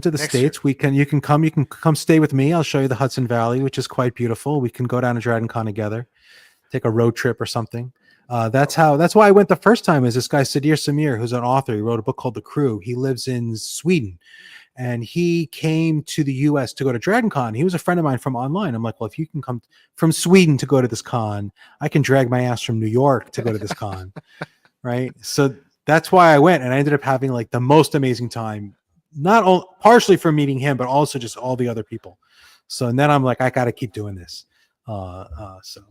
to the Next year. states. You can come stay with me. I'll show you the Hudson Valley, which is quite beautiful. We can go down to Dragon Con together, take a road trip or something. That's why I went the first time. Is this guy Sadir Samir, who's an author. He wrote a book called The Crew. He lives in Sweden, and he came to the US to go to Dragon Con. He was a friend of mine from online. I'm like, well, if you can come from Sweden to go to this con, I can drag my ass from New York to go to this con, right? So that's why I went, and I ended up having like the most amazing time. Partially from meeting him, but also just all the other people. So and then I'm like, I got to keep doing this. So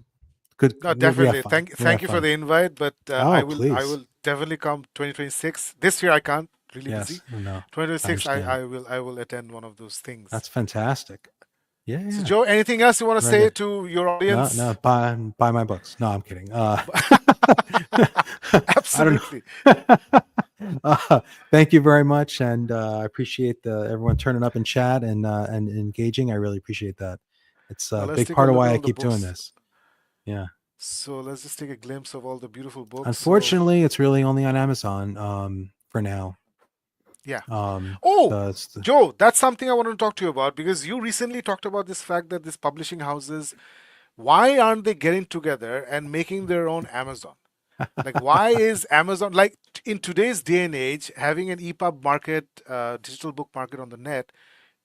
good. No, We have definitely. fun. Thank We have thank you for fun. the invite, but Oh, I please. will definitely come 2026. This year I can't. Really busy. Yes. No, I 2026 understand. I will attend one of those things. That's fantastic. Yeah, So yeah. Joe, anything else you want to Very say good. to your No, audience? no, buy my books. No, I'm kidding. I don't Absolutely. know. Thank you very much, and I appreciate everyone turning up in chat and engaging. I really appreciate that. It's Now a let's big take a part of look at why I all the keep doing books. this. Yeah. So let's just take a glimpse of all the beautiful books. So Unfortunately, it's really only on Amazon for now. yeah. Um, Oh, the, it's the- Joe, that's something I want to talk to you about because you recently talked about this fact that these publishing houses, why aren't they getting together and making their own Amazon? Like, why is Amazon like in today's day and age having an EPUB market, digital book market on the net?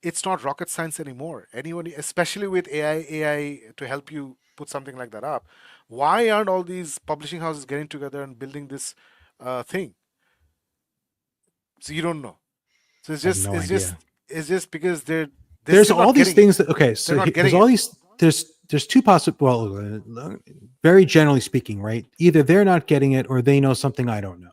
It's not rocket science anymore. Anyone, especially with AI to help you put something like that up, why aren't all these publishing houses getting together and building this thing? So you don't know. So I have no idea. it's just because they're There's still all not these getting it. things that okay. They're So not there's getting all it. these. There's two possible. Well, very generally speaking, right? Either they're not getting it or they know something I don't know.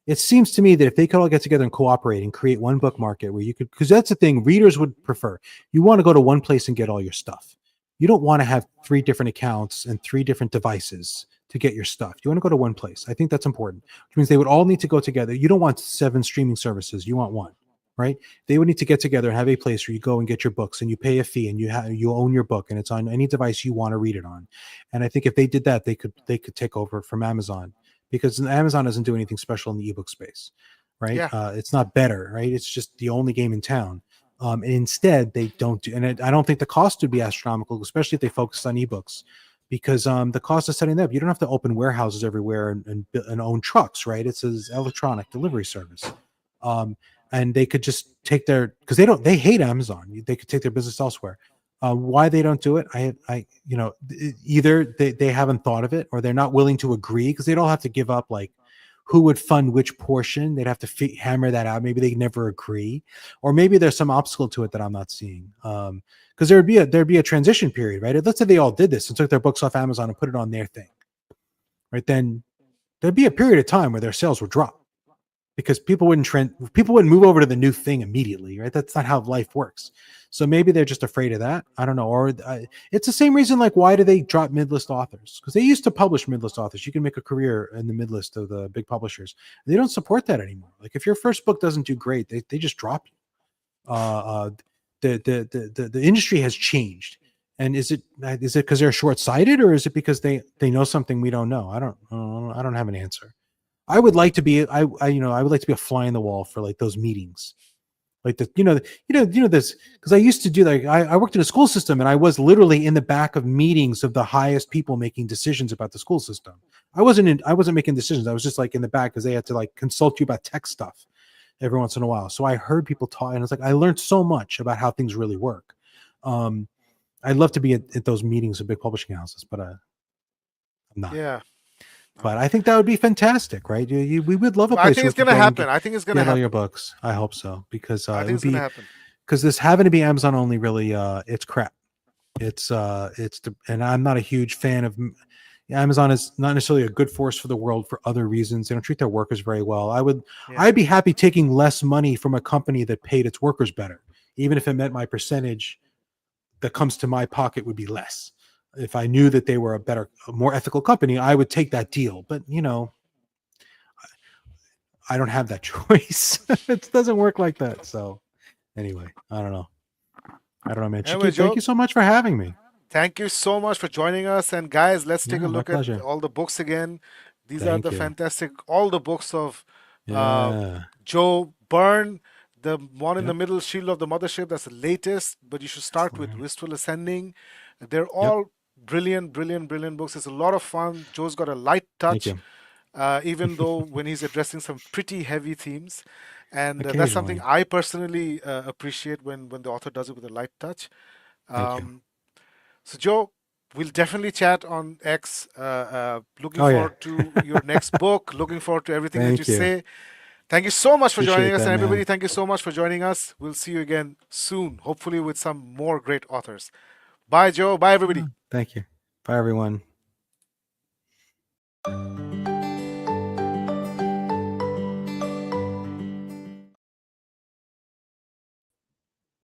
It seems to me that if they could all get together and cooperate and create one book market where you could, because that's the thing readers would prefer. You want to go to one place and get all your stuff. You don't want to have three different accounts and three different devices to get your stuff. You want to go to one place. I think that's important, which means they would all need to go together. You don't want seven streaming services. You want one, right? They would need to get together and have a place where you go and get your books and you pay a fee and you own your book and it's on any device you want to read it on. And I think if they did that, they could take over from Amazon because Amazon doesn't do anything special in the ebook space, right? Yeah, It's not better, right? It's just the only game in town. And instead, they don't do, and I don't think the cost would be astronomical, especially if they focused on ebooks, because the cost of setting them up, you don't have to open warehouses everywhere and own trucks, right? It's an electronic delivery service. Um, and they could just take their because they hate Amazon. They could take their business elsewhere. Why they don't do it, either they haven't thought of it or they're not willing to agree because they'd all have to give up like who would fund which portion. They'd have to hammer that out. Maybe they never agree, or maybe there's some obstacle to it that I'm not seeing. Because there'd be a transition period, right? Let's say they all did this and took their books off Amazon and put it on their thing, right? Then there'd be a period of time where their sales would drop because people wouldn't move over to the new thing immediately, right? That's not how life works. So maybe they're just afraid of that. I don't know. Or it's the same reason. Like, why do they drop mid-list authors? Because they used to publish mid-list authors. You can make a career in the mid-list of the big publishers. They don't support that anymore. Like, if your first book doesn't do great, they just drop you. Uh, the industry has changed. And is it because they're short sighted, or is it because they know something we don't know? I don't have an answer. I would like to be I would like to be a fly in the wall for like those meetings. Like this because I used to do like I worked in a school system and I was literally in the back of meetings of the highest people making decisions about the school system. I wasn't making decisions. I was just like in the back because they had to like consult you about tech stuff every once in a while. So I heard people talk and I was like, I learned so much about how things really work. Um, I'd love to be at those meetings of big publishing houses, but I'm not. yeah. But I think that would be fantastic, right? We would love a I place think where it's we could gonna go and happen. I think it's gonna get all your happen. books. I hope so because I it think would it's gonna be happen. because this having to be Amazon only really it's crap. And I'm not a huge fan of Amazon is not necessarily a good force for the world for other reasons. They don't treat their workers very well. Yeah. I'd be happy taking less money from a company that paid its workers better, even if it meant my percentage that comes to my pocket would be less. If I knew that they were a more ethical company, I would take that deal. But I don't have that choice. It doesn't work like that. So anyway, I don't know, man. Anyway, Shakib, thank Joe, you so much for having me. thank you so much for joining us. And guys, let's take a Yeah, my look at pleasure. all the books again. These are Thank the you. fantastic, all the books of uh, Yeah. Joe Byrne. The one in the Yep. middle, Shield of the Mothership, that's the latest, but you should start with Wistful Ascending. They're Yep. all brilliant, brilliant, brilliant books. It's a lot of fun. Joe's got a light Thank touch, you. even though when he's addressing some pretty heavy themes. And that's something Occasionally. I personally appreciate when the author does it with a light touch. Thank you. Um, so, Joe, we'll definitely chat on X. Looking Oh yeah. forward to your next book. Looking forward to everything that you Thank you. say. Thank you so much for joining Appreciate us. that, And everybody, man. thank you so much for joining us. We'll see you again soon, hopefully, with some more great authors. Bye, Joe. Bye, everybody. Thank you. Bye everyone.